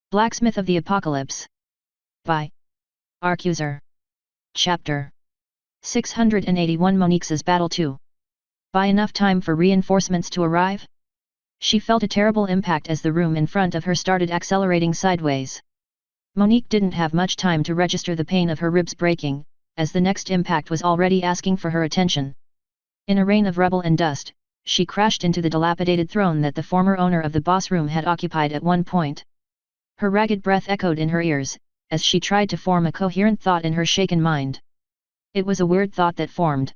Blacksmith of the Apocalypse. By Arcuser. Chapter 681. Monique's Battle 2. By enough time for reinforcements to arrive? She felt a terrible impact as the room in front of her started accelerating sideways. Monique didn't have much time to register the pain of her ribs breaking, as the next impact was already asking for her attention. In a rain of rubble and dust, she crashed into the dilapidated throne that the former owner of the boss room had occupied at one point. Her ragged breath echoed in her ears, as she tried to form a coherent thought in her shaken mind. It was a weird thought that formed.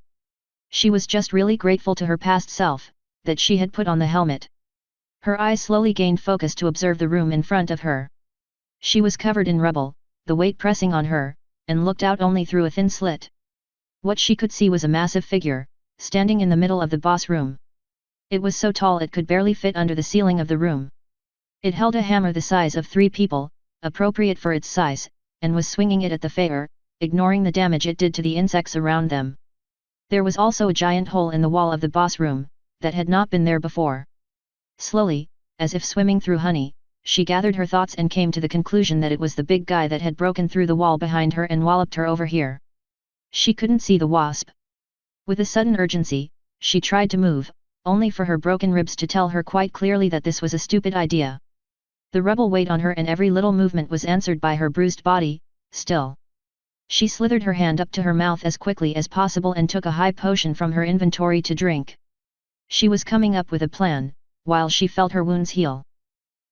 She was just really grateful to her past self, that she had put on the helmet. Her eyes slowly gained focus to observe the room in front of her. She was covered in rubble, the weight pressing on her, and looked out only through a thin slit. What she could see was a massive figure, standing in the middle of the boss room. It was so tall it could barely fit under the ceiling of the room. It held a hammer the size of 3 people, appropriate for its size, and was swinging it at the fair, ignoring the damage it did to the insects around them. There was also a giant hole in the wall of the boss room, that had not been there before. Slowly, as if swimming through honey, she gathered her thoughts and came to the conclusion that it was the big guy that had broken through the wall behind her and walloped her over here. She couldn't see the wasp. With a sudden urgency, she tried to move, only for her broken ribs to tell her quite clearly that this was a stupid idea. The rubble weighed on her and every little movement was answered by her bruised body. Still. She slithered her hand up to her mouth as quickly as possible and took a high potion from her inventory to drink. She was coming up with a plan, while she felt her wounds heal.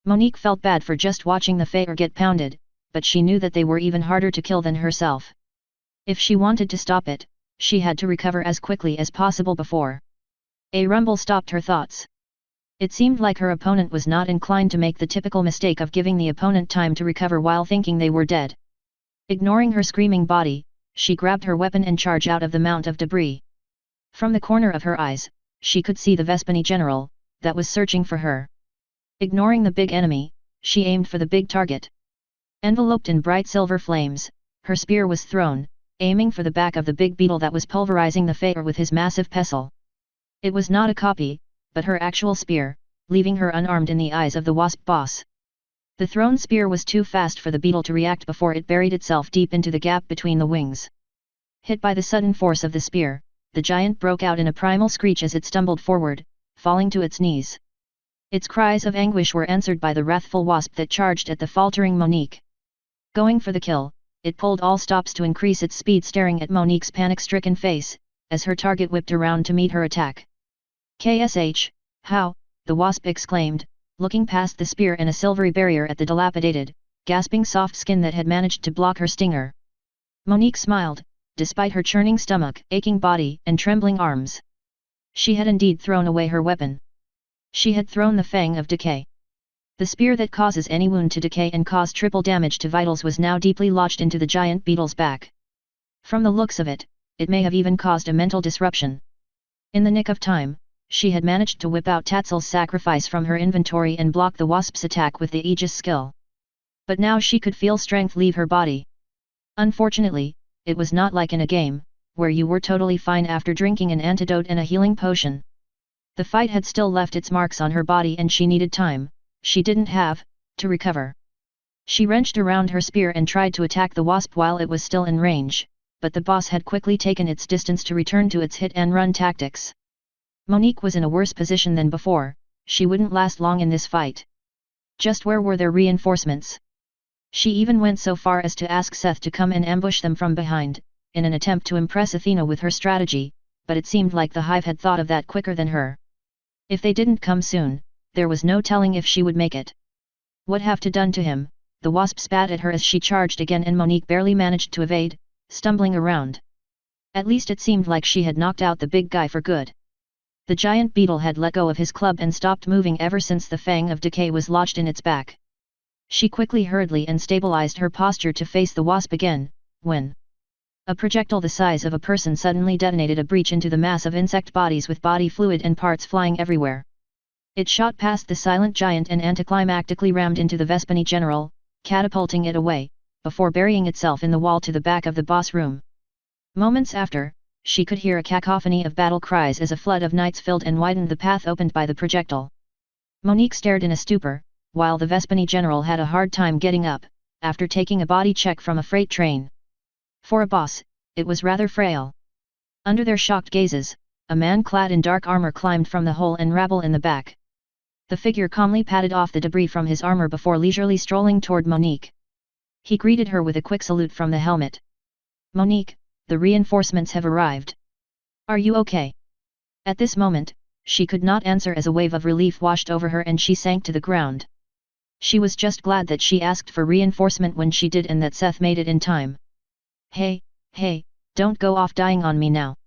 Monique felt bad for just watching the fair get pounded, but she knew that they were even harder to kill than herself. If she wanted to stop it, she had to recover as quickly as possible before. A rumble stopped her thoughts. It seemed like her opponent was not inclined to make the typical mistake of giving the opponent time to recover while thinking they were dead. Ignoring her screaming body, she grabbed her weapon and charged out of the mount of debris. From the corner of her eyes, she could see the Vespani general, that was searching for her. Ignoring the big enemy, she aimed for the big target. Enveloped in bright silver flames, her spear was thrown, aiming for the back of the big beetle that was pulverizing the fair with his massive pestle. It was not a copy, but her actual spear, leaving her unarmed in the eyes of the wasp boss. The thrown spear was too fast for the beetle to react before it buried itself deep into the gap between the wings. Hit by the sudden force of the spear, the giant broke out in a primal screech as it stumbled forward, falling to its knees. Its cries of anguish were answered by the wrathful wasp that charged at the faltering Monique. Going for the kill, it pulled all stops to increase its speed, staring at Monique's panic-stricken face, as her target whipped around to meet her attack. "KSH, how?" the wasp exclaimed, looking past the spear and a silvery barrier at the dilapidated, gasping soft skin that had managed to block her stinger. Monique smiled, despite her churning stomach, aching body, and trembling arms. She had indeed thrown away her weapon. She had thrown the Fang of Decay. The spear that causes any wound to decay and cause triple damage to vitals was now deeply lodged into the giant beetle's back. From the looks of it, it may have even caused a mental disruption. In the nick of time, she had managed to whip out Tatzel's sacrifice from her inventory and block the wasp's attack with the Aegis skill. But now she could feel strength leave her body. Unfortunately, it was not like in a game, where you were totally fine after drinking an antidote and a healing potion. The fight had still left its marks on her body and she needed time, she didn't have, to recover. She wrenched around her spear and tried to attack the wasp while it was still in range, but the boss had quickly taken its distance to return to its hit-and-run tactics. Monique was in a worse position than before. She wouldn't last long in this fight. Just where were their reinforcements? She even went so far as to ask Seth to come and ambush them from behind, in an attempt to impress Athena with her strategy, but it seemed like the hive had thought of that quicker than her. If they didn't come soon, there was no telling if she would make it. "What have to done to him?" the wasp spat at her as she charged again and Monique barely managed to evade, stumbling around. At least it seemed like she had knocked out the big guy for good. The giant beetle had let go of his club and stopped moving ever since the Fang of Decay was lodged in its back. She quickly hurriedly and stabilized her posture to face the wasp again, when a projectile the size of a person suddenly detonated a breach into the mass of insect bodies with body fluid and parts flying everywhere. It shot past the silent giant and anticlimactically rammed into the Vespani general, catapulting it away, before burying itself in the wall to the back of the boss room. Moments after, she could hear a cacophony of battle cries as a flood of knights filled and widened the path opened by the projectile. Monique stared in a stupor, while the Vespani general had a hard time getting up, after taking a body check from a freight train. For a boss, it was rather frail. Under their shocked gazes, a man clad in dark armor climbed from the hole and rabble in the back. The figure calmly patted off the debris from his armor before leisurely strolling toward Monique. He greeted her with a quick salute from the helmet. "Monique, the reinforcements have arrived. Are you okay?" At this moment, she could not answer as a wave of relief washed over her and she sank to the ground. She was just glad that she asked for reinforcement when she did and that Seth made it in time. Hey, don't go off dying on me now.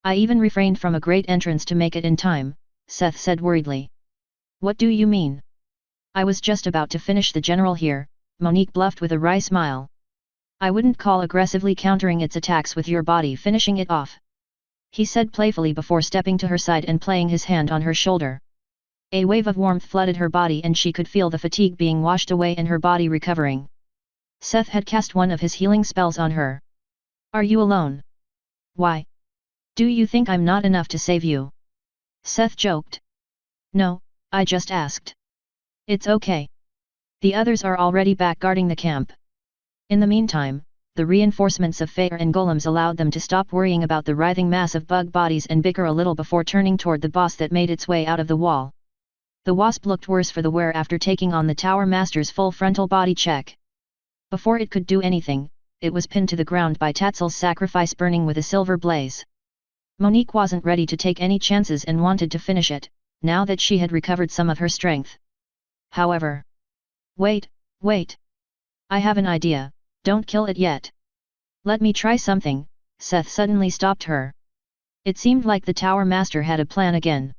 I even refrained from a great entrance to make it in time," Seth said worriedly. "What do you mean?" "I was just about to finish the general here," Monique bluffed with a wry smile. "I wouldn't call aggressively countering its attacks with your body finishing it off," he said playfully before stepping to her side and playing his hand on her shoulder. A wave of warmth flooded her body and she could feel the fatigue being washed away and her body recovering. Seth had cast one of his healing spells on her. "Are you alone? Why? Do you think I'm not enough to save you?" Seth joked. "No, I just asked. It's okay. The others are already back guarding the camp." In the meantime, the reinforcements of Feyre and golems allowed them to stop worrying about the writhing mass of bug bodies and bicker a little before turning toward the boss that made its way out of the wall. The wasp looked worse for the wear after taking on the Tower Master's full frontal body check. Before it could do anything, it was pinned to the ground by Tatzel's sacrifice burning with a silver blaze. Monique wasn't ready to take any chances and wanted to finish it, now that she had recovered some of her strength. However, Wait! I have an idea, don't kill it yet. Let me try something," Seth suddenly stopped her. It seemed like the Tower Master had a plan again.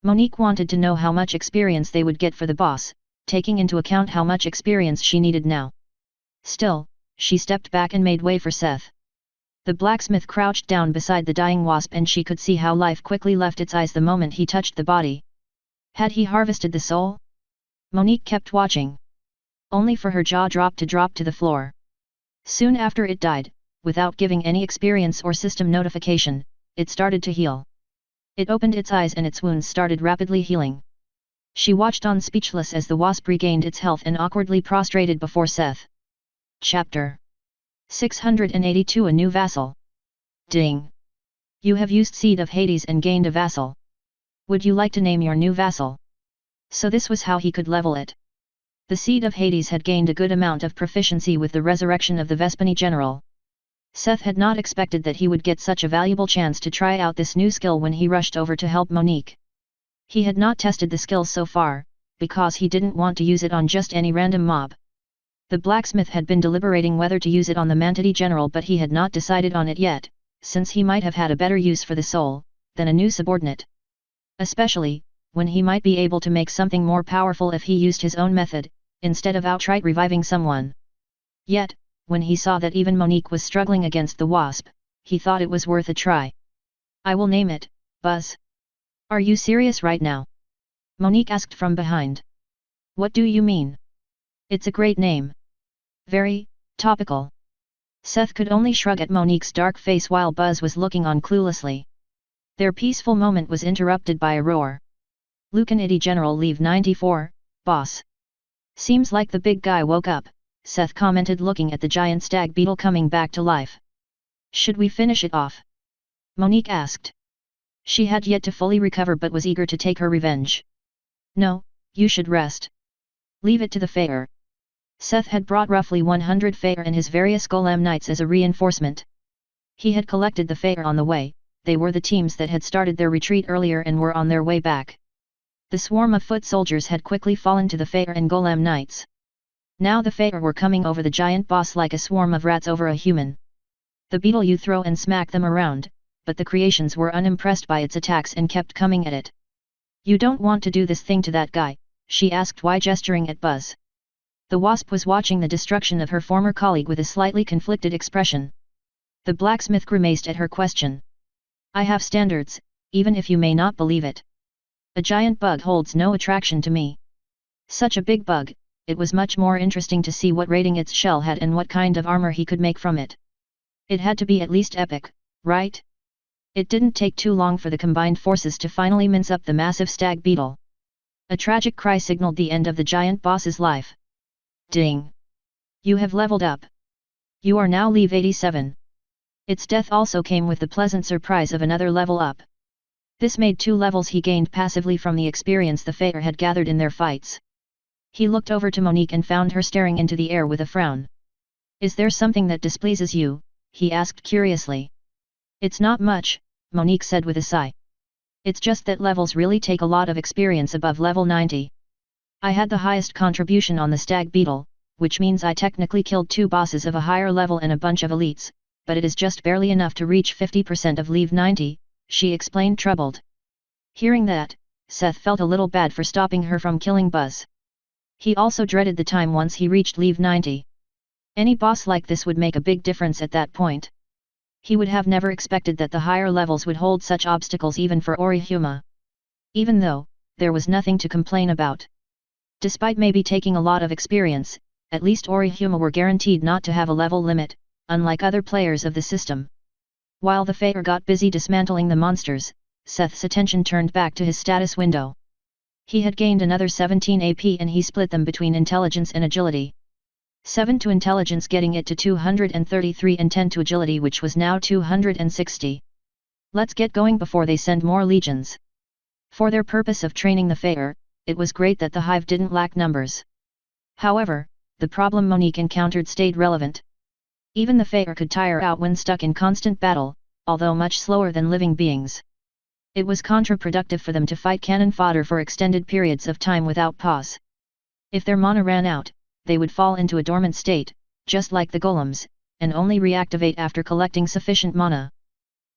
Monique wanted to know how much experience they would get for the boss, taking into account how much experience she needed now. Still, she stepped back and made way for Seth. The blacksmith crouched down beside the dying wasp and she could see how life quickly left its eyes the moment he touched the body. Had he harvested the soul? Monique kept watching. Only for her jaw drop to the floor. Soon after it died, without giving any experience or system notification, it started to heal. It opened its eyes and its wounds started rapidly healing. She watched on speechless as the wasp regained its health and awkwardly prostrated before Seth. Chapter 682 A New Vassal. Ding! You have used Seed of Hades and gained a vassal. Would you like to name your new vassal? So this was how he could level it. The Seed of Hades had gained a good amount of proficiency with the resurrection of the Vespani general. Seth had not expected that he would get such a valuable chance to try out this new skill when he rushed over to help Monique. He had not tested the skill so far, because he didn't want to use it on just any random mob. The blacksmith had been deliberating whether to use it on the Mantidi general but he had not decided on it yet, since he might have had a better use for the soul, than a new subordinate. Especially, when he might be able to make something more powerful if he used his own method, instead of outright reviving someone. Yet, when he saw that even Monique was struggling against the wasp, he thought it was worth a try. I will name it, Buzz. Are you serious right now? Monique asked from behind. What do you mean? It's a great name. Very topical. Seth could only shrug at Monique's dark face while Buzz was looking on cluelessly. Their peaceful moment was interrupted by a roar. Lucanidi General Leave 94, boss. Seems like the big guy woke up, Seth commented looking at the giant stag beetle coming back to life. Should we finish it off? Monique asked. She had yet to fully recover but was eager to take her revenge. No, you should rest. Leave it to the Feyre. Seth had brought roughly 100 Feyre and his various golem knights as a reinforcement. He had collected the Feyre on the way, they were the teams that had started their retreat earlier and were on their way back. The swarm of foot soldiers had quickly fallen to the Feyre and golem knights. Now the Feyre were coming over the giant boss like a swarm of rats over a human. The beetle you throw and smack them around, but the creations were unimpressed by its attacks and kept coming at it. You don't want to do this thing to that guy, she asked while gesturing at Buzz. The wasp was watching the destruction of her former colleague with a slightly conflicted expression. The blacksmith grimaced at her question. I have standards, even if you may not believe it. A giant bug holds no attraction to me. Such a big bug, it was much more interesting to see what rating its shell had and what kind of armor he could make from it. It had to be at least epic, right? It didn't take too long for the combined forces to finally mince up the massive stag beetle. A tragic cry signaled the end of the giant boss's life. Ding! You have leveled up. You are now level 87. Its death also came with the pleasant surprise of another level up. This made 2 levels he gained passively from the experience the Faer had gathered in their fights. He looked over to Monique and found her staring into the air with a frown. Is there something that displeases you? He asked curiously. It's not much, Monique said with a sigh. It's just that levels really take a lot of experience above level 90. I had the highest contribution on the stag beetle, which means I technically killed 2 bosses of a higher level and a bunch of elites, but it is just barely enough to reach 50% of level 90, she explained troubled. Hearing that, Seth felt a little bad for stopping her from killing Buzz. He also dreaded the time once he reached level 90. Any boss like this would make a big difference at that point. He would have never expected that the higher levels would hold such obstacles even for Orihuma. Even though, there was nothing to complain about. Despite maybe taking a lot of experience, at least Orihuma were guaranteed not to have a level limit, unlike other players of the system. While the Faer got busy dismantling the monsters, Seth's attention turned back to his status window. He had gained another 17 AP and he split them between intelligence and agility. 7 to intelligence getting it to 233 and 10 to agility which was now 260. Let's get going before they send more legions. For their purpose of training the Faer, it was great that the hive didn't lack numbers. However, the problem Monique encountered stayed relevant. Even the Faer could tire out when stuck in constant battle, although much slower than living beings. It was counterproductive for them to fight cannon fodder for extended periods of time without pause. If their mana ran out, they would fall into a dormant state, just like the golems, and only reactivate after collecting sufficient mana.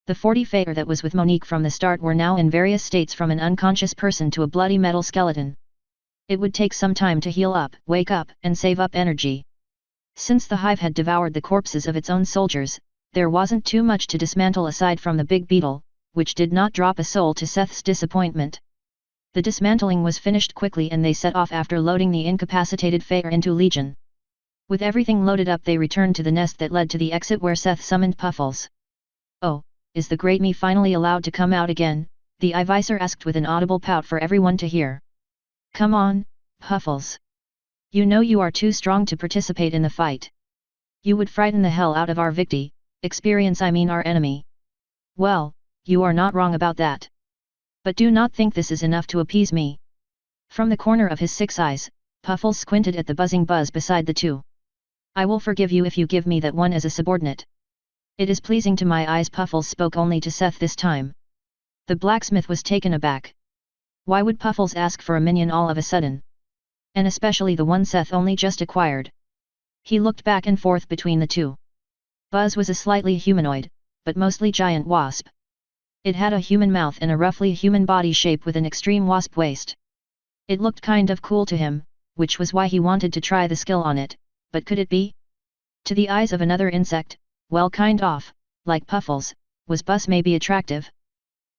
The 40 Faer that was with Monique from the start were now in various states from an unconscious person to a bloody metal skeleton. It would take some time to heal up, wake up, and save up energy. Since the hive had devoured the corpses of its own soldiers, there wasn't too much to dismantle aside from the big beetle, which did not drop a soul to Seth's disappointment. The dismantling was finished quickly and they set off after loading the incapacitated Faer into Legion. With everything loaded up they returned to the nest that led to the exit where Seth summoned Puffles. Oh, is the great me finally allowed to come out again? The Evisor asked with an audible pout for everyone to hear. Come on, Puffles. You know you are too strong to participate in the fight. You would frighten the hell out of our victi, our enemy. Well, you are not wrong about that. But do not think this is enough to appease me. From the corner of his 6 eyes, Puffles squinted at the buzzing Buzz beside the 2. I will forgive you if you give me that one as a subordinate. It is pleasing to my eyes. Puffles spoke only to Seth this time. The blacksmith was taken aback. Why would Puffles ask for a minion all of a sudden? And especially the one Seth only just acquired. He looked back and forth between the 2. Buzz was a slightly humanoid, but mostly giant wasp. It had a human mouth and a roughly human body shape with an extreme wasp waist. It looked kind of cool to him, which was why he wanted to try the skill on it, but could it be? To the eyes of another insect, well kind of, like Puffles, was Buzz maybe attractive?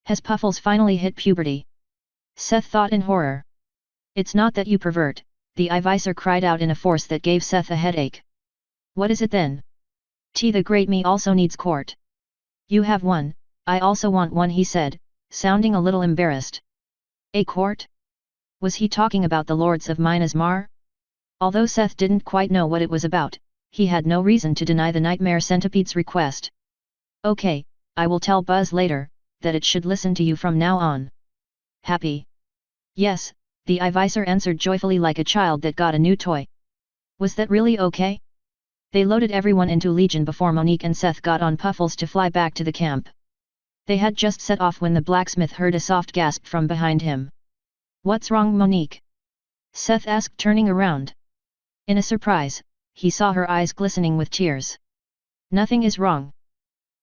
Has Puffles finally hit puberty? Seth thought in horror. It's not that you pervert, the Evisor cried out in a force that gave Seth a headache. What is it then? The great me also needs court. You have one. I also want one, he said, sounding a little embarrassed. A court? Was he talking about the lords of Minas Mar? Although Seth didn't quite know what it was about, he had no reason to deny the Nightmare Centipede's request. Okay, I will tell Buzz later, that it should listen to you from now on. Happy? Yes, the Evisor answered joyfully like a child that got a new toy. Was that really okay? They loaded everyone into Legion before Monique and Seth got on Puffles to fly back to the camp. They had just set off when the blacksmith heard a soft gasp from behind him. What's wrong, Monique? Seth asked, turning around. In a surprise, he saw her eyes glistening with tears. Nothing is wrong.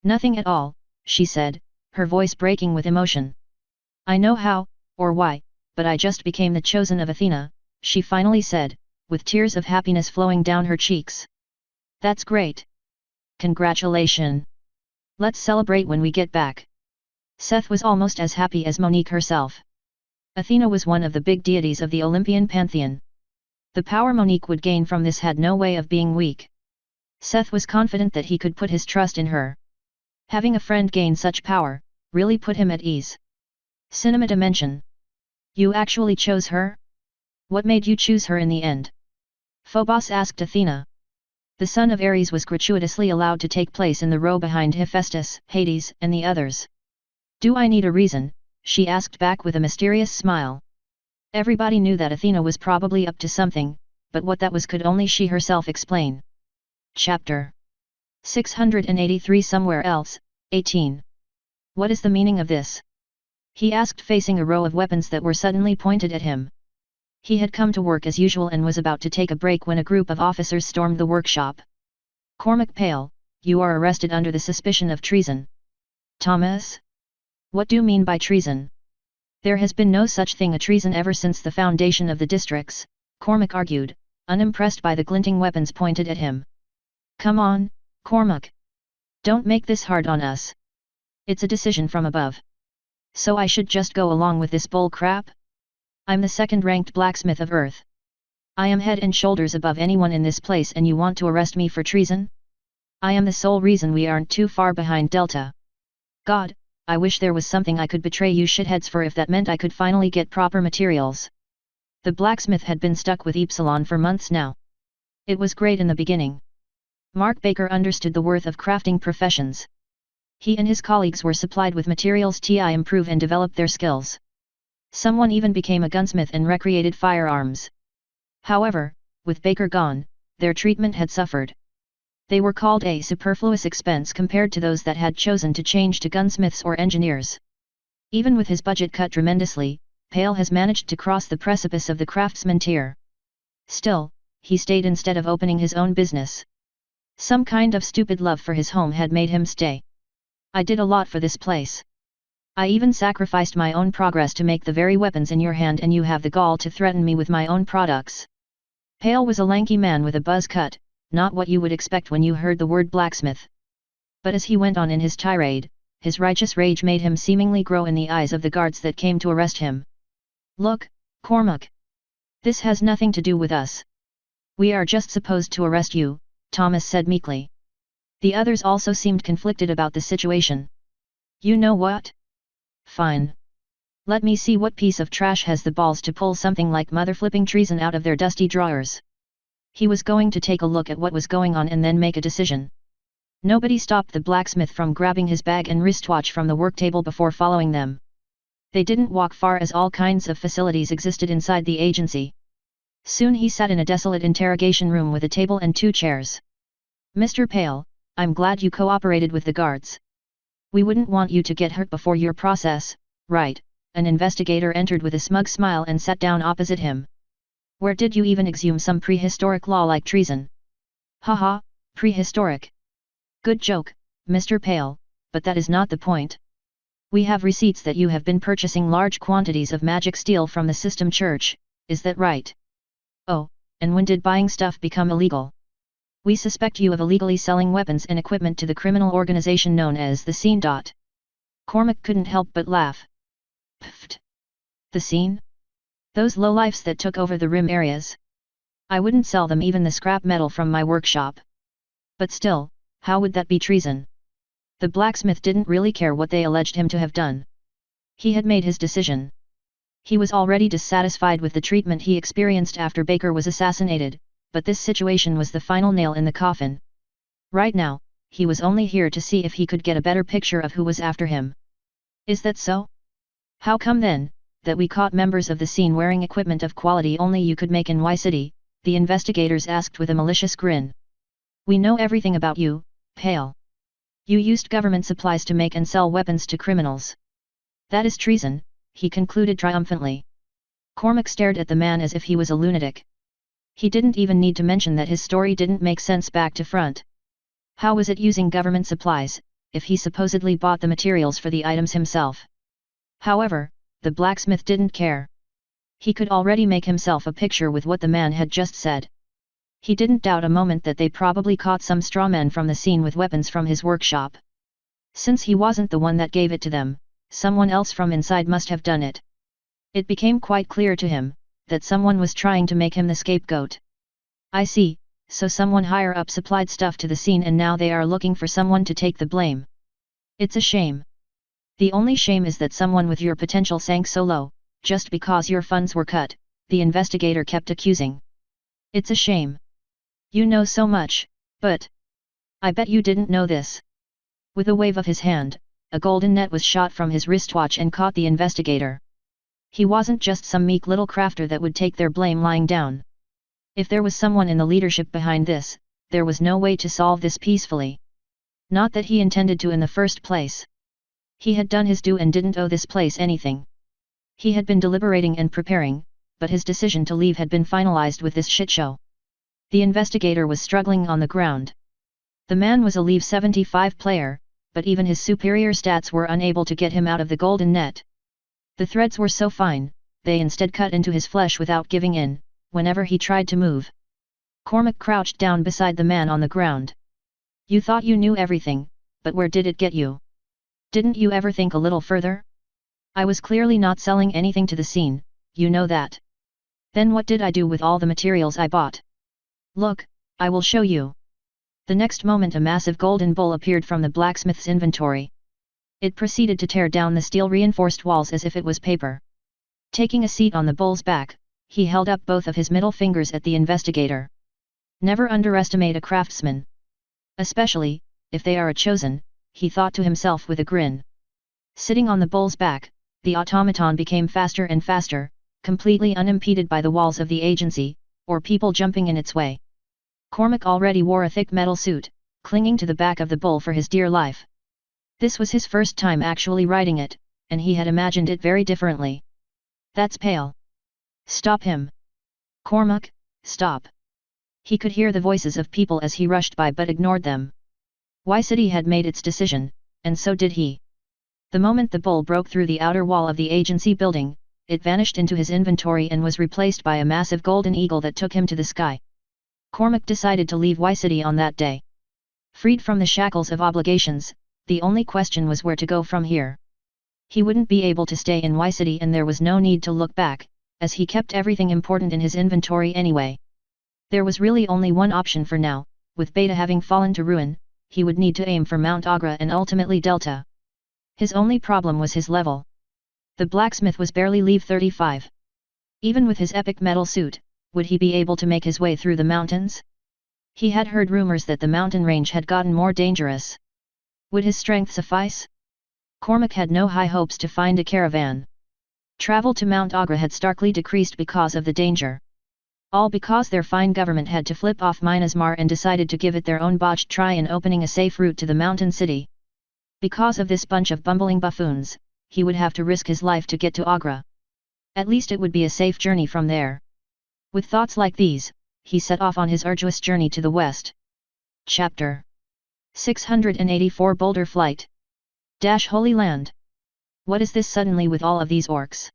Nothing at all, she said, her voice breaking with emotion. I know how, or why, but I just became the chosen of Athena, she finally said, with tears of happiness flowing down her cheeks. That's great. Congratulations. Let's celebrate when we get back. Seth was almost as happy as Monique herself. Athena was one of the big deities of the Olympian pantheon. The power Monique would gain from this had no way of being weak. Seth was confident that he could put his trust in her. Having a friend gain such power, really put him at ease. Cinema Dimension. You actually chose her? What made you choose her in the end? Phobos asked Athena. The son of Ares was gratuitously allowed to take place in the row behind Hephaestus, Hades, and the others. Do I need a reason? She asked back with a mysterious smile. Everybody knew that Athena was probably up to something, but what that was could only she herself explain. Chapter 683 Somewhere Else, 18. What is the meaning of this? He asked, facing a row of weapons that were suddenly pointed at him. He had come to work as usual and was about to take a break when a group of officers stormed the workshop. Cormac Pale, you are arrested under the suspicion of treason. Thomas? What do you mean by treason? There has been no such thing as treason ever since the foundation of the districts, Cormac argued, unimpressed by the glinting weapons pointed at him. Come on, Cormac. Don't make this hard on us. It's a decision from above. So I should just go along with this bull crap? I'm the second-ranked blacksmith of Earth. I am head and shoulders above anyone in this place and you want to arrest me for treason? I am the sole reason we aren't too far behind Delta. God, I wish there was something I could betray you shitheads for if that meant I could finally get proper materials. The blacksmith had been stuck with Epsilon for months now. It was great in the beginning. Mark Baker understood the worth of crafting professions. He and his colleagues were supplied with materials to improve and develop their skills. Someone even became a gunsmith and recreated firearms. However, with Baker gone, their treatment had suffered. They were called a superfluous expense compared to those that had chosen to change to gunsmiths or engineers. Even with his budget cut tremendously, Pale has managed to cross the precipice of the craftsman tier. Still, he stayed instead of opening his own business. Some kind of stupid love for his home had made him stay. I did a lot for this place. I even sacrificed my own progress to make the very weapons in your hand, and you have the gall to threaten me with my own products. Pale was a lanky man with a buzz cut, not what you would expect when you heard the word blacksmith. But as he went on in his tirade, his righteous rage made him seemingly grow in the eyes of the guards that came to arrest him. Look, Cormac. This has nothing to do with us. We are just supposed to arrest you, Thomas said meekly. The others also seemed conflicted about the situation. You know what? Fine. Let me see what piece of trash has the balls to pull something like mother-flipping treason out of their dusty drawers. He was going to take a look at what was going on and then make a decision. Nobody stopped the blacksmith from grabbing his bag and wristwatch from the work table before following them. They didn't walk far as all kinds of facilities existed inside the agency. Soon he sat in a desolate interrogation room with a table and 2 chairs. Mr. Pale, I'm glad you cooperated with the guards. We wouldn't want you to get hurt before your process, right? An investigator entered with a smug smile and sat down opposite him. Where did you even exhume some prehistoric law like treason? Haha, prehistoric. Good joke, Mr. Pale, but that is not the point. We have receipts that you have been purchasing large quantities of magic steel from the System Church, is that right? Oh, and when did buying stuff become illegal? We suspect you of illegally selling weapons and equipment to the criminal organization known as the Scene. Cormac couldn't help but laugh. Pfft. The Scene? Those lowlifes that took over the rim areas? I wouldn't sell them even the scrap metal from my workshop. But still, how would that be treason? The blacksmith didn't really care what they alleged him to have done. He had made his decision. He was already dissatisfied with the treatment he experienced after Baker was assassinated, but this situation was the final nail in the coffin. Right now, he was only here to see if he could get a better picture of who was after him. Is that so? How come then, that we caught members of the Scene wearing equipment of quality only you could make in Y City? The investigators asked with a malicious grin. We know everything about you, Pale. You used government supplies to make and sell weapons to criminals. That is treason, he concluded triumphantly. Cormac stared at the man as if he was a lunatic. He didn't even need to mention that his story didn't make sense back to front. How was it using government supplies, if he supposedly bought the materials for the items himself? However, the blacksmith didn't care. He could already make himself a picture with what the man had just said. He didn't doubt a moment that they probably caught some strawman from the Scene with weapons from his workshop. Since he wasn't the one that gave it to them, someone else from inside must have done it. It became quite clear to him that someone was trying to make him the scapegoat. I see, so someone higher up supplied stuff to the Scene and now they are looking for someone to take the blame. It's a shame. The only shame is that someone with your potential sank so low, just because your funds were cut, the investigator kept accusing. It's a shame. You know so much, but I bet you didn't know this. With a wave of his hand, a golden net was shot from his wristwatch and caught the investigator. He wasn't just some meek little crafter that would take their blame lying down. If there was someone in the leadership behind this, there was no way to solve this peacefully. Not that he intended to in the first place. He had done his due and didn't owe this place anything. He had been deliberating and preparing, but his decision to leave had been finalized with this shitshow. The investigator was struggling on the ground. The man was a Leave 75 player, but even his superior stats were unable to get him out of the golden net. The threads were so fine, they instead cut into his flesh without giving in, whenever he tried to move. Cormac crouched down beside the man on the ground. You thought you knew everything, but where did it get you? Didn't you ever think a little further? I was clearly not selling anything to the scene, you know that. Then what did I do with all the materials I bought? Look, I will show you. The next moment a massive golden bull appeared from the blacksmith's inventory. It proceeded to tear down the steel-reinforced walls as if it was paper. Taking a seat on the bull's back, he held up both of his middle fingers at the investigator. Never underestimate a craftsman. Especially, if they are a chosen, he thought to himself with a grin. Sitting on the bull's back, the automaton became faster and faster, completely unimpeded by the walls of the agency, or people jumping in its way. Cormac already wore a thick metal suit, clinging to the back of the bull for his dear life. This was his first time actually riding it, and he had imagined it very differently. That's Pale. Stop him. Cormac, stop. He could hear the voices of people as he rushed by but ignored them. Y-City had made its decision, and so did he. The moment the bull broke through the outer wall of the agency building, it vanished into his inventory and was replaced by a massive golden eagle that took him to the sky. Cormac decided to leave Y-City on that day. Freed from the shackles of obligations, the only question was where to go from here. He wouldn't be able to stay in Y-City and there was no need to look back, as he kept everything important in his inventory anyway. There was really only one option for now, with Beta having fallen to ruin, he would need to aim for Mount Agra and ultimately Delta. His only problem was his level. The blacksmith was barely Leave 35. Even with his epic metal suit, would he be able to make his way through the mountains? He had heard rumors that the mountain range had gotten more dangerous. Would his strength suffice? Cormac had no high hopes to find a caravan. Travel to Mount Agra had starkly decreased because of the danger. All because their fine government had to flip off Myanmar and decided to give it their own botched try in opening a safe route to the mountain city. Because of this bunch of bumbling buffoons, he would have to risk his life to get to Agra. At least it would be a safe journey from there. With thoughts like these, he set off on his arduous journey to the west. Chapter 684 Boulder Flight. Holy Land. What is this suddenly with all of these orcs?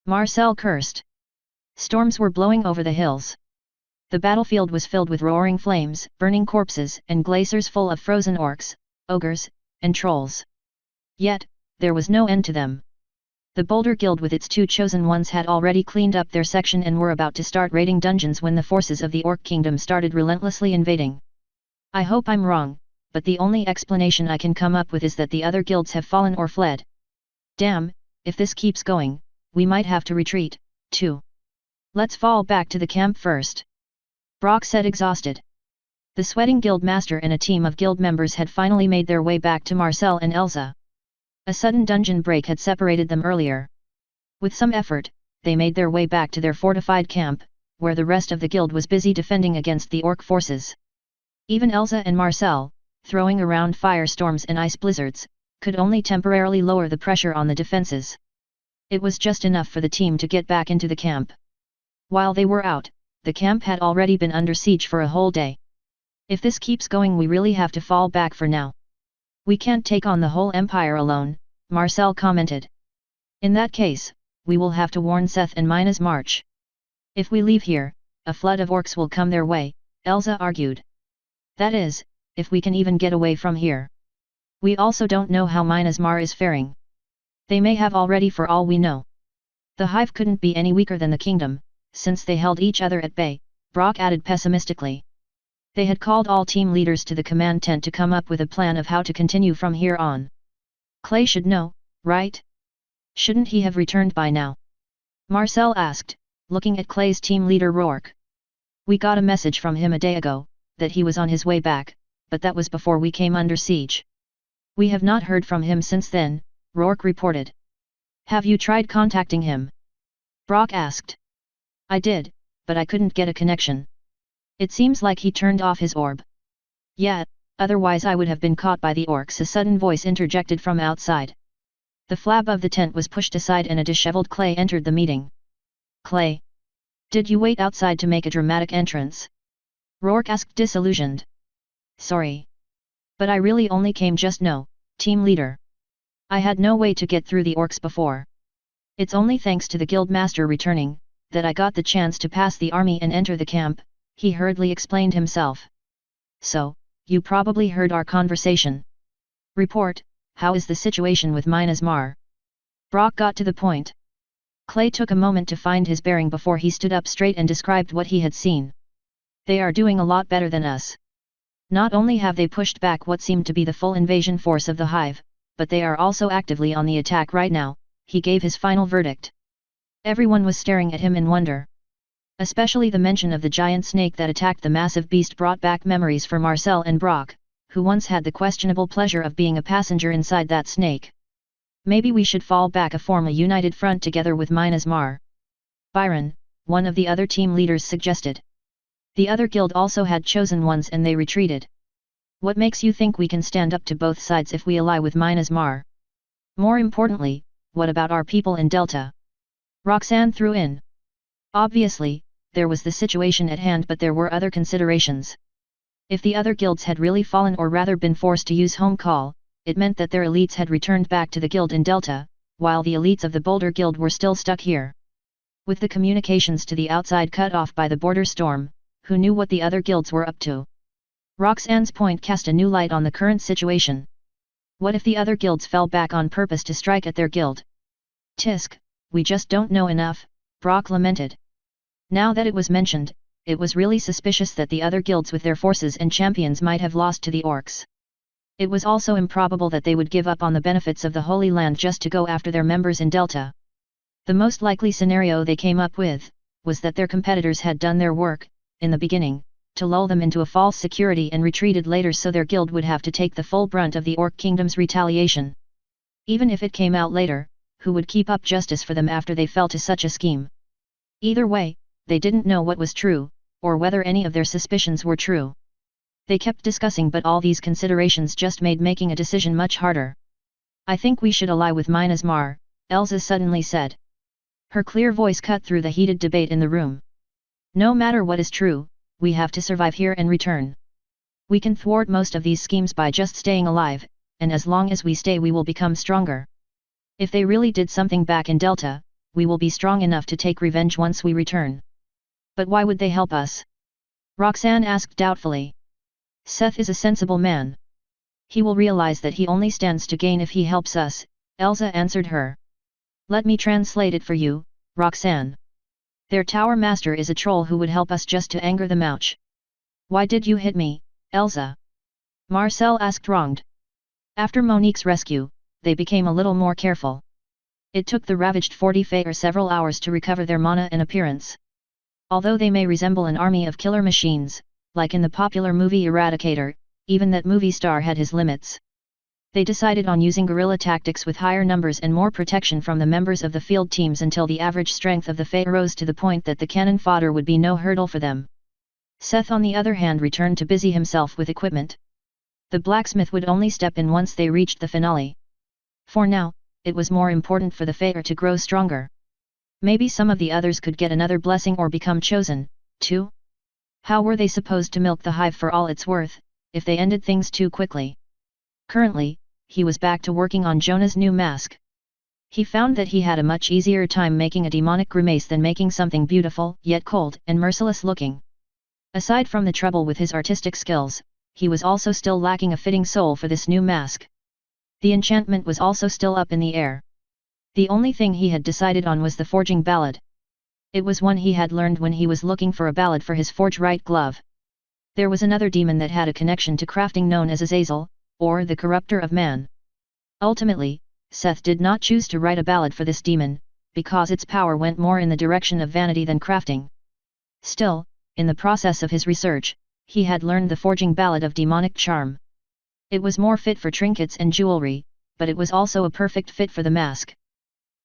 Marcel cursed. Storms were blowing over the hills. The battlefield was filled with roaring flames, burning corpses, and glaciers full of frozen orcs, ogres, and trolls. Yet, there was no end to them. The Boulder Guild with its 2 chosen ones had already cleaned up their section and were about to start raiding dungeons when the forces of the Orc Kingdom started relentlessly invading. I hope I'm wrong, but the only explanation I can come up with is that the other guilds have fallen or fled. Damn, if this keeps going, we might have to retreat, too. Let's fall back to the camp first. Brock said exhausted. The sweating guild master and a team of guild members had finally made their way back to Marcel and Elsa. A sudden dungeon break had separated them earlier. With some effort, they made their way back to their fortified camp, where the rest of the guild was busy defending against the orc forces. Even Elsa and Marcel, throwing around firestorms and ice blizzards, could only temporarily lower the pressure on the defenses. It was just enough for the team to get back into the camp. While they were out, the camp had already been under siege for a whole day. If this keeps going, we really have to fall back for now. We can't take on the whole empire alone, Marcel commented. In that case, we will have to warn Seth and Mina's march. If we leave here, a flood of orcs will come their way, Elsa argued. That is, if we can even get away from here. We also don't know how Myanmar is faring. They may have already for all we know. The hive couldn't be any weaker than the kingdom, since they held each other at bay, Brock added pessimistically. They had called all team leaders to the command tent to come up with a plan of how to continue from here on. Clay should know, right? Shouldn't he have returned by now? Marcel asked, looking at Clay's team leader Rourke. "We got a message from him a day ago, that he was on his way back, but that was before we came under siege. We have not heard from him since then," Rourke reported. "Have you tried contacting him?" Brock asked. "I did, but I couldn't get a connection. It seems like he turned off his orb." "Yeah, otherwise I would have been caught by the orcs," a sudden voice interjected from outside. The flap of the tent was pushed aside and a disheveled Clay entered the meeting. "Clay? Did you wait outside to make a dramatic entrance?" Rourke asked, disillusioned. "Sorry. But I really only came just now, team leader. I had no way to get through the orcs before. It's only thanks to the guild master returning, that I got the chance to pass the army and enter the camp," he hurriedly explained himself. "So, you probably heard our conversation. Report, how is the situation with Minas Mar?" Brock got to the point. Clay took a moment to find his bearing before he stood up straight and described what he had seen. "They are doing a lot better than us. Not only have they pushed back what seemed to be the full invasion force of the Hive, but they are also actively on the attack right now," he gave his final verdict. Everyone was staring at him in wonder. Especially the mention of the giant snake that attacked the massive beast brought back memories for Marcel and Brock, who once had the questionable pleasure of being a passenger inside that snake. "Maybe we should fall back and form a united front together with Minas Mar," Byron, one of the other team leaders, suggested. "The other guild also had chosen ones and they retreated. What makes you think we can stand up to both sides if we ally with Minas Mar? More importantly, what about our people in Delta?" Roxanne threw in. Obviously, there was the situation at hand, but there were other considerations. If the other guilds had really fallen, or rather been forced to use home call, it meant that their elites had returned back to the guild in Delta, while the elites of the Boulder Guild were still stuck here. With the communications to the outside cut off by the border storm, who knew what the other guilds were up to? Roxanne's point cast a new light on the current situation. What if the other guilds fell back on purpose to strike at their guild? "Tisk, we just don't know enough," Brock lamented. Now that it was mentioned, it was really suspicious that the other guilds with their forces and champions might have lost to the orcs. It was also improbable that they would give up on the benefits of the Holy Land just to go after their members in Delta. The most likely scenario they came up with, was that their competitors had done their work, in the beginning, to lull them into a false security and retreated later so their guild would have to take the full brunt of the Orc Kingdom's retaliation. Even if it came out later, who would keep up justice for them after they fell to such a scheme? Either way, they didn't know what was true, or whether any of their suspicions were true. They kept discussing, but all these considerations just made making a decision much harder. "I think we should ally with Minas Mar," Elsa suddenly said. Her clear voice cut through the heated debate in the room. "No matter what is true, we have to survive here and return. We can thwart most of these schemes by just staying alive, and as long as we stay we will become stronger. If they really did something back in Delta, we will be strong enough to take revenge once we return." "But why would they help us?" Roxanne asked doubtfully. "Seth is a sensible man. He will realize that he only stands to gain if he helps us," Elsa answered her. "Let me translate it for you, Roxanne. Their tower master is a troll who would help us just to anger them. Ouch." "Why did you hit me, Elsa?" Marcel asked, wronged. After Monique's rescue, they became a little more careful. It took the ravaged 40 Fae several hours to recover their mana and appearance. Although they may resemble an army of killer machines, like in the popular movie Eradicator, even that movie star had his limits. They decided on using guerrilla tactics with higher numbers and more protection from the members of the field teams until the average strength of the Fae rose to the point that the cannon fodder would be no hurdle for them. Seth, on the other hand, returned to busy himself with equipment. The blacksmith would only step in once they reached the finale. For now, it was more important for the Fae to grow stronger. Maybe some of the others could get another blessing or become chosen, too? How were they supposed to milk the hive for all it's worth, if they ended things too quickly? Currently, he was back to working on Jonah's new mask. He found that he had a much easier time making a demonic grimace than making something beautiful, yet cold and merciless looking. Aside from the trouble with his artistic skills, he was also still lacking a fitting soul for this new mask. The enchantment was also still up in the air. The only thing he had decided on was the forging ballad. It was one he had learned when he was looking for a ballad for his forge right glove. There was another demon that had a connection to crafting known as Azazel, or the corrupter of man. Ultimately, Seth did not choose to write a ballad for this demon, because its power went more in the direction of vanity than crafting. Still, in the process of his research, he had learned the forging ballad of demonic charm. It was more fit for trinkets and jewelry, but it was also a perfect fit for the mask.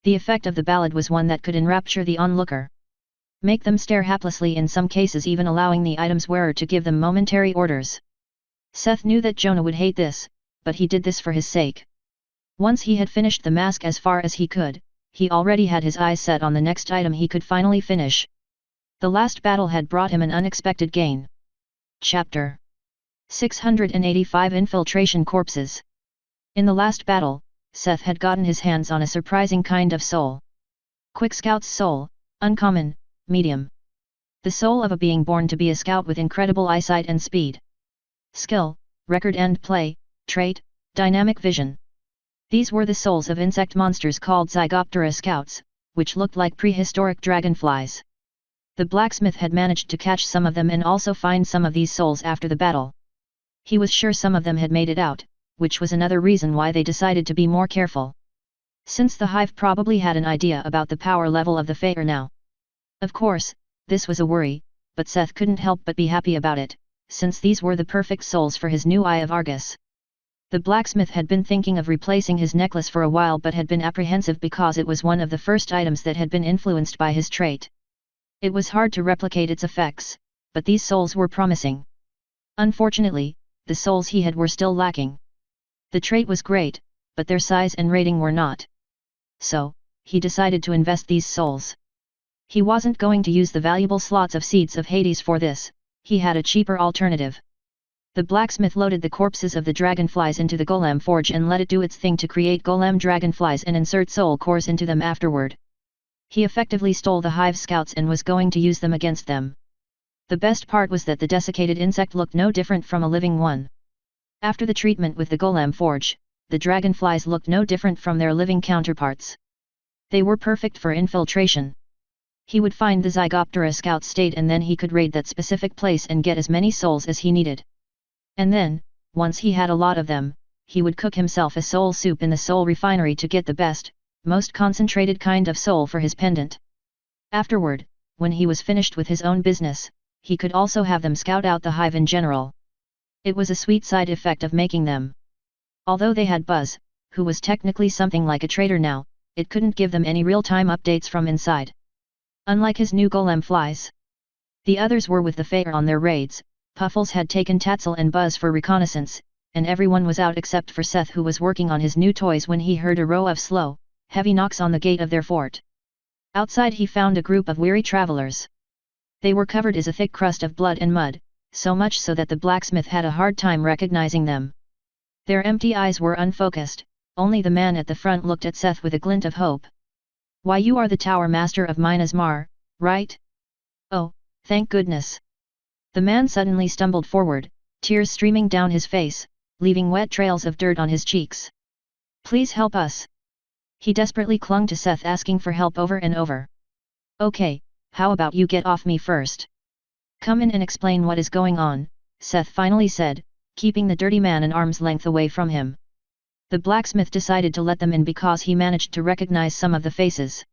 The effect of the ballad was one that could enrapture the onlooker. Make them stare haplessly, in some cases even allowing the item's wearer to give them momentary orders. Seth knew that Jonah would hate this, but he did this for his sake. Once he had finished the mask as far as he could, he already had his eyes set on the next item he could finally finish. The last battle had brought him an unexpected gain. Chapter 685 Infiltration Corpses. In the last battle, Seth had gotten his hands on a surprising kind of soul. Quick Scout's soul, uncommon, medium. The soul of a being born to be a scout with incredible eyesight and speed. Skill, record and play, trait, dynamic vision. These were the souls of insect monsters called Zygoptera scouts, which looked like prehistoric dragonflies. The blacksmith had managed to catch some of them and also find some of these souls after the battle. He was sure some of them had made it out, which was another reason why they decided to be more careful. Since the hive probably had an idea about the power level of the Faer now. Of course, this was a worry, but Seth couldn't help but be happy about it, since these were the perfect souls for his new Eye of Argus. The blacksmith had been thinking of replacing his necklace for a while but had been apprehensive because it was one of the first items that had been influenced by his trait. It was hard to replicate its effects, but these souls were promising. Unfortunately, the souls he had were still lacking. The trait was great, but their size and rating were not. So, he decided to invest these souls. He wasn't going to use the valuable slots of Seeds of Hades for this, he had a cheaper alternative. The blacksmith loaded the corpses of the dragonflies into the golem forge and let it do its thing to create golem dragonflies and insert soul cores into them afterward. He effectively stole the hive scouts and was going to use them against them. The best part was that the desiccated insect looked no different from a living one. After the treatment with the golem forge, the dragonflies looked no different from their living counterparts. They were perfect for infiltration. He would find the Zygoptera scout state and then he could raid that specific place and get as many souls as he needed. And then, once he had a lot of them, he would cook himself a soul soup in the soul refinery to get the best, most concentrated kind of soul for his pendant. Afterward, when he was finished with his own business, he could also have them scout out the hive in general. It was a sweet side effect of making them. Although they had Buzz, who was technically something like a trader now, it couldn't give them any real-time updates from inside. Unlike his new golem flies. The others were with the Faer on their raids. Puffles had taken Tatzel and Buzz for reconnaissance, and everyone was out except for Seth, who was working on his new toys when he heard a row of slow, heavy knocks on the gate of their fort. Outside he found a group of weary travelers. They were covered as a thick crust of blood and mud, so much so that the blacksmith had a hard time recognizing them. Their empty eyes were unfocused, only the man at the front looked at Seth with a glint of hope. "Why, you are the Tower Master of Minas Mar, right? Oh, thank goodness." The man suddenly stumbled forward, tears streaming down his face, leaving wet trails of dirt on his cheeks. "Please help us." He desperately clung to Seth, asking for help over and over. "Okay, how about you get off me first? Come in and explain what is going on," Seth finally said, keeping the dirty man an arm's length away from him. The blacksmith decided to let them in because he managed to recognize some of the faces.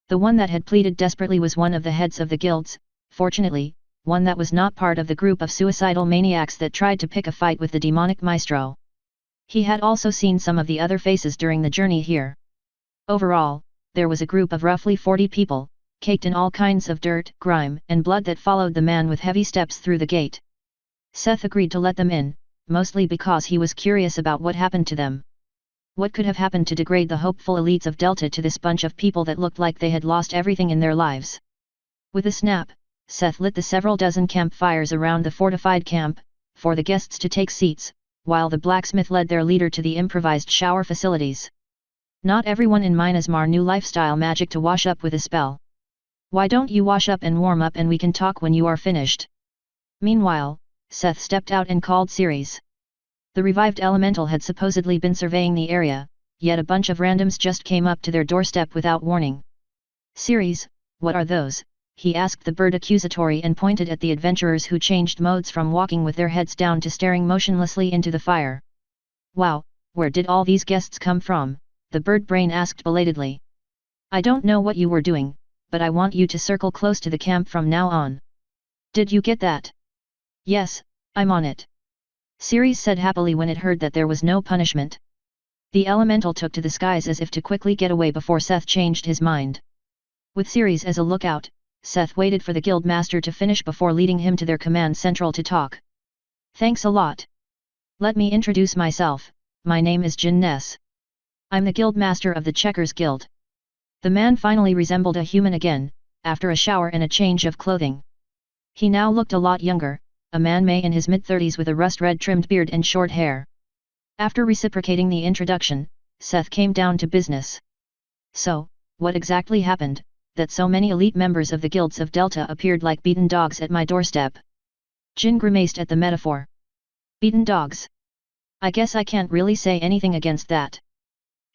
The one that had pleaded desperately was one of the heads of the guilds, fortunately, one that was not part of the group of suicidal maniacs that tried to pick a fight with the demonic maestro. He had also seen some of the other faces during the journey here. Overall, there was a group of roughly 40 people, caked in all kinds of dirt, grime, and blood that followed the man with heavy steps through the gate. Seth agreed to let them in, mostly because he was curious about what happened to them. What could have happened to degrade the hopeful elites of Delta to this bunch of people that looked like they had lost everything in their lives? With a snap, Seth lit the several dozen campfires around the fortified camp, for the guests to take seats, while the blacksmith led their leader to the improvised shower facilities. Not everyone in Minas Mar knew lifestyle magic to wash up with a spell. "Why don't you wash up and warm up and we can talk when you are finished?" Meanwhile, Seth stepped out and called Ceres. The revived elemental had supposedly been surveying the area, yet a bunch of randoms just came up to their doorstep without warning. "Ceres, what are those?" he asked the bird accusatory and pointed at the adventurers who changed modes from walking with their heads down to staring motionlessly into the fire. "Wow, where did all these guests come from?" the bird brain asked belatedly. I don't know what you were doing, but I want you to circle close to the camp from now on. Did you get that? Yes, I'm on it. Ceres said happily when it heard that there was no punishment. The elemental took to the skies as if to quickly get away before Seth changed his mind. With Ceres as a lookout, Seth waited for the guild master to finish before leading him to their command central to talk. Thanks a lot. Let me introduce myself, my name is Jin Ness. I'm the guild master of the Checkers Guild. The man finally resembled a human again, after a shower and a change of clothing. He now looked a lot younger, a man may in his mid-30s with a rust-red trimmed beard and short hair. After reciprocating the introduction, Seth came down to business. So, what exactly happened, that so many elite members of the guilds of Delta appeared like beaten dogs at my doorstep? Jin grimaced at the metaphor. Beaten dogs? I guess I can't really say anything against that.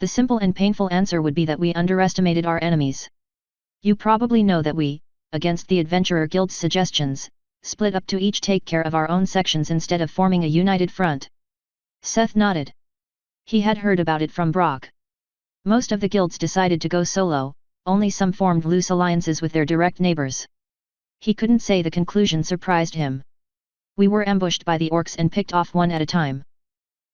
The simple and painful answer would be that we underestimated our enemies. You probably know that we, against the Adventurer Guild's suggestions, split up to each take care of our own sections instead of forming a united front. Seth nodded. He had heard about it from Brock. Most of the guilds decided to go solo, only some formed loose alliances with their direct neighbors. He couldn't say the conclusion surprised him. We were ambushed by the orcs and picked off one at a time.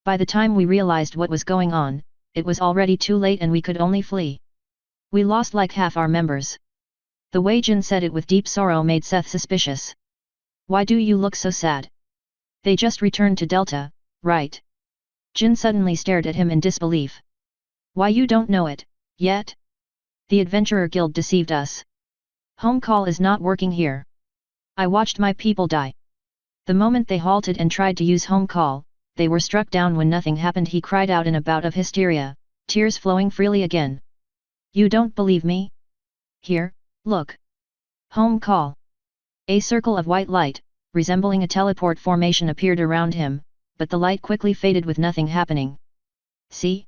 By the time we realized what was going on, it was already too late and we could only flee. We lost like half our members. The way Jin said it with deep sorrow made Seth suspicious. Why do you look so sad? They just returned to Delta, right? Jin suddenly stared at him in disbelief. Why you don't know it, yet? The Adventurer Guild deceived us. Home call is not working here. I watched my people die. The moment they halted and tried to use home call, they were struck down when nothing happened. He cried out in a bout of hysteria, tears flowing freely again. You don't believe me? Here, look. Home call. A circle of white light, resembling a teleport formation appeared around him, but the light quickly faded with nothing happening. See?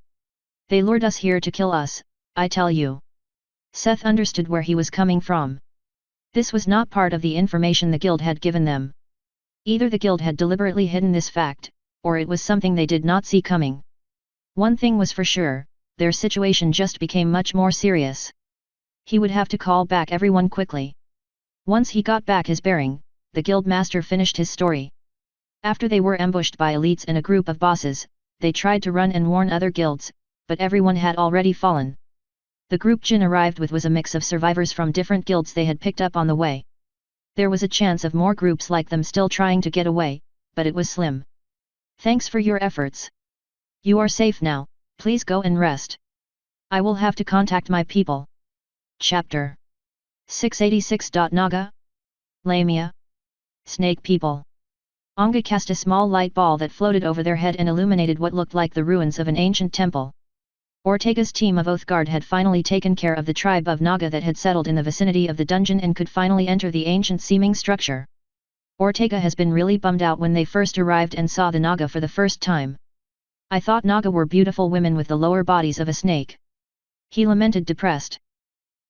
They lured us here to kill us, I tell you. Seth understood where he was coming from. This was not part of the information the guild had given them. Either the guild had deliberately hidden this fact, or it was something they did not see coming. One thing was for sure, their situation just became much more serious. He would have to call back everyone quickly. Once he got back his bearing, the guild master finished his story. After they were ambushed by elites and a group of bosses, they tried to run and warn other guilds, but everyone had already fallen. The group Jin arrived with was a mix of survivors from different guilds they had picked up on the way. There was a chance of more groups like them still trying to get away, but it was slim. Thanks for your efforts. You are safe now, please go and rest. I will have to contact my people. Chapter 686. Naga? Lamia? Snake people. Anga cast a small light ball that floated over their head and illuminated what looked like the ruins of an ancient temple. Ortega's team of Oathguard had finally taken care of the tribe of Naga that had settled in the vicinity of the dungeon and could finally enter the ancient-seeming structure. Ortega has been really bummed out when they first arrived and saw the Naga for the first time. I thought Naga were beautiful women with the lower bodies of a snake. He lamented depressed.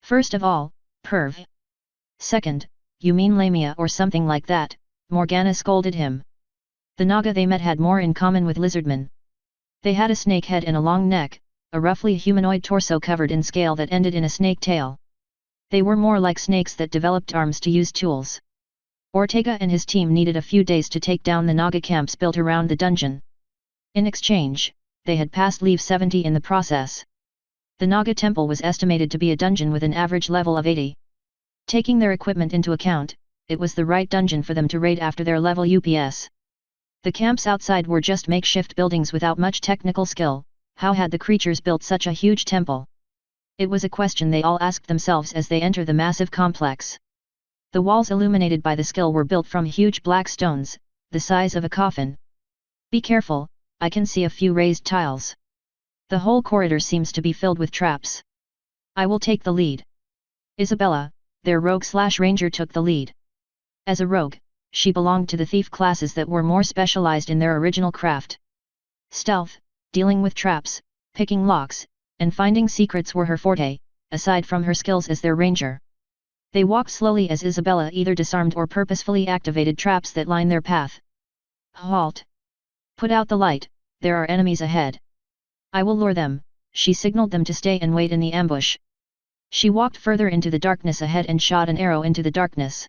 First of all, perv. Second, you mean Lamia or something like that, Morgana scolded him. The Naga they met had more in common with lizardmen. They had a snake head and a long neck, a roughly humanoid torso covered in scale that ended in a snake tail. They were more like snakes that developed arms to use tools. Ortega and his team needed a few days to take down the Naga camps built around the dungeon. In exchange, they had passed Level 70 in the process. The Naga temple was estimated to be a dungeon with an average level of 80. Taking their equipment into account, it was the right dungeon for them to raid after their level UPS. The camps outside were just makeshift buildings without much technical skill. How had the creatures built such a huge temple? It was a question they all asked themselves as they entered the massive complex. The walls illuminated by the skill were built from huge black stones, the size of a coffin. Be careful, I can see a few raised tiles. The whole corridor seems to be filled with traps. I will take the lead. Isabella, their rogue/ranger, took the lead. As a rogue, she belonged to the thief classes that were more specialized in their original craft. Stealth, dealing with traps, picking locks, and finding secrets were her forte, aside from her skills as their ranger. They walked slowly as Isabella either disarmed or purposefully activated traps that line their path. Halt! Put out the light, there are enemies ahead. I will lure them, she signaled them to stay and wait in the ambush. She walked further into the darkness ahead and shot an arrow into the darkness.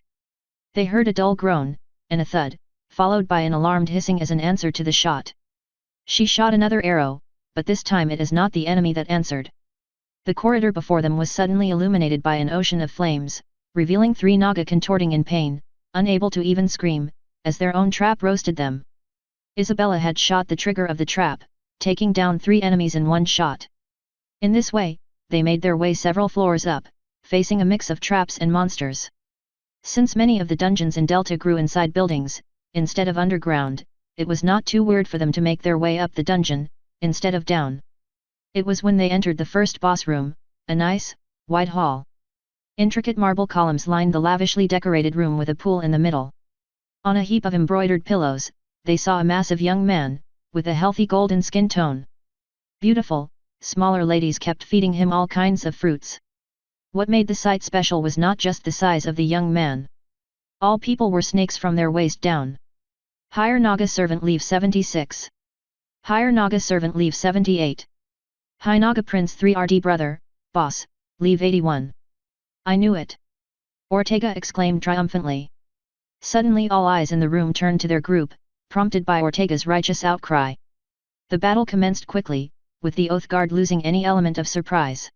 They heard a dull groan, and a thud, followed by an alarmed hissing as an answer to the shot. She shot another arrow, but this time it is not the enemy that answered. The corridor before them was suddenly illuminated by an ocean of flames, revealing 3 Naga contorting in pain, unable to even scream, as their own trap roasted them. Isabella had shot the trigger of the trap, taking down 3 enemies in one shot. In this way, they made their way several floors up, facing a mix of traps and monsters. Since many of the dungeons in Delta grew inside buildings, instead of underground, it was not too weird for them to make their way up the dungeon, instead of down. It was when they entered the first boss room, a nice, wide hall. Intricate marble columns lined the lavishly decorated room with a pool in the middle. On a heap of embroidered pillows, they saw a massive young man, with a healthy golden skin tone. Beautiful, smaller ladies kept feeding him all kinds of fruits. What made the sight special was not just the size of the young man. All people were snakes from their waist down. Higher Naga servant leave 76. Higher Naga servant leave 78. High Naga Prince 3RD brother, boss, leave 81. I knew it! Ortega exclaimed triumphantly. Suddenly all eyes in the room turned to their group, prompted by Ortega's righteous outcry. The battle commenced quickly, with the Oath Guard losing any element of surprise.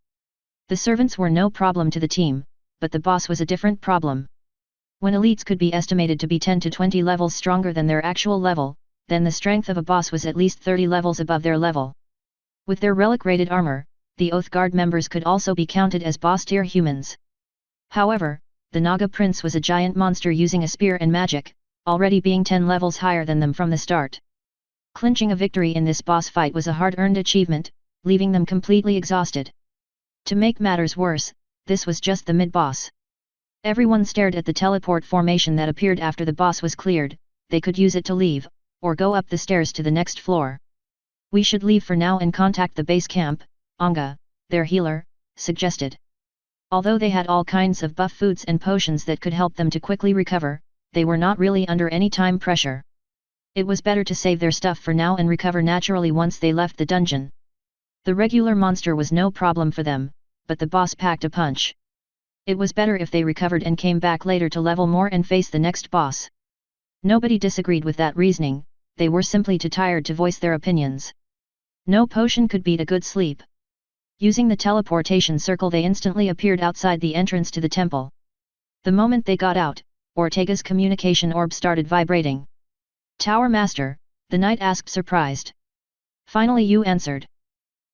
The servants were no problem to the team, but the boss was a different problem. When elites could be estimated to be 10 to 20 levels stronger than their actual level, then the strength of a boss was at least 30 levels above their level. With their relic-rated armor, the Oath Guard members could also be counted as boss-tier humans. However, the Naga Prince was a giant monster using a spear and magic, already being 10 levels higher than them from the start. Clinching a victory in this boss fight was a hard-earned achievement, leaving them completely exhausted. To make matters worse, this was just the mid-boss. Everyone stared at the teleport formation that appeared after the boss was cleared. They could use it to leave, or go up the stairs to the next floor. We should leave for now and contact the base camp, Anga, their healer, suggested. Although they had all kinds of buff foods and potions that could help them to quickly recover, they were not really under any time pressure. It was better to save their stuff for now and recover naturally once they left the dungeon. The regular monster was no problem for them, but the boss packed a punch. It was better if they recovered and came back later to level more and face the next boss. Nobody disagreed with that reasoning, they were simply too tired to voice their opinions. No potion could beat a good sleep. Using the teleportation circle they instantly appeared outside the entrance to the temple. The moment they got out, Ortega's communication orb started vibrating. Tower Master, the knight asked surprised. Finally you answered.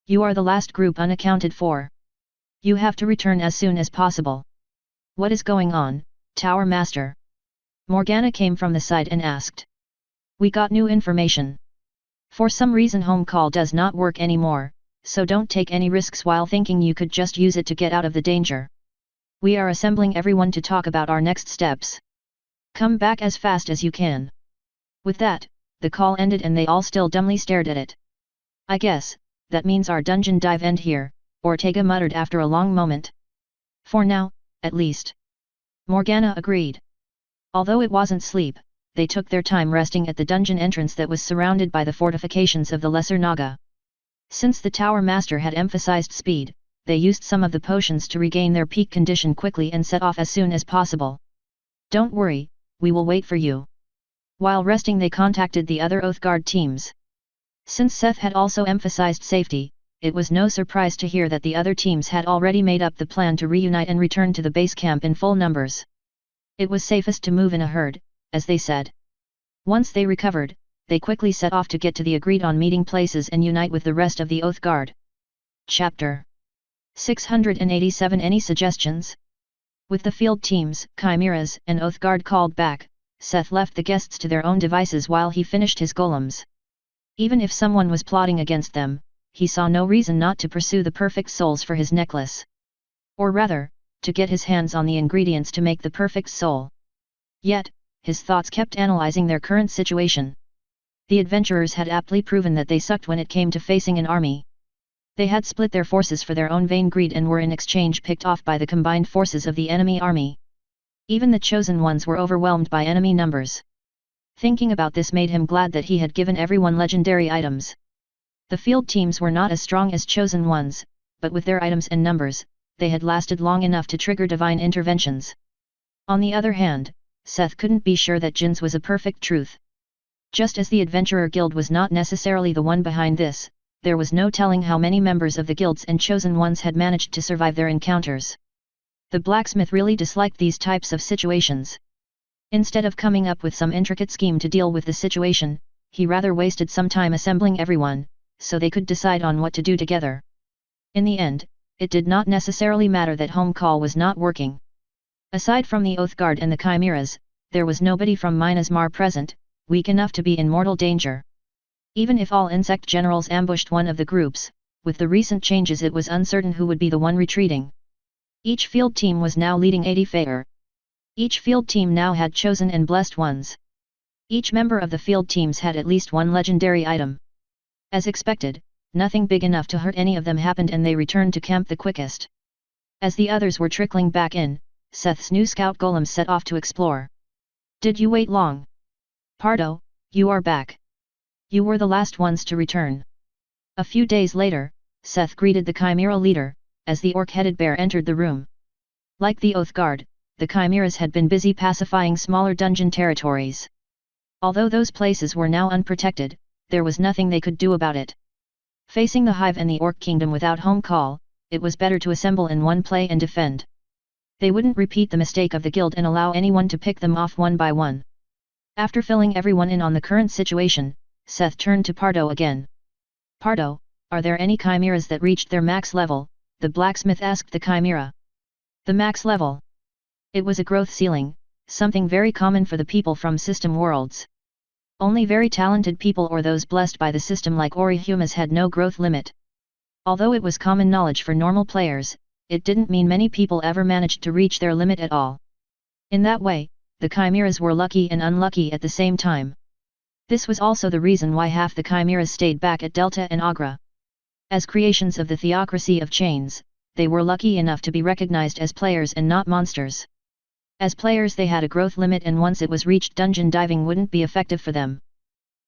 You are the last group unaccounted for. You have to return as soon as possible. What is going on, Tower Master? Morgana came from the side and asked. We got new information. For some reason home call does not work anymore, so don't take any risks while thinking you could just use it to get out of the danger. We are assembling everyone to talk about our next steps. Come back as fast as you can. With that, the call ended and they all still dumbly stared at it. I guess, that means our dungeon dive end here, Ortega muttered after a long moment. For now, at least. Morgana agreed. Although it wasn't sleep, they took their time resting at the dungeon entrance that was surrounded by the fortifications of the Lesser Naga. Since the Tower Master had emphasized speed, they used some of the potions to regain their peak condition quickly and set off as soon as possible. Don't worry, we will wait for you. While resting they contacted the other Oath Guard teams. Since Seth had also emphasized safety, it was no surprise to hear that the other teams had already made up the plan to reunite and return to the base camp in full numbers. It was safest to move in a herd, as they said. Once they recovered, they quickly set off to get to the agreed-on meeting places and unite with the rest of the Oath Guard. Chapter 687. Any suggestions? With the field teams, chimeras, and Oath Guard called back, Seth left the guests to their own devices while he finished his golems. Even if someone was plotting against them, he saw no reason not to pursue the perfect souls for his necklace. Or rather, to get his hands on the ingredients to make the perfect soul. Yet, his thoughts kept analyzing their current situation. The adventurers had aptly proven that they sucked when it came to facing an army. They had split their forces for their own vain greed and were in exchange picked off by the combined forces of the enemy army. Even the chosen ones were overwhelmed by enemy numbers. Thinking about this made him glad that he had given everyone legendary items. The field teams were not as strong as chosen ones, but with their items and numbers, they had lasted long enough to trigger divine interventions. On the other hand, Seth couldn't be sure that Jin's was a perfect truth. Just as the Adventurer Guild was not necessarily the one behind this, there was no telling how many members of the guilds and chosen ones had managed to survive their encounters. The blacksmith really disliked these types of situations. Instead of coming up with some intricate scheme to deal with the situation, he rather wasted some time assembling everyone, so they could decide on what to do together. In the end, it did not necessarily matter that home call was not working. Aside from the Oath Guard and the Chimeras, there was nobody from Minas Mar present, weak enough to be in mortal danger. Even if all insect generals ambushed one of the groups, with the recent changes it was uncertain who would be the one retreating. Each field team was now leading 80 fire. Each field team now had chosen and blessed ones. Each member of the field teams had at least one legendary item. As expected, nothing big enough to hurt any of them happened and they returned to camp the quickest. As the others were trickling back in, Seth's new scout golems set off to explore. "Did you wait long? Pardo, you are back. You were the last ones to return." A few days later, Seth greeted the Chimera leader, as the orc-headed bear entered the room. Like the Oath Guard, the Chimeras had been busy pacifying smaller dungeon territories. Although those places were now unprotected, there was nothing they could do about it. Facing the Hive and the Orc Kingdom without home call, it was better to assemble in one play and defend. They wouldn't repeat the mistake of the guild and allow anyone to pick them off one by one. After filling everyone in on the current situation, Seth turned to Pardo again. "Pardo, are there any chimeras that reached their max level?" the blacksmith asked the chimera. The max level. It was a growth ceiling, something very common for the people from system worlds. Only very talented people or those blessed by the system like Orihumas had no growth limit. Although it was common knowledge for normal players, it didn't mean many people ever managed to reach their limit at all. In that way, the chimeras were lucky and unlucky at the same time. This was also the reason why half the chimeras stayed back at Delta and Agra. As creations of the theocracy of chains, they were lucky enough to be recognized as players and not monsters. As players they had a growth limit and once it was reached dungeon diving wouldn't be effective for them.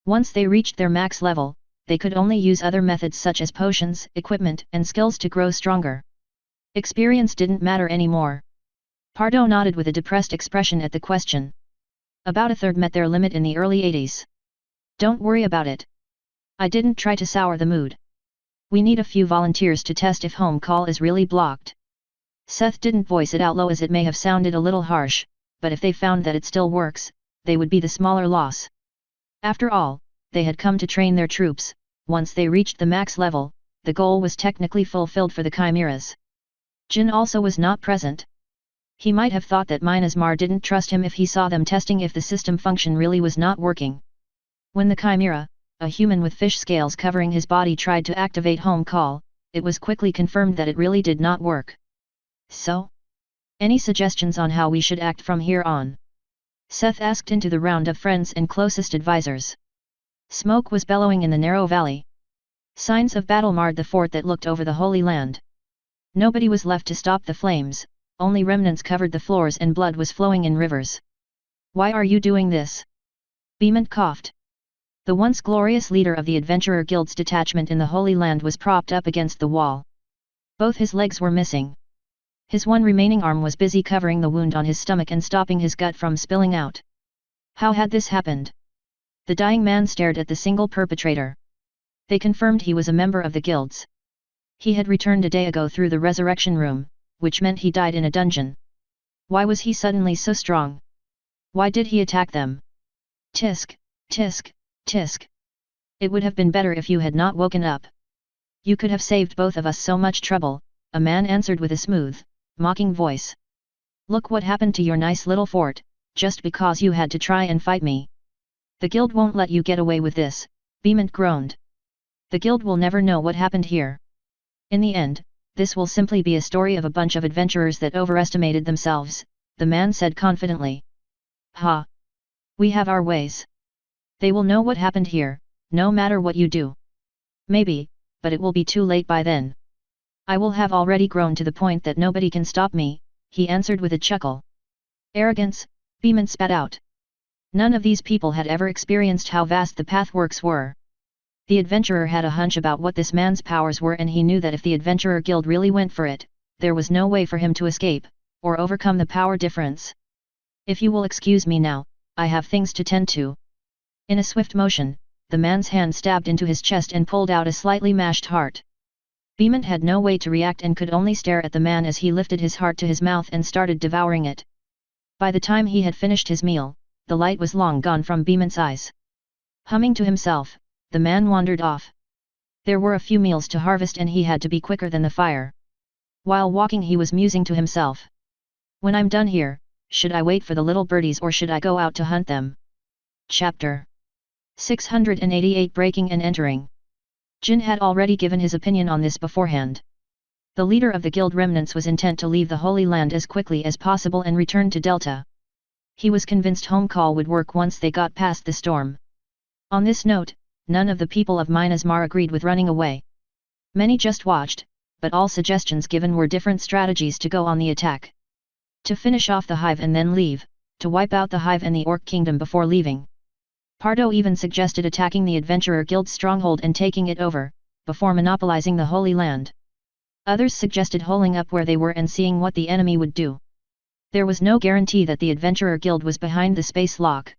Once they reached their max level, they could only use other methods such as potions, equipment and skills to grow stronger. Experience didn't matter anymore. Pardo nodded with a depressed expression at the question. About a third met their limit in the early 80s. "Don't worry about it. I didn't try to sour the mood. We need a few volunteers to test if home call is really blocked." Seth didn't voice it out low as it may have sounded a little harsh, but if they found that it still works, they would be the smaller loss. After all, they had come to train their troops. Once they reached the max level, the goal was technically fulfilled for the chimeras. Jin also was not present. He might have thought that Minas Mar didn't trust him if he saw them testing if the system function really was not working. When the chimera, a human with fish scales covering his body, tried to activate home call, it was quickly confirmed that it really did not work. "So? Any suggestions on how we should act from here on?" Seth asked into the round of friends and closest advisors. Smoke was bellowing in the narrow valley. Signs of battle marred the fort that looked over the Holy Land. Nobody was left to stop the flames, only remnants covered the floors and blood was flowing in rivers. "Why are you doing this?" Beemant coughed. The once glorious leader of the Adventurer Guild's detachment in the Holy Land was propped up against the wall. Both his legs were missing. His one remaining arm was busy covering the wound on his stomach and stopping his gut from spilling out. How had this happened? The dying man stared at the single perpetrator. They confirmed he was a member of the guilds. He had returned a day ago through the resurrection room, which meant he died in a dungeon. Why was he suddenly so strong? Why did he attack them? Tisk, tisk, tisk. It would have been better if you had not woken up. You could have saved both of us so much trouble, a man answered with a smooth, mocking voice. Look what happened to your nice little fort, just because you had to try and fight me. The guild won't let you get away with this, Beemant groaned. The guild will never know what happened here. In the end, this will simply be a story of a bunch of adventurers that overestimated themselves, the man said confidently. Ha! We have our ways. They will know what happened here, no matter what you do. Maybe, but it will be too late by then. I will have already grown to the point that nobody can stop me, he answered with a chuckle. Arrogance, Beemant spat out. None of these people had ever experienced how vast the pathworks were. The adventurer had a hunch about what this man's powers were and he knew that if the Adventurer Guild really went for it, there was no way for him to escape, or overcome the power difference. If you will excuse me now, I have things to tend to. In a swift motion, the man's hand stabbed into his chest and pulled out a slightly mashed heart. Beemant had no way to react and could only stare at the man as he lifted his heart to his mouth and started devouring it. By the time he had finished his meal, the light was long gone from Beemant's eyes. Humming to himself, the man wandered off. There were a few meals to harvest and he had to be quicker than the fire. While walking he was musing to himself. When I'm done here, should I wait for the little birdies or should I go out to hunt them? Chapter 688 Breaking and Entering. Jin had already given his opinion on this beforehand. The leader of the guild remnants was intent to leave the Holy Land as quickly as possible and return to Delta. He was convinced home call would work once they got past the storm. On this note, none of the people of Minas Mar agreed with running away. Many just watched, but all suggestions given were different strategies to go on the attack. To finish off the hive and then leave, to wipe out the hive and the Orc Kingdom before leaving. Pardo even suggested attacking the Adventurer Guild's stronghold and taking it over, before monopolizing the Holy Land. Others suggested holing up where they were and seeing what the enemy would do. There was no guarantee that the Adventurer Guild was behind the space lock.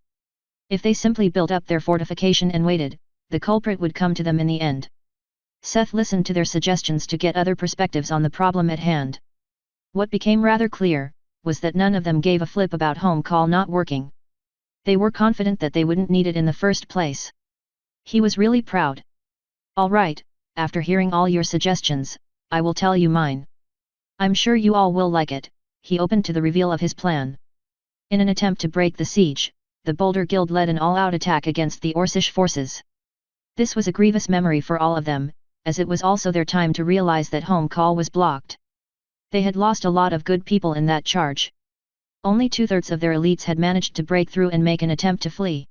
If they simply built up their fortification and waited, the culprit would come to them in the end. Seth listened to their suggestions to get other perspectives on the problem at hand. What became rather clear, was that none of them gave a flip about home call not working. They were confident that they wouldn't need it in the first place. He was really proud. All right, after hearing all your suggestions, I will tell you mine. I'm sure you all will like it. He opened to the reveal of his plan. In an attempt to break the siege, the Boulder Guild led an all-out attack against the Orcish forces. This was a grievous memory for all of them, as it was also their time to realize that home call was blocked. They had lost a lot of good people in that charge. Only 2/3 of their elites had managed to break through and make an attempt to flee.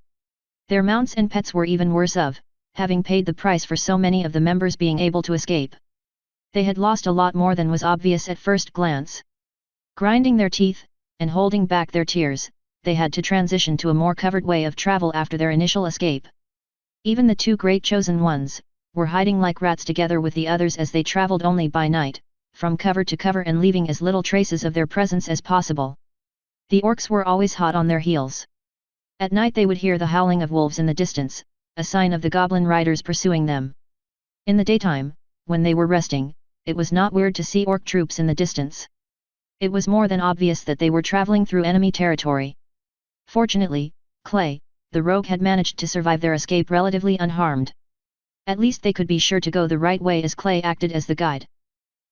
Their mounts and pets were even worse off, having paid the price for so many of the members being able to escape. They had lost a lot more than was obvious at first glance. Grinding their teeth, and holding back their tears, they had to transition to a more covered way of travel after their initial escape. Even the two great chosen ones, were hiding like rats together with the others as they traveled only by night, from cover to cover and leaving as little traces of their presence as possible. The orcs were always hot on their heels. At night they would hear the howling of wolves in the distance, a sign of the goblin riders pursuing them. In the daytime, when they were resting, it was not weird to see orc troops in the distance. It was more than obvious that they were traveling through enemy territory. Fortunately, Clay, the rogue, had managed to survive their escape relatively unharmed. At least they could be sure to go the right way as Clay acted as the guide.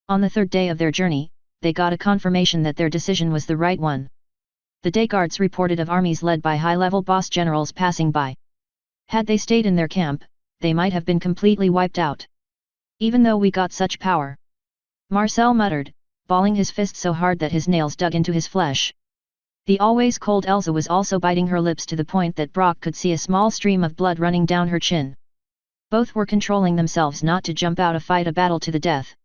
On the third day of their journey, they got a confirmation that their decision was the right one. The day guards reported of armies led by high-level boss generals passing by. Had they stayed in their camp, they might have been completely wiped out. Even though we got such power, Marcel muttered, balling his fist so hard that his nails dug into his flesh. The always cold Elsa was also biting her lips to the point that Brock could see a small stream of blood running down her chin. Both were controlling themselves not to jump out of fight a battle to the death.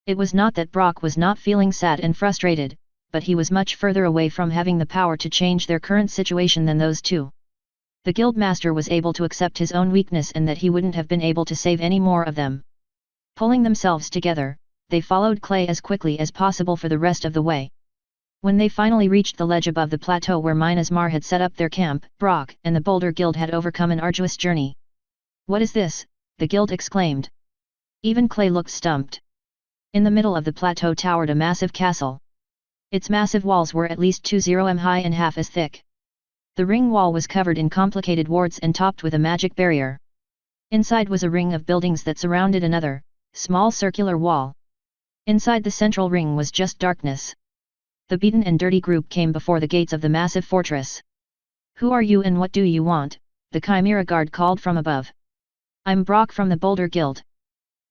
It was not that Brock was not feeling sad and frustrated, but he was much further away from having the power to change their current situation than those two. The guildmaster was able to accept his own weakness and that he wouldn't have been able to save any more of them. Pulling themselves together, they followed Clay as quickly as possible for the rest of the way. When they finally reached the ledge above the plateau where Minas Mar had set up their camp, Brock and the Boulder Guild had overcome an arduous journey. "What is this?" the guild exclaimed. Even Clay looked stumped. In the middle of the plateau towered a massive castle. Its massive walls were at least 20 m high and half as thick. The ring wall was covered in complicated wards and topped with a magic barrier. Inside was a ring of buildings that surrounded another, small circular wall. Inside the central ring was just darkness. The beaten and dirty group came before the gates of the massive fortress. "Who are you and what do you want?" the Chimera guard called from above. "I'm Brock from the Boulder Guild.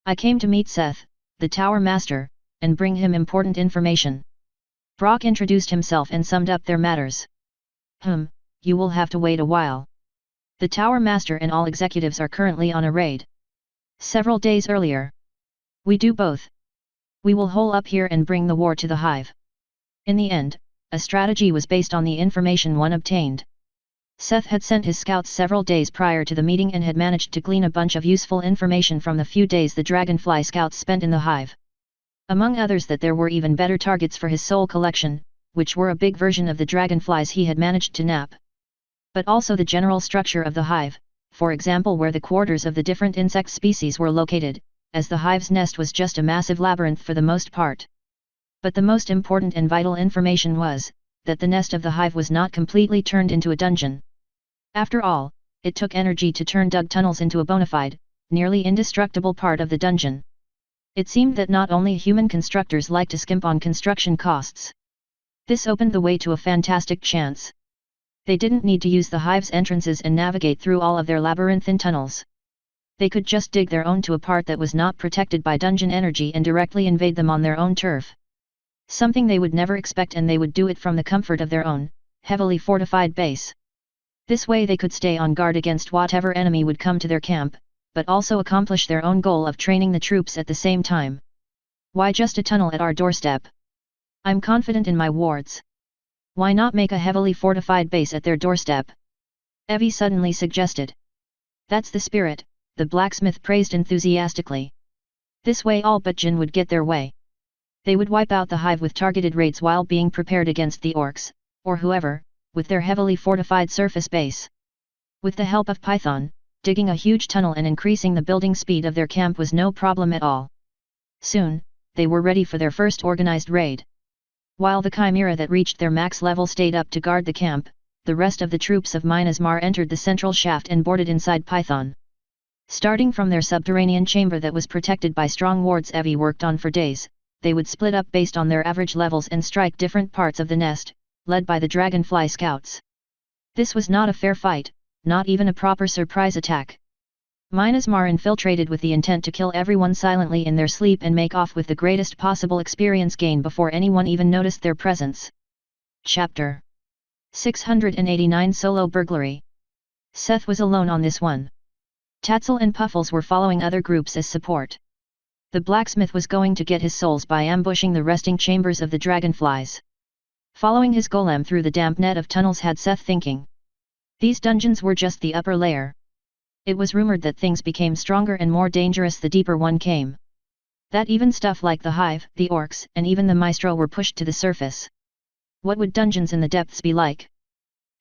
I came to meet Seth, the Tower Master, and bring him important information." Brock introduced himself and summed up their matters. You will have to wait a while. The Tower Master and all executives are currently on a raid. Several days earlier. We do both. We will hole up here and bring the war to the hive. In the end, a strategy was based on the information one obtained. Seth had sent his scouts several days prior to the meeting and had managed to glean a bunch of useful information from the few days the Dragonfly scouts spent in the hive. Among others that there were even better targets for his soul collection, which were a big version of the dragonflies he had managed to nab. But also the general structure of the hive, for example where the quarters of the different insect species were located, as the hive's nest was just a massive labyrinth for the most part. But the most important and vital information was, that the nest of the hive was not completely turned into a dungeon. After all, it took energy to turn dug tunnels into a bona fide, nearly indestructible part of the dungeon. It seemed that not only human constructors like to skimp on construction costs. This opened the way to a fantastic chance. They didn't need to use the hive's entrances and navigate through all of their labyrinthine tunnels. They could just dig their own to a part that was not protected by dungeon energy and directly invade them on their own turf. Something they would never expect, and they would do it from the comfort of their own, heavily fortified base. This way they could stay on guard against whatever enemy would come to their camp, but also accomplish their own goal of training the troops at the same time. Why just a tunnel at our doorstep? I'm confident in my wards. Why not make a heavily fortified base at their doorstep? Evie suddenly suggested. That's the spirit, the blacksmith praised enthusiastically. This way all but Jin would get their way. They would wipe out the hive with targeted raids while being prepared against the orcs, or whoever, with their heavily fortified surface base. With the help of Python, digging a huge tunnel and increasing the building speed of their camp was no problem at all. Soon, they were ready for their first organized raid. While the chimera that reached their max level stayed up to guard the camp, the rest of the troops of Minas Mar entered the central shaft and boarded inside Python. Starting from their subterranean chamber that was protected by strong wards Evie worked on for days, they would split up based on their average levels and strike different parts of the nest, led by the dragonfly scouts. This was not a fair fight, not even a proper surprise attack. Minas Mar infiltrated with the intent to kill everyone silently in their sleep and make off with the greatest possible experience gain before anyone even noticed their presence. Chapter 689 Solo Burglary. Seth was alone on this one. Tatzel and Puffles were following other groups as support. The blacksmith was going to get his souls by ambushing the resting chambers of the dragonflies. Following his golem through the damp net of tunnels had Seth thinking. These dungeons were just the upper layer. It was rumored that things became stronger and more dangerous the deeper one came. That even stuff like the hive, the orcs, and even the maestro were pushed to the surface. What would dungeons in the depths be like?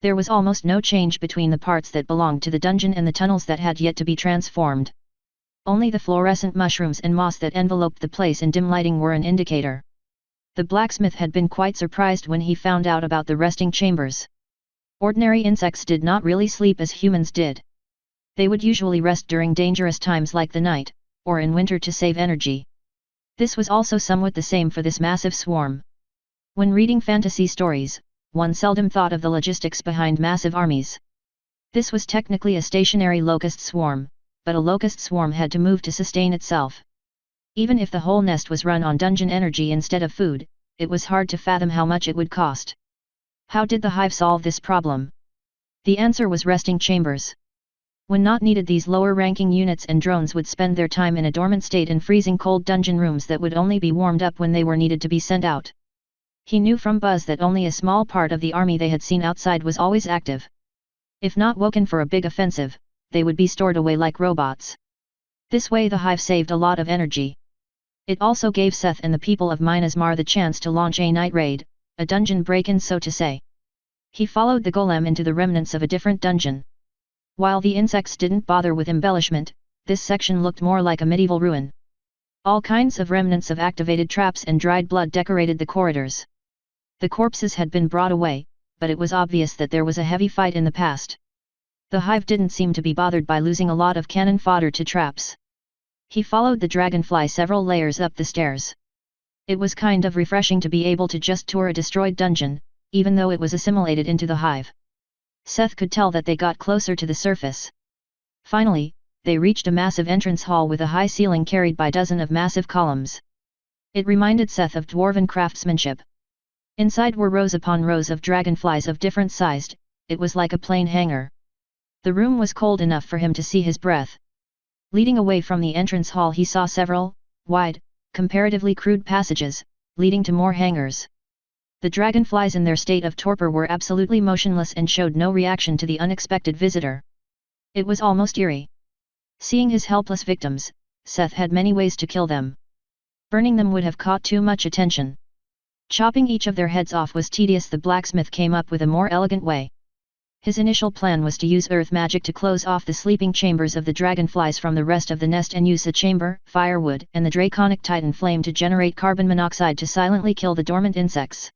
There was almost no change between the parts that belonged to the dungeon and the tunnels that had yet to be transformed. Only the fluorescent mushrooms and moss that enveloped the place in dim lighting were an indicator. The blacksmith had been quite surprised when he found out about the resting chambers. Ordinary insects did not really sleep as humans did. They would usually rest during dangerous times like the night, or in winter to save energy. This was also somewhat the same for this massive swarm. When reading fantasy stories, one seldom thought of the logistics behind massive armies. This was technically a stationary locust swarm, but a locust swarm had to move to sustain itself. Even if the whole nest was run on dungeon energy instead of food, it was hard to fathom how much it would cost. How did the hive solve this problem? The answer was resting chambers. When not needed, these lower-ranking units and drones would spend their time in a dormant state in freezing cold dungeon rooms that would only be warmed up when they were needed to be sent out. He knew from Buzz that only a small part of the army they had seen outside was always active. If not woken for a big offensive, they would be stored away like robots. This way the hive saved a lot of energy. It also gave Seth and the people of Minas Mar the chance to launch a night raid, a dungeon break-in so to say. He followed the golem into the remnants of a different dungeon. While the insects didn't bother with embellishment, this section looked more like a medieval ruin. All kinds of remnants of activated traps and dried blood decorated the corridors. The corpses had been brought away, but it was obvious that there was a heavy fight in the past. The hive didn't seem to be bothered by losing a lot of cannon fodder to traps. He followed the dragonfly several layers up the stairs. It was kind of refreshing to be able to just tour a destroyed dungeon, even though it was assimilated into the hive. Seth could tell that they got closer to the surface. Finally, they reached a massive entrance hall with a high ceiling carried by dozens of massive columns. It reminded Seth of dwarven craftsmanship. Inside were rows upon rows of dragonflies of different sized, it was like a plane hangar. The room was cold enough for him to see his breath. Leading away from the entrance hall he saw several, wide, comparatively crude passages, leading to more hangars. The dragonflies in their state of torpor were absolutely motionless and showed no reaction to the unexpected visitor. It was almost eerie. Seeing his helpless victims, Seth had many ways to kill them. Burning them would have caught too much attention. Chopping each of their heads off was tedious. The blacksmith came up with a more elegant way. His initial plan was to use earth magic to close off the sleeping chambers of the dragonflies from the rest of the nest and use the chamber, firewood, and the draconic titan flame to generate carbon monoxide to silently kill the dormant insects.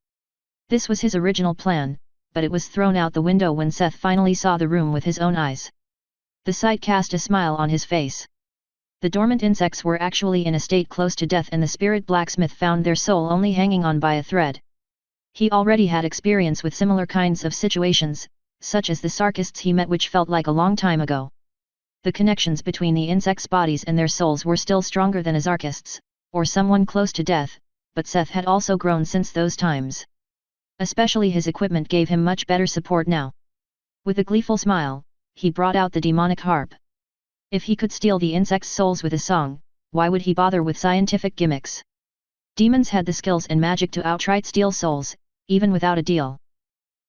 This was his original plan, but it was thrown out the window when Seth finally saw the room with his own eyes. The sight cast a smile on his face. The dormant insects were actually in a state close to death, and the spirit blacksmith found their soul only hanging on by a thread. He already had experience with similar kinds of situations, such as the sarkists he met, which felt like a long time ago. The connections between the insects' bodies and their souls were still stronger than as archists, or someone close to death, but Seth had also grown since those times. Especially his equipment gave him much better support now. With a gleeful smile, he brought out the demonic harp. If he could steal the insects' souls with a song, why would he bother with scientific gimmicks? Demons had the skills and magic to outright steal souls, even without a deal.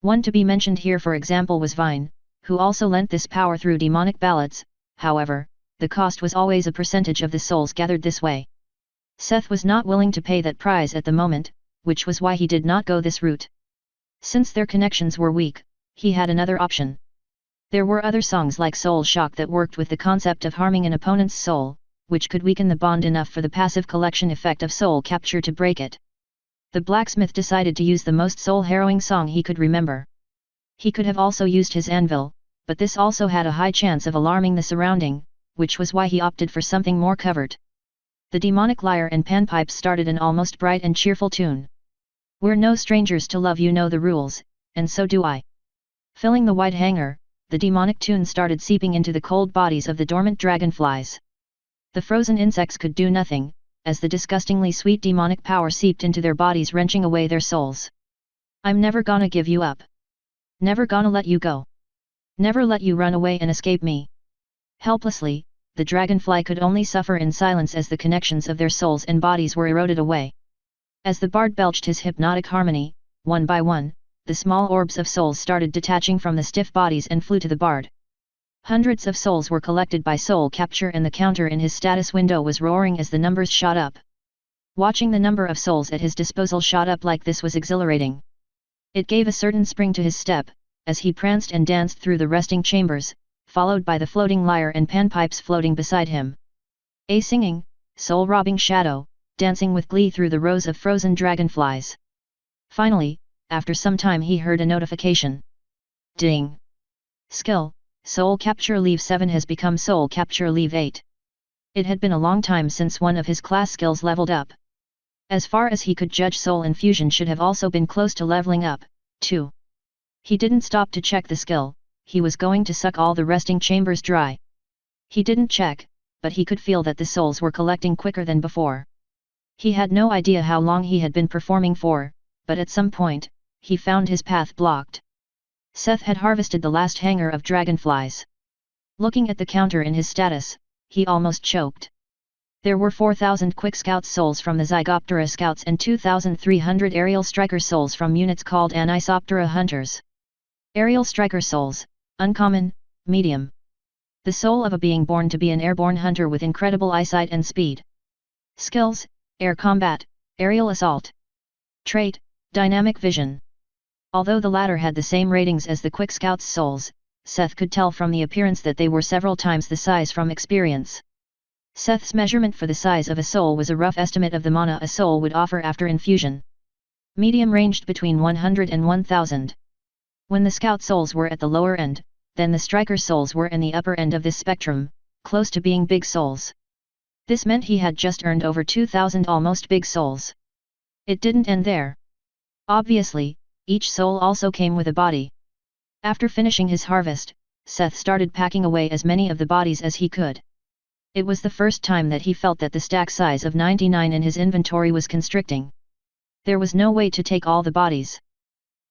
One to be mentioned here, for example, was Vine, who also lent this power through demonic ballots. However, the cost was always a percentage of the souls gathered this way. Seth was not willing to pay that price at the moment, which was why he did not go this route. Since their connections were weak, he had another option. There were other songs like Soul Shock that worked with the concept of harming an opponent's soul, which could weaken the bond enough for the passive collection effect of soul capture to break it. The blacksmith decided to use the most soul-harrowing song he could remember. He could have also used his anvil, but this also had a high chance of alarming the surrounding, which was why he opted for something more covert. The demonic lyre and panpipes started an almost bright and cheerful tune. "We're no strangers to love, you know the rules, and so do I." Filling the white hangar, the demonic tune started seeping into the cold bodies of the dormant dragonflies. The frozen insects could do nothing, as the disgustingly sweet demonic power seeped into their bodies, wrenching away their souls. "I'm never gonna give you up. Never gonna let you go. Never let you run away and escape me." Helplessly, the dragonfly could only suffer in silence as the connections of their souls and bodies were eroded away. As the bard belched his hypnotic harmony, one by one, the small orbs of souls started detaching from the stiff bodies and flew to the bard. Hundreds of souls were collected by soul capture, and the counter in his status window was roaring as the numbers shot up. Watching the number of souls at his disposal shot up like this was exhilarating. It gave a certain spring to his step, as he pranced and danced through the resting chambers, followed by the floating lyre and panpipes floating beside him. A singing, soul-robbing shadow, dancing with glee through the rows of frozen dragonflies. Finally, after some time, he heard a notification. Ding! Skill, Soul Capture Leave 7 has become Soul Capture Leave 8. It had been a long time since one of his class skills leveled up. As far as he could judge, Soul Infusion should have also been close to leveling up, too. He didn't stop to check the skill, he was going to suck all the resting chambers dry. He didn't check, but he could feel that the souls were collecting quicker than before. He had no idea how long he had been performing for, but at some point, he found his path blocked. Seth had harvested the last hangar of dragonflies. Looking at the counter in his status, he almost choked. There were 4,000 Quick Scout souls from the Zygoptera Scouts and 2,300 Aerial Striker souls from units called Anisoptera Hunters. Aerial Striker souls, uncommon, medium. The soul of a being born to be an airborne hunter with incredible eyesight and speed. Skills, Air Combat, Aerial Assault. Trait, Dynamic Vision. Although the latter had the same ratings as the Quick Scouts' souls, Seth could tell from the appearance that they were several times the size from experience. Seth's measurement for the size of a soul was a rough estimate of the mana a soul would offer after infusion. Medium ranged between 100 and 1000. When the Scout souls were at the lower end, then the Striker souls were in the upper end of this spectrum, close to being big souls. This meant he had just earned over 2,000 almost big souls. It didn't end there. Obviously, each soul also came with a body. After finishing his harvest, Seth started packing away as many of the bodies as he could. It was the first time that he felt that the stack size of 99 in his inventory was constricting. There was no way to take all the bodies.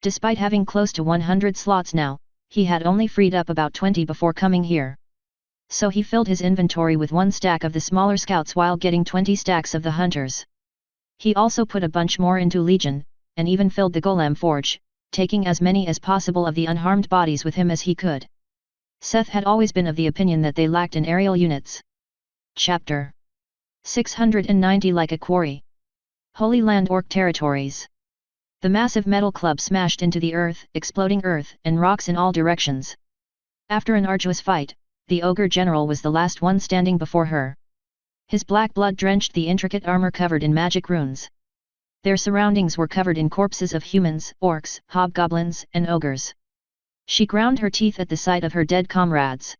Despite having close to 100 slots now, he had only freed up about 20 before coming here. So he filled his inventory with one stack of the smaller scouts while getting 20 stacks of the hunters. He also put a bunch more into Legion, and even filled the Golem Forge, taking as many as possible of the unharmed bodies with him as he could. Seth had always been of the opinion that they lacked in aerial units. Chapter 690. Like a quarry. Holy Land Orc territories. The massive metal club smashed into the earth, exploding earth and rocks in all directions. After an arduous fight, the ogre general was the last one standing before her. His black blood drenched the intricate armor covered in magic runes. Their surroundings were covered in corpses of humans, orcs, hobgoblins, and ogres. She ground her teeth at the sight of her dead comrades.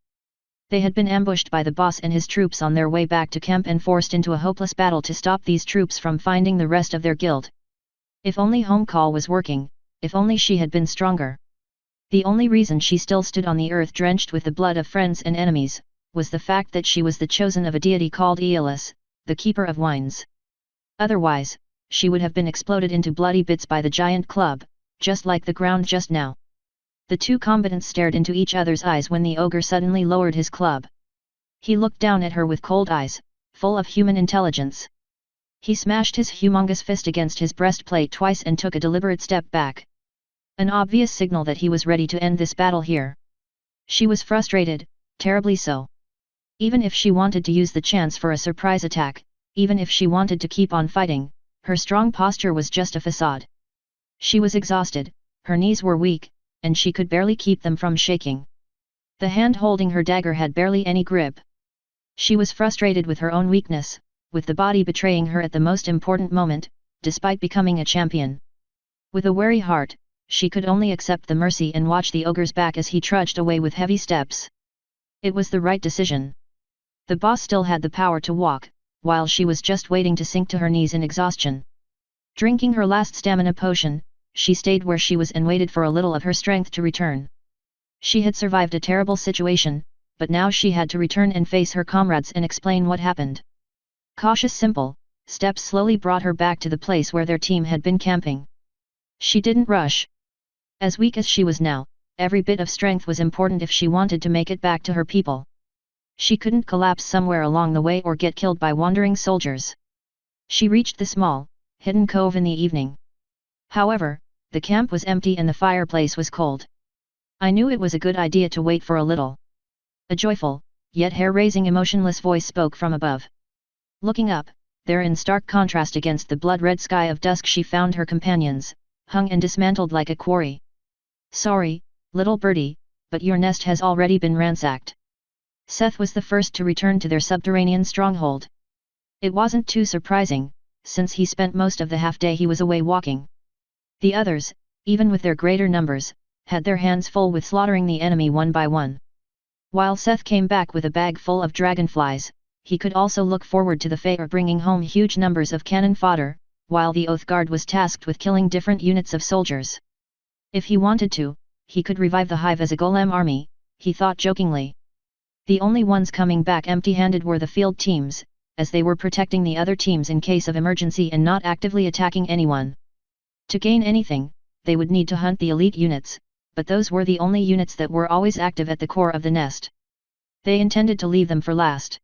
They had been ambushed by the boss and his troops on their way back to camp and forced into a hopeless battle to stop these troops from finding the rest of their guild. If only home call was working, if only she had been stronger. The only reason she still stood on the earth drenched with the blood of friends and enemies, was the fact that she was the chosen of a deity called Aeolus, the keeper of wines. Otherwise, she would have been exploded into bloody bits by the giant club, just like the ground just now. The two combatants stared into each other's eyes when the ogre suddenly lowered his club. He looked down at her with cold eyes, full of human intelligence. He smashed his humongous fist against his breastplate twice and took a deliberate step back. An obvious signal that he was ready to end this battle here. She was frustrated, terribly so. Even if she wanted to use the chance for a surprise attack, even if she wanted to keep on fighting, her strong posture was just a facade. She was exhausted, her knees were weak, and she could barely keep them from shaking. The hand holding her dagger had barely any grip. She was frustrated with her own weakness, with the body betraying her at the most important moment, despite becoming a champion. With a wary heart, she could only accept the mercy and watch the ogre's back as he trudged away with heavy steps. It was the right decision. The boss still had the power to walk, while she was just waiting to sink to her knees in exhaustion. Drinking her last stamina potion, she stayed where she was and waited for a little of her strength to return. She had survived a terrible situation, but now she had to return and face her comrades and explain what happened. Cautious simple steps slowly brought her back to the place where their team had been camping. She didn't rush. As weak as she was now, every bit of strength was important if she wanted to make it back to her people. She couldn't collapse somewhere along the way or get killed by wandering soldiers. She reached the small, hidden cove in the evening. However, the camp was empty and the fireplace was cold. I knew it was a good idea to wait for a little. A joyful, yet hair-raising emotionless voice spoke from above. Looking up, there in stark contrast against the blood-red sky of dusk she found her companions, hung and dismantled like a quarry. Sorry, little birdie, but your nest has already been ransacked. Seth was the first to return to their subterranean stronghold. It wasn't too surprising, since he spent most of the half-day he was away walking. The others, even with their greater numbers, had their hands full with slaughtering the enemy one by one. While Seth came back with a bag full of dragonflies, he could also look forward to the fair bringing home huge numbers of cannon fodder, while the Oath Guard was tasked with killing different units of soldiers. If he wanted to, he could revive the hive as a golem army, he thought jokingly. The only ones coming back empty-handed were the field teams, as they were protecting the other teams in case of emergency and not actively attacking anyone. To gain anything, they would need to hunt the elite units, but those were the only units that were always active at the core of the nest. They intended to leave them for last.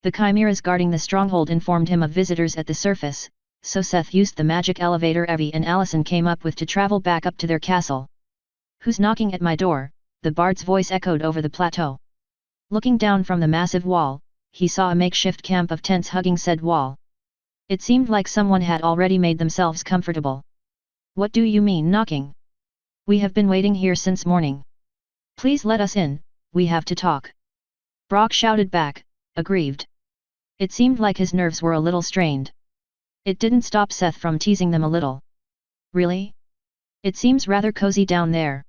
The chimeras guarding the stronghold informed him of visitors at the surface, so Seth used the magic elevator Evie and Allison came up with to travel back up to their castle. "Who's knocking at my door?" the bard's voice echoed over the plateau. Looking down from the massive wall, he saw a makeshift camp of tents hugging said wall. It seemed like someone had already made themselves comfortable. "What do you mean knocking? We have been waiting here since morning. Please let us in, we have to talk." Brock shouted back, aggrieved. It seemed like his nerves were a little strained. It didn't stop Seth from teasing them a little. "Really? It seems rather cozy down there.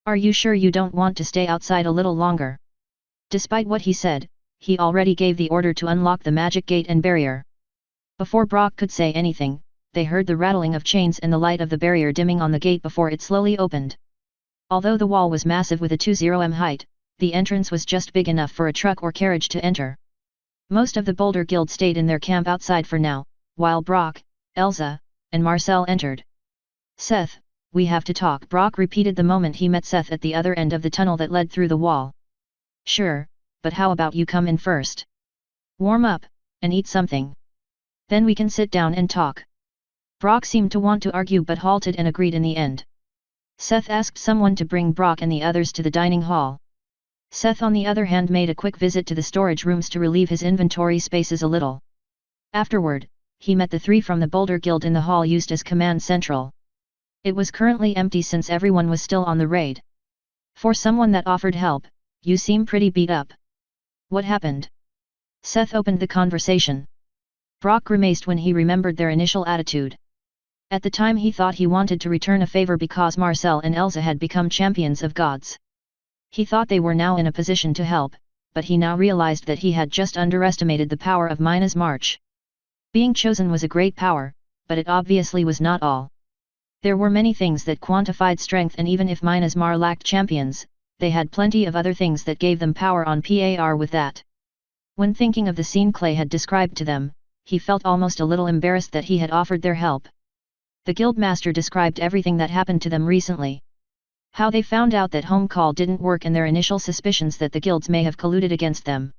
Are you sure you don't want to stay outside a little longer?" Despite what he said, he already gave the order to unlock the magic gate and barrier. Before Brock could say anything, they heard the rattling of chains and the light of the barrier dimming on the gate before it slowly opened. Although the wall was massive with a 20m height, the entrance was just big enough for a truck or carriage to enter. Most of the Boulder Guild stayed in their camp outside for now, while Brock, Elsa, and Marcel entered. "Seth, we have to talk," Brock repeated the moment he met Seth at the other end of the tunnel that led through the wall. "Sure, but how about you come in first? Warm up, and eat something. Then we can sit down and talk." Brock seemed to want to argue but halted and agreed in the end. Seth asked someone to bring Brock and the others to the dining hall. Seth on the other hand made a quick visit to the storage rooms to relieve his inventory spaces a little. Afterward, he met the three from the Boulder Guild in the hall used as command central. It was currently empty since everyone was still on the raid. For someone that offered help, you seem pretty beat up. What happened? Seth opened the conversation. Brock grimaced when he remembered their initial attitude. At the time he thought he wanted to return a favor because Marcel and Elsa had become champions of gods. He thought they were now in a position to help, but he now realized that he had just underestimated the power of Mina's march. Being chosen was a great power, but it obviously was not all. There were many things that quantified strength, and even if Mina's Mar lacked champions, they had plenty of other things that gave them power on par with that. When thinking of the scene Clay had described to them, he felt almost a little embarrassed that he had offered their help. The guildmaster described everything that happened to them recently. How they found out that home call didn't work and their initial suspicions that the guilds may have colluded against them.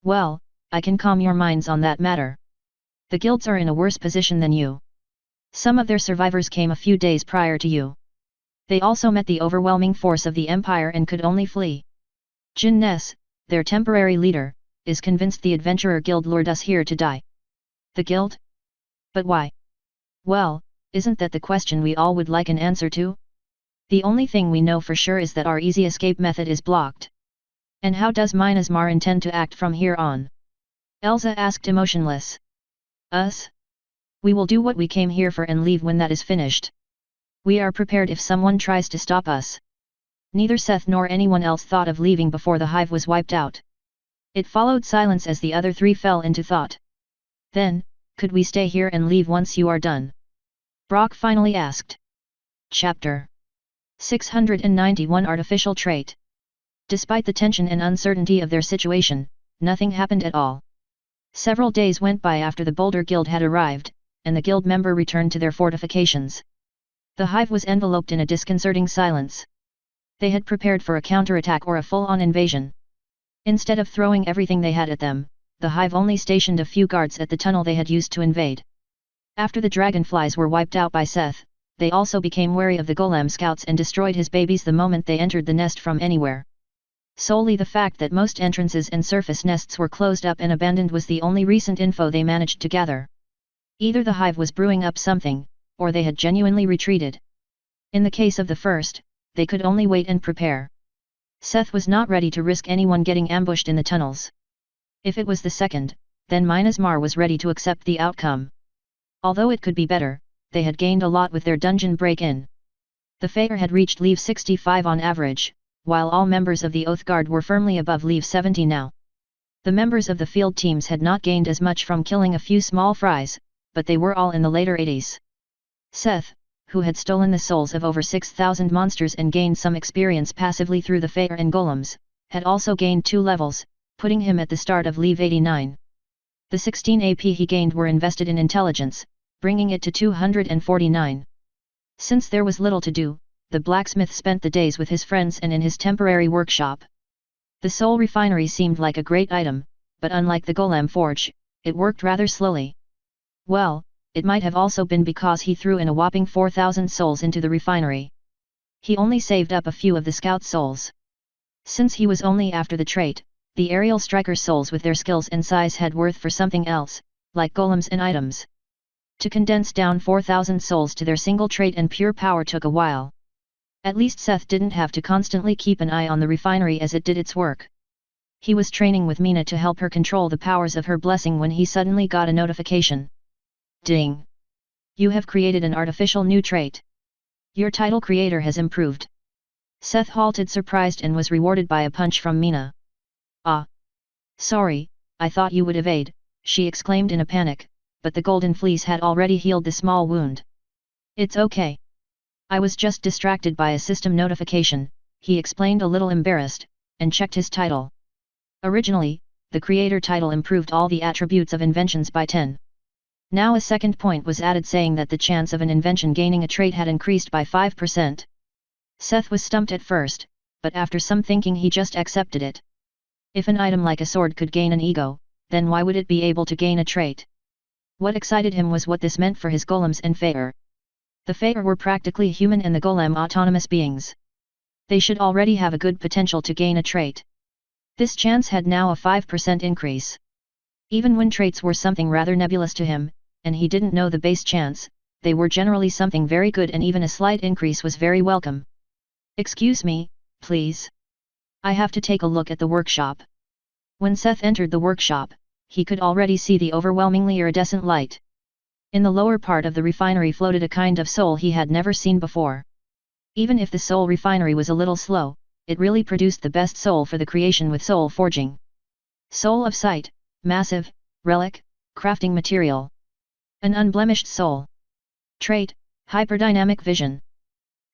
Well, I can calm your minds on that matter. The guilds are in a worse position than you. Some of their survivors came a few days prior to you. They also met the overwhelming force of the Empire and could only flee. Jin Ness, their temporary leader, is convinced the Adventurer Guild lured us here to die. The guild? But why? Well, isn't that the question we all would like an answer to? The only thing we know for sure is that our easy escape method is blocked. And how does Minas Mar intend to act from here on? Elsa asked emotionless. Us? We will do what we came here for and leave when that is finished. We are prepared if someone tries to stop us. Neither Seth nor anyone else thought of leaving before the hive was wiped out. It followed silence as the other three fell into thought. Then, could we stay here and leave once you are done? Brock finally asked. Chapter 691 Artificial Trait. Despite the tension and uncertainty of their situation, nothing happened at all. Several days went by after the Boulder Guild had arrived, and the guild member returned to their fortifications. The hive was enveloped in a disconcerting silence. They had prepared for a counterattack or a full-on invasion. Instead of throwing everything they had at them, the hive only stationed a few guards at the tunnel they had used to invade. After the dragonflies were wiped out by Seth, they also became wary of the golem scouts and destroyed his babies the moment they entered the nest from anywhere. Solely the fact that most entrances and surface nests were closed up and abandoned was the only recent info they managed to gather. Either the hive was brewing up something, or they had genuinely retreated. In the case of the first, they could only wait and prepare. Seth was not ready to risk anyone getting ambushed in the tunnels. If it was the second, then Minas Mar was ready to accept the outcome. Although it could be better, they had gained a lot with their dungeon break-in. The Faer had reached level 65 on average, while all members of the Oath Guard were firmly above level 70 now. The members of the field teams had not gained as much from killing a few small fries, but they were all in the later 80s. Seth, who had stolen the souls of over 6,000 monsters and gained some experience passively through the Faer and Golems, had also gained 2 levels, putting him at the start of level 89. The 16 AP he gained were invested in intelligence, bringing it to 249. Since there was little to do, the blacksmith spent the days with his friends and in his temporary workshop. The soul refinery seemed like a great item, but unlike the golem forge, it worked rather slowly. Well, it might have also been because he threw in a whopping 4,000 souls into the refinery. He only saved up a few of the scout souls. Since he was only after the trait, the aerial striker souls with their skills and size had worth for something else, like golems and items. To condense down 4,000 souls to their single trait and pure power took a while. At least Seth didn't have to constantly keep an eye on the refinery as it did its work. He was training with Mina to help her control the powers of her blessing when he suddenly got a notification. Ding! You have created an artificial new trait. Your title creator has improved. Seth halted surprised and was rewarded by a punch from Mina. Ah! Sorry, I thought you would evade, she exclaimed in a panic, but the golden fleece had already healed the small wound. It's okay. I was just distracted by a system notification, he explained a little embarrassed, and checked his title. Originally, the creator title improved all the attributes of inventions by 10. Now a second point was added saying that the chance of an invention gaining a trait had increased by 5%. Seth was stumped at first, but after some thinking he just accepted it. If an item like a sword could gain an ego, then why would it be able to gain a trait? What excited him was what this meant for his golems and Faer. The Faer were practically human and the golem autonomous beings. They should already have a good potential to gain a trait. This chance had now a 5% increase. Even when traits were something rather nebulous to him, and he didn't know the base chance, they were generally something very good and even a slight increase was very welcome. "Excuse me, please. I have to take a look at the workshop." When Seth entered the workshop, he could already see the overwhelmingly iridescent light. In the lower part of the refinery floated a kind of soul he had never seen before. Even if the soul refinery was a little slow, it really produced the best soul for the creation with soul forging. Soul of sight, massive, relic, crafting material. An unblemished soul. Trait, hyperdynamic vision.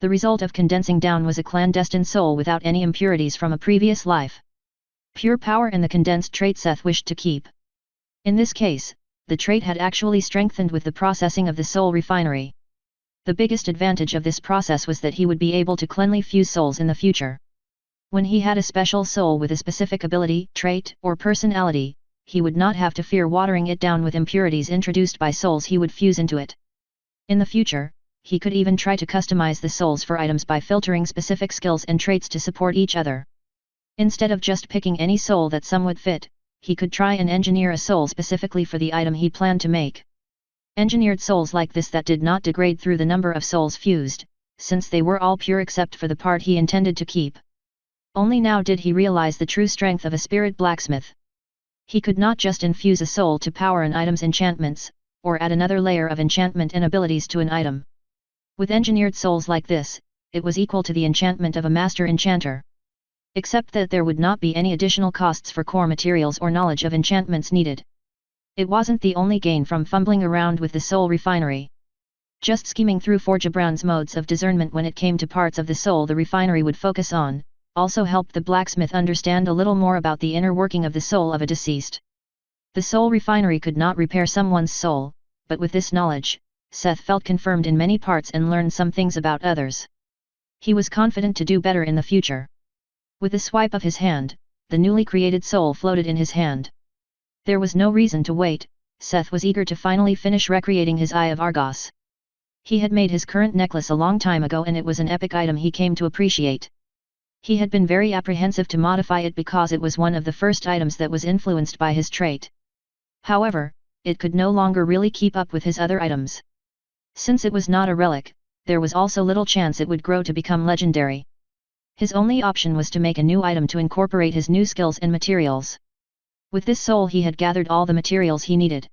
The result of condensing down was a clandestine soul without any impurities from a previous life. Pure power and the condensed trait Seth wished to keep. In this case, the trait had actually strengthened with the processing of the soul refinery. The biggest advantage of this process was that he would be able to cleanly fuse souls in the future. When he had a special soul with a specific ability, trait, or personality, he would not have to fear watering it down with impurities introduced by souls he would fuse into it. In the future, he could even try to customize the souls for items by filtering specific skills and traits to support each other. Instead of just picking any soul that some would fit, he could try and engineer a soul specifically for the item he planned to make. Engineered souls like this that did not degrade through the number of souls fused, since they were all pure except for the part he intended to keep. Only now did he realize the true strength of a spirit blacksmith. He could not just infuse a soul to power an item's enchantments, or add another layer of enchantment and abilities to an item. With engineered souls like this, it was equal to the enchantment of a master enchanter. Except that there would not be any additional costs for core materials or knowledge of enchantments needed. It wasn't the only gain from fumbling around with the soul refinery. Just scheming through Forgebrand's modes of discernment when it came to parts of the soul the refinery would focus on, also helped the blacksmith understand a little more about the inner working of the soul of a deceased. The soul refinery could not repair someone's soul, but with this knowledge, Seth felt confirmed in many parts and learned some things about others. He was confident to do better in the future. With a swipe of his hand, the newly created soul floated in his hand. There was no reason to wait, Seth was eager to finally finish recreating his Eye of Argos. He had made his current necklace a long time ago and it was an epic item he came to appreciate. He had been very apprehensive to modify it because it was one of the first items that was influenced by his trait. However, it could no longer really keep up with his other items. Since it was not a relic, there was also little chance it would grow to become legendary. His only option was to make a new item to incorporate his new skills and materials. With this soul he had gathered all the materials he needed.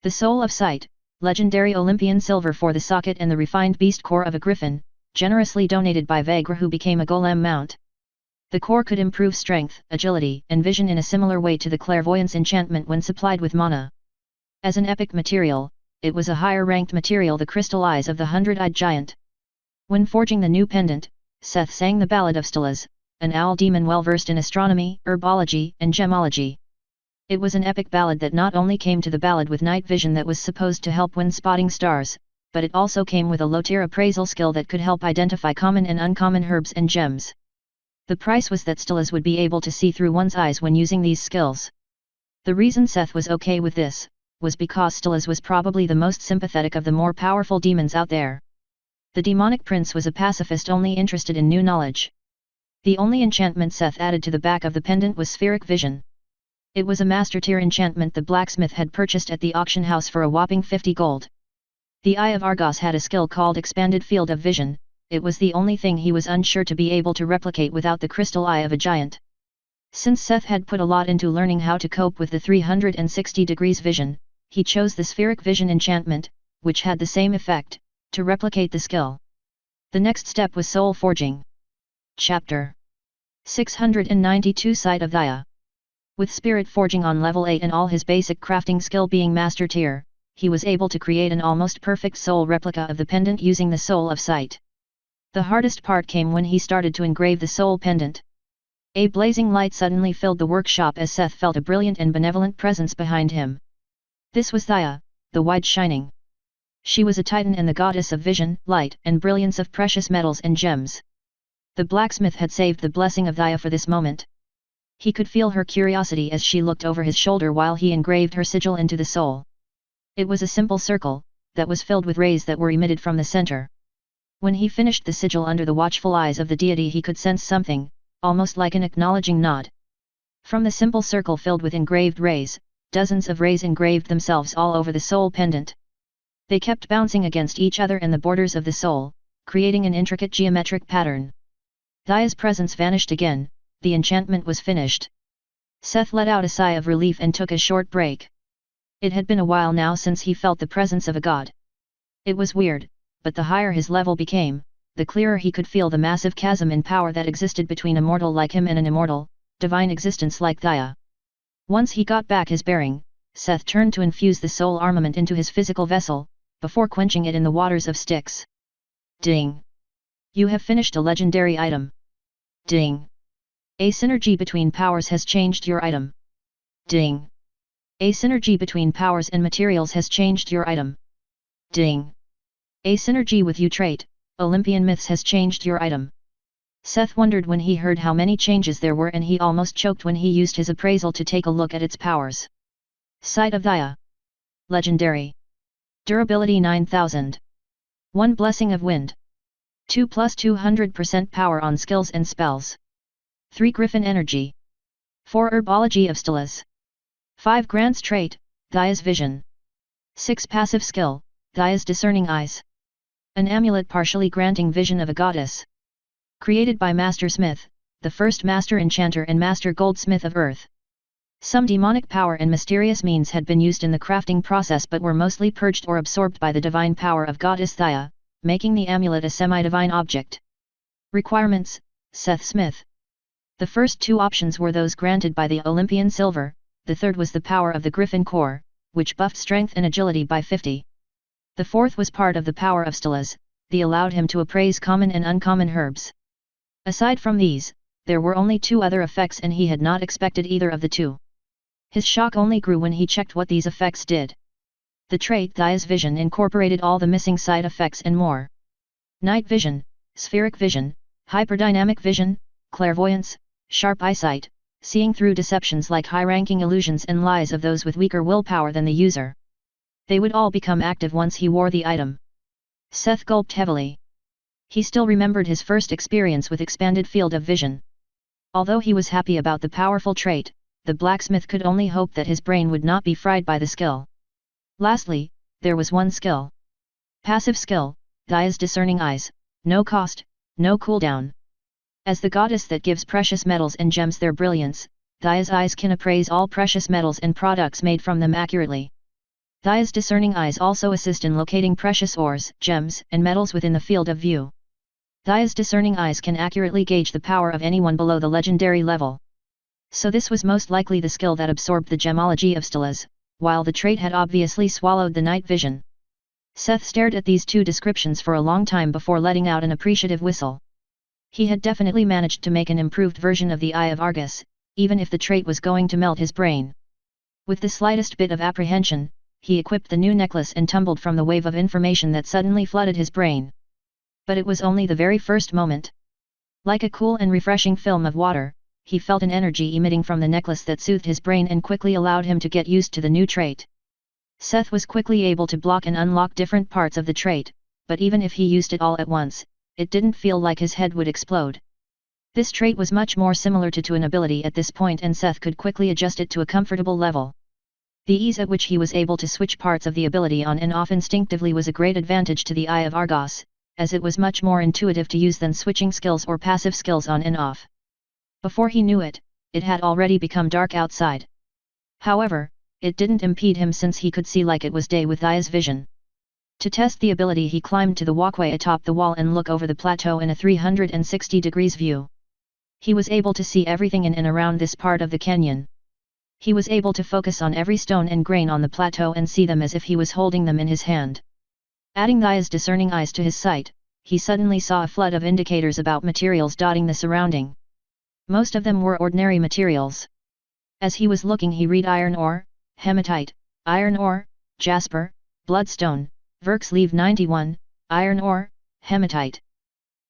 The soul of sight, legendary Olympian silver for the socket and the refined beast core of a griffin, generously donated by Vagra who became a golem mount. The core could improve strength, agility, and vision in a similar way to the clairvoyance enchantment when supplied with mana. As an epic material, it was a higher-ranked material, the crystal eyes of the hundred-eyed giant. When forging the new pendant, Seth sang the Ballad of Stellas, an owl demon well-versed in astronomy, herbology, and gemology. It was an epic ballad that not only came to the ballad with night vision that was supposed to help when spotting stars, but it also came with a low-tier appraisal skill that could help identify common and uncommon herbs and gems. The price was that Stellas would be able to see through one's eyes when using these skills. The reason Seth was okay with this, was because Stellas was probably the most sympathetic of the more powerful demons out there. The demonic prince was a pacifist only interested in new knowledge. The only enchantment Seth added to the back of the pendant was spheric vision. It was a master-tier enchantment the blacksmith had purchased at the auction house for a whopping 50 gold. The Eye of Argos had a skill called Expanded Field of Vision. It was the only thing he was unsure to be able to replicate without the crystal eye of a giant. Since Seth had put a lot into learning how to cope with the 360 degrees vision, he chose the spheric vision enchantment, which had the same effect, to replicate the skill. The next step was soul forging. Chapter 692 Sight of Thaya. With spirit forging on level 8 and all his basic crafting skill being master tier, he was able to create an almost perfect soul replica of the pendant using the soul of sight. The hardest part came when he started to engrave the soul pendant. A blazing light suddenly filled the workshop as Seth felt a brilliant and benevolent presence behind him. This was Thaya, the White Shining. She was a titan and the goddess of vision, light, and brilliance of precious metals and gems. The blacksmith had saved the blessing of Thaya for this moment. He could feel her curiosity as she looked over his shoulder while he engraved her sigil into the soul. It was a simple circle, that was filled with rays that were emitted from the center. When he finished the sigil under the watchful eyes of the deity he could sense something, almost like an acknowledging nod. From the simple circle filled with engraved rays, dozens of rays engraved themselves all over the soul pendant. They kept bouncing against each other and the borders of the soul, creating an intricate geometric pattern. Thaya's presence vanished again, the enchantment was finished. Seth let out a sigh of relief and took a short break. It had been a while now since he felt the presence of a god. It was weird, but the higher his level became, the clearer he could feel the massive chasm in power that existed between a mortal like him and an immortal, divine existence like Thaya. Once he got back his bearing, Seth turned to infuse the soul armament into his physical vessel, before quenching it in the waters of Styx. Ding! You have finished a legendary item. Ding! A synergy between powers has changed your item. Ding! A synergy between powers and materials has changed your item. Ding! A synergy with you trait, Olympian myths has changed your item. Seth wondered when he heard how many changes there were, and he almost choked when he used his appraisal to take a look at its powers. Sight of Thaya. Legendary. Durability 9000. 1 Blessing of Wind. 2 plus 200% power on skills and spells. 3 Griffin Energy. 4 Herbology of Stelas. 5 Grants Trait, Thaya's Vision. 6 Passive Skill, Thaya's Discerning Eyes. An amulet partially granting vision of a goddess. Created by Master Smith, the first Master Enchanter and Master Goldsmith of Earth. Some demonic power and mysterious means had been used in the crafting process but were mostly purged or absorbed by the divine power of Goddess Thaya, making the amulet a semi-divine object. Requirements: Seth Smith. The first 2 options were those granted by the Olympian Silver, the third was the power of the Griffin Core, which buffed strength and agility by 50. The fourth was part of the power of Stelas, the allowed him to appraise common and uncommon herbs. Aside from these, there were only 2 other effects and he had not expected either of the 2. His shock only grew when he checked what these effects did. The trait Thaya's Vision incorporated all the missing side effects and more. Night vision, spheric vision, hyperdynamic vision, clairvoyance, sharp eyesight, seeing through deceptions like high-ranking illusions and lies of those with weaker willpower than the user. They would all become active once he wore the item. Seth gulped heavily. He still remembered his first experience with expanded field of vision. Although he was happy about the powerful trait, the blacksmith could only hope that his brain would not be fried by the skill. Lastly, there was one skill. Passive skill, Thaya's Discerning Eyes, no cost, no cooldown. As the goddess that gives precious metals and gems their brilliance, Thaya's eyes can appraise all precious metals and products made from them accurately. Thaya's Discerning Eyes also assist in locating precious ores, gems, and metals within the field of view. Thaya's Discerning Eyes can accurately gauge the power of anyone below the legendary level. So this was most likely the skill that absorbed the gemology of Stelas, while the trait had obviously swallowed the night vision. Seth stared at these 2 descriptions for a long time before letting out an appreciative whistle. He had definitely managed to make an improved version of the Eye of Argus, even if the trait was going to melt his brain. With the slightest bit of apprehension, he equipped the new necklace and tumbled from the wave of information that suddenly flooded his brain. But it was only the very first moment. Like a cool and refreshing film of water, he felt an energy emitting from the necklace that soothed his brain and quickly allowed him to get used to the new trait. Seth was quickly able to block and unlock different parts of the trait, but even if he used it all at once, it didn't feel like his head would explode. This trait was much more similar to an ability at this point, and Seth could quickly adjust it to a comfortable level. The ease at which he was able to switch parts of the ability on and off instinctively was a great advantage to the Eye of Argus, as it was much more intuitive to use than switching skills or passive skills on and off. Before he knew it, it had already become dark outside. However, it didn't impede him since he could see like it was day with Thaya's vision. To test the ability, he climbed to the walkway atop the wall and looked over the plateau in a 360 degrees view. He was able to see everything in and around this part of the canyon. He was able to focus on every stone and grain on the plateau and see them as if he was holding them in his hand. Adding Thaya's Discerning Eyes to his sight, he suddenly saw a flood of indicators about materials dotting the surrounding. Most of them were ordinary materials. As he was looking, he read iron ore, hematite, iron ore, jasper, bloodstone, Verksleeve 91, iron ore, hematite.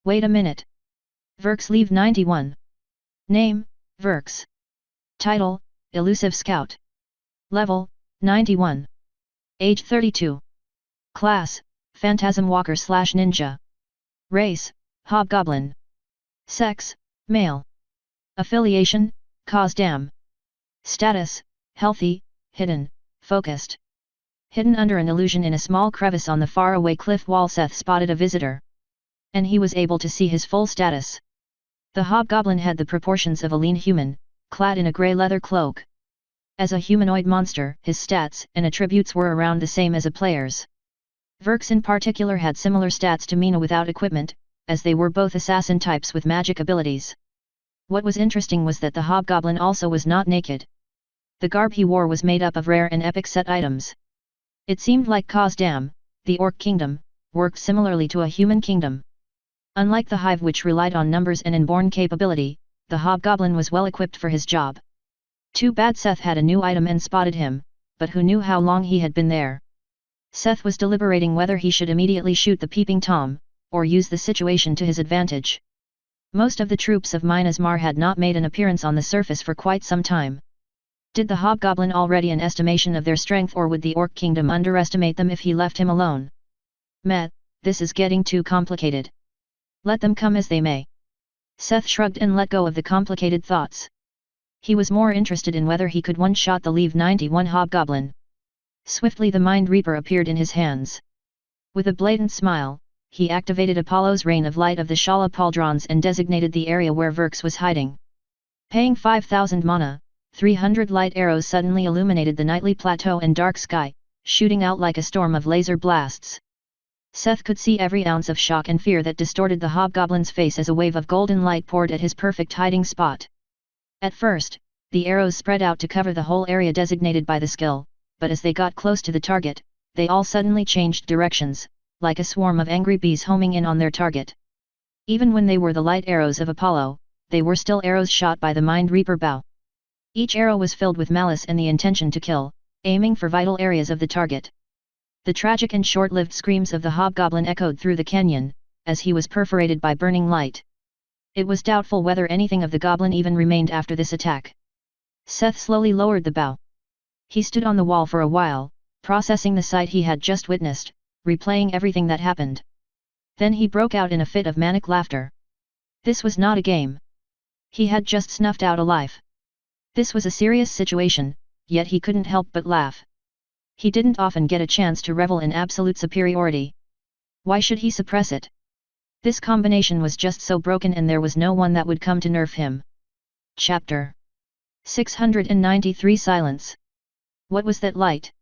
Wait a minute. Verksleeve 91. Name, Verks. Title, Elusive Scout. Level, 91. Age 32. Class, Phantasm Walker / Ninja. Race, Hobgoblin. Sex, Male. Affiliation, Kazdam. Status, Healthy, hidden, focused. Hidden under an illusion in a small crevice on the faraway cliff wall, Seth spotted a visitor. And he was able to see his full status. The hobgoblin had the proportions of a lean human, clad in a grey leather cloak. As a humanoid monster, his stats and attributes were around the same as a player's. Verks in particular had similar stats to Mina without equipment, as they were both assassin types with magic abilities. What was interesting was that the hobgoblin also was not naked. The garb he wore was made up of rare and epic set items. It seemed like Kazdam, the Orc Kingdom, worked similarly to a human kingdom. Unlike the hive, which relied on numbers and inborn capability, the hobgoblin was well equipped for his job. Too bad Seth had a new item and spotted him, but who knew how long he had been there. Seth was deliberating whether he should immediately shoot the peeping Tom, or use the situation to his advantage. Most of the troops of Minas Mar had not made an appearance on the surface for quite some time. Did the hobgoblin already an estimation of their strength, or would the Orc Kingdom underestimate them if he left him alone? Meh, this is getting too complicated. Let them come as they may. Seth shrugged and let go of the complicated thoughts. He was more interested in whether he could one-shot the Leave 91 hobgoblin. Swiftly the Mind Reaper appeared in his hands. With a blatant smile, he activated Apollo's Rain of Light of the Shala Pauldrons and designated the area where Verks was hiding. Paying 5,000 mana, 300 light arrows suddenly illuminated the nightly plateau and dark sky, shooting out like a storm of laser blasts. Seth could see every ounce of shock and fear that distorted the hobgoblin's face as a wave of golden light poured at his perfect hiding spot. At first, the arrows spread out to cover the whole area designated by the skill, but as they got close to the target, they all suddenly changed directions, like a swarm of angry bees homing in on their target. Even when they were the light arrows of Apollo, they were still arrows shot by the Mind Reaper bow. Each arrow was filled with malice and the intention to kill, aiming for vital areas of the target. The tragic and short-lived screams of the hobgoblin echoed through the canyon, as he was perforated by burning light. It was doubtful whether anything of the goblin even remained after this attack. Seth slowly lowered the bow. He stood on the wall for a while, processing the sight he had just witnessed, replaying everything that happened. Then he broke out in a fit of manic laughter. This was not a game. He had just snuffed out a life. This was a serious situation, yet he couldn't help but laugh. He didn't often get a chance to revel in absolute superiority. Why should he suppress it? This combination was just so broken, and there was no one that would come to nerf him. Chapter 693 Silence. What was that light?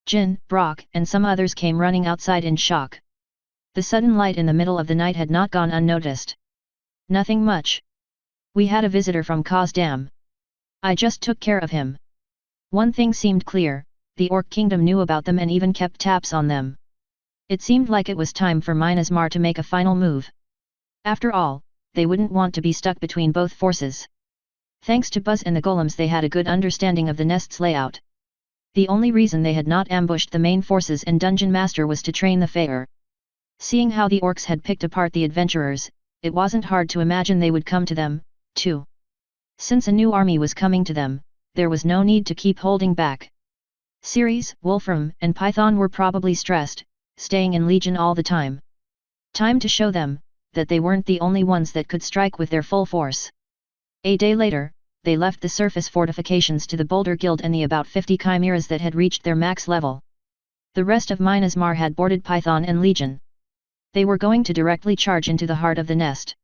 Jin, Brock, and some others came running outside in shock. The sudden light in the middle of the night had not gone unnoticed. Nothing much. We had a visitor from Kazdam. I just took care of him. One thing seemed clear, the Orc Kingdom knew about them and even kept tabs on them. It seemed like it was time for Minas Mar to make a final move. After all, they wouldn't want to be stuck between both forces. Thanks to Buzz and the golems, they had a good understanding of the nest's layout. The only reason they had not ambushed the main forces and Dungeon Master was to train the Faer. Seeing how the orcs had picked apart the adventurers, it wasn't hard to imagine they would come to them, too. Since a new army was coming to them, there was no need to keep holding back. Ceres, Wolfram, and Python were probably stressed, staying in Legion all the time. Time to show them that they weren't the only ones that could strike with their full force. A day later, they left the surface fortifications to the Boulder Guild and the about 50 chimeras that had reached their max level. The rest of Minas Mar had boarded Python and Legion. They were going to directly charge into the heart of the nest.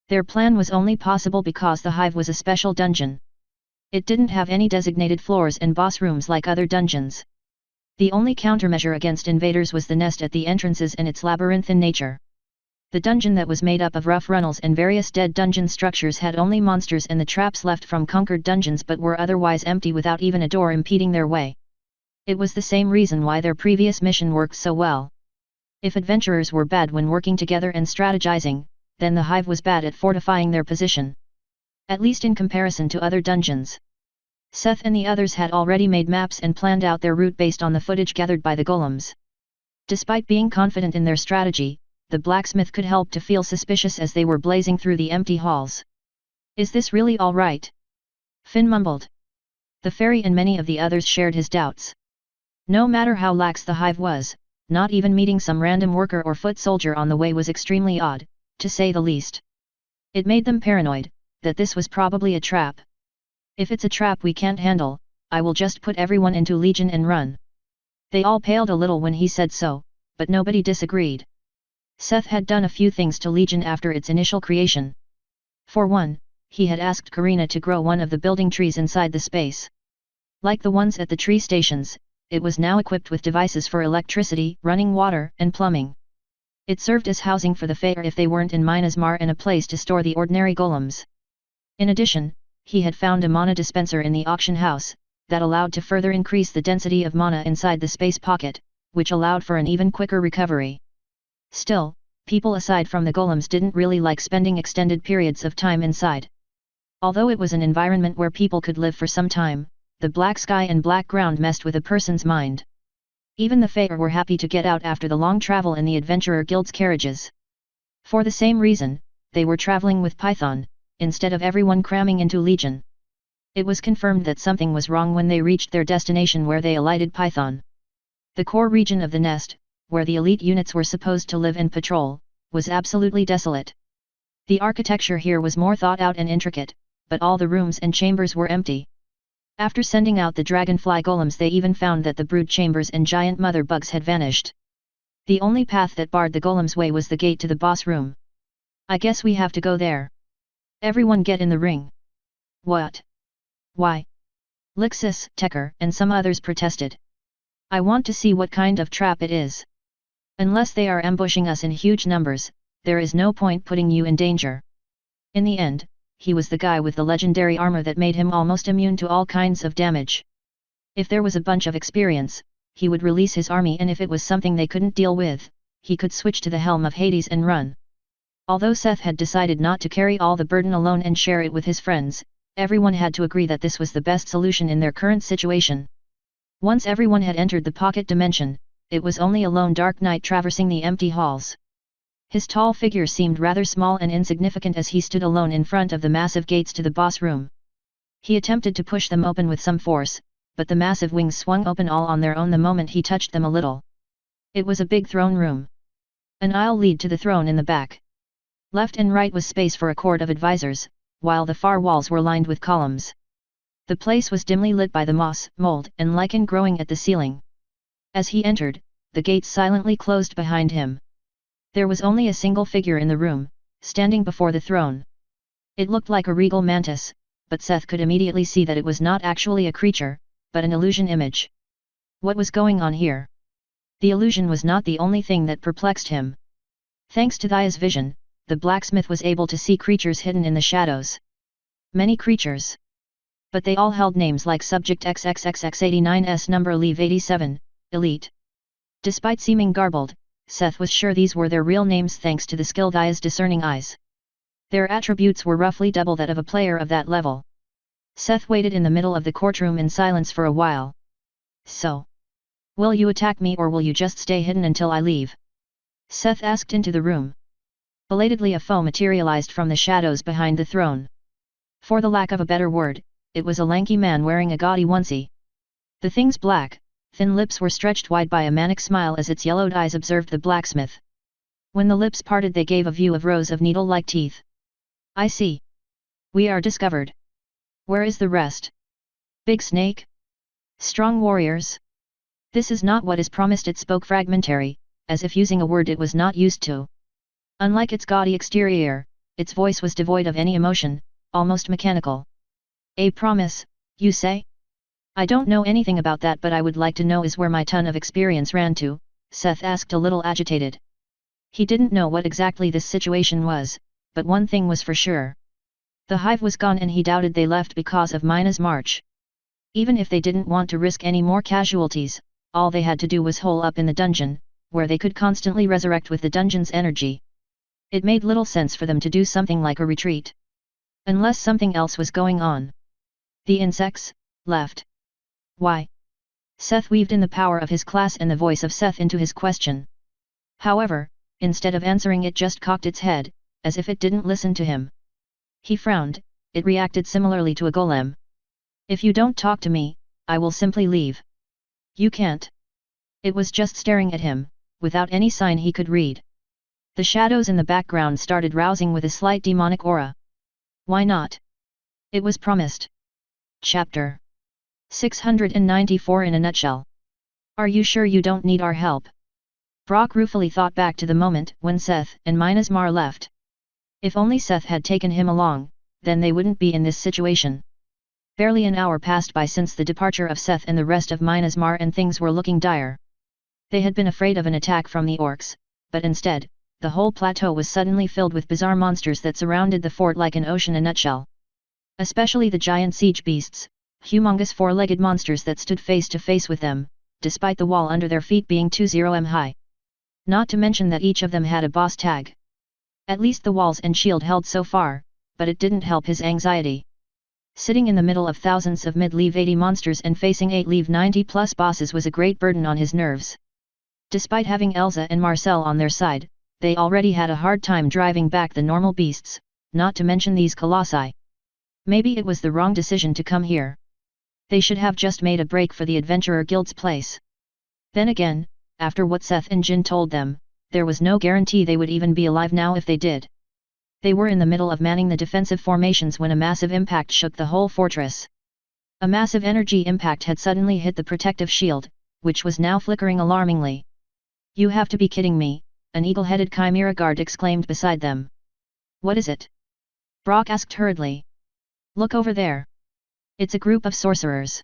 Their plan was only possible because the hive was a special dungeon. It didn't have any designated floors and boss rooms like other dungeons. The only countermeasure against invaders was the nest at the entrances and its labyrinthine nature. The dungeon that was made up of rough runnels and various dead dungeon structures had only monsters and the traps left from conquered dungeons, but were otherwise empty without even a door impeding their way. It was the same reason why their previous mission worked so well. If adventurers were bad when working together and strategizing, then the hive was bad at fortifying their position. At least in comparison to other dungeons. Seth and the others had already made maps and planned out their route based on the footage gathered by the golems. Despite being confident in their strategy, the blacksmith could help to feel suspicious as they were blazing through the empty halls. Is this really all right? Finn mumbled. The fairy and many of the others shared his doubts. No matter how lax the hive was, not even meeting some random worker or foot soldier on the way was extremely odd, to say the least. It made them paranoid, that this was probably a trap. If it's a trap we can't handle, I will just put everyone into Legion and run. They all paled a little when he said so, but nobody disagreed. Seth had done a few things to Legion after its initial creation. For one, he had asked Karina to grow one of the building trees inside the space. Like the ones at the tree stations, it was now equipped with devices for electricity, running water, and plumbing. It served as housing for the Fae if they weren't in Minas Mar and a place to store the ordinary golems. In addition, he had found a mana dispenser in the auction house, that allowed to further increase the density of mana inside the space pocket, which allowed for an even quicker recovery. Still, people aside from the golems didn't really like spending extended periods of time inside. Although it was an environment where people could live for some time, the black sky and black ground messed with a person's mind. Even the Fae were happy to get out after the long travel in the Adventurer Guild's carriages. For the same reason, they were traveling with Python, instead of everyone cramming into Legion. It was confirmed that something was wrong when they reached their destination where they alighted Python. The core region of the nest, where the elite units were supposed to live and patrol, was absolutely desolate. The architecture here was more thought out and intricate, but all the rooms and chambers were empty. After sending out the dragonfly golems, they even found that the brood chambers and giant mother bugs had vanished. The only path that barred the golems' way was the gate to the boss room. I guess we have to go there. Everyone get in the ring. What? Why? Lixus, Tekker, and some others protested. I want to see what kind of trap it is. Unless they are ambushing us in huge numbers, there is no point putting you in danger. In the end, he was the guy with the legendary armor that made him almost immune to all kinds of damage. If there was a bunch of experience, he would release his army, and if it was something they couldn't deal with, he could switch to the helm of Hades and run. Although Seth had decided not to carry all the burden alone and share it with his friends, everyone had to agree that this was the best solution in their current situation. Once everyone had entered the pocket dimension, it was only a lone dark knight traversing the empty halls. His tall figure seemed rather small and insignificant as he stood alone in front of the massive gates to the boss room. He attempted to push them open with some force, but the massive wings swung open all on their own the moment he touched them a little. It was a big throne room. An aisle led to the throne in the back. Left and right was space for a court of advisors, while the far walls were lined with columns. The place was dimly lit by the moss, mold, and lichen growing at the ceiling. As he entered, the gates silently closed behind him. There was only a single figure in the room, standing before the throne. It looked like a regal mantis, but Seth could immediately see that it was not actually a creature, but an illusion image. What was going on here? The illusion was not the only thing that perplexed him. Thanks to Thaya's vision, the blacksmith was able to see creatures hidden in the shadows. Many creatures. But they all held names like Subject XXXX89S number Leave 87, Elite. Despite seeming garbled, Seth was sure these were their real names thanks to the skill Thaya's discerning eyes. Their attributes were roughly double that of a player of that level. Seth waited in the middle of the courtroom in silence for a while. So, will you attack me or will you just stay hidden until I leave? Seth asked into the room. Belatedly a foe materialized from the shadows behind the throne. For the lack of a better word, it was a lanky man wearing a gaudy onesie. The thing's black, thin lips were stretched wide by a manic smile as its yellowed eyes observed the blacksmith. When the lips parted they gave a view of rows of needle-like teeth. I see. We are discovered. Where is the rest? Big snake? Strong warriors? This is not what is promised. It spoke fragmentary, as if using a word it was not used to. Unlike its gaudy exterior, its voice was devoid of any emotion, almost mechanical. A promise, you say? I don't know anything about that, but I would like to know is where my ton of experience ran to, Seth asked a little agitated. He didn't know what exactly this situation was, but one thing was for sure. The hive was gone and he doubted they left because of Mina's march. Even if they didn't want to risk any more casualties, all they had to do was hole up in the dungeon, where they could constantly resurrect with the dungeon's energy. It made little sense for them to do something like a retreat. Unless something else was going on. The insects left. Why? Seth weaved in the power of his class and the voice of Seth into his question. However, instead of answering it just cocked its head, as if it didn't listen to him. He frowned, it reacted similarly to a golem. If you don't talk to me, I will simply leave. You can't. It was just staring at him, without any sign he could read. The shadows in the background started rousing with a slight demonic aura. Why not? It was promised. Chapter 694 in a nutshell. Are you sure you don't need our help? Brock ruefully thought back to the moment when Seth and Minasmar left. If only Seth had taken him along, then they wouldn't be in this situation. Barely an hour passed by since the departure of Seth and the rest of Minasmar and things were looking dire. They had been afraid of an attack from the orcs, but instead, the whole plateau was suddenly filled with bizarre monsters that surrounded the fort like an ocean in a nutshell. Especially the giant siege beasts, humongous four-legged monsters that stood face to face with them, despite the wall under their feet being 20 high. Not to mention that each of them had a boss tag. At least the walls and shield held so far, but it didn't help his anxiety. Sitting in the middle of thousands of mid-level 80 monsters and facing 8-level 90-plus bosses was a great burden on his nerves. Despite having Elsa and Marcel on their side, they already had a hard time driving back the normal beasts, not to mention these colossi. Maybe it was the wrong decision to come here. They should have just made a break for the Adventurer Guild's place. Then again, after what Seth and Jin told them, there was no guarantee they would even be alive now if they did. They were in the middle of manning the defensive formations when a massive impact shook the whole fortress. A massive energy impact had suddenly hit the protective shield, which was now flickering alarmingly. "You have to be kidding me," an eagle-headed chimera guard exclaimed beside them. "What is it?" Brock asked hurriedly. "Look over there. It's a group of sorcerers."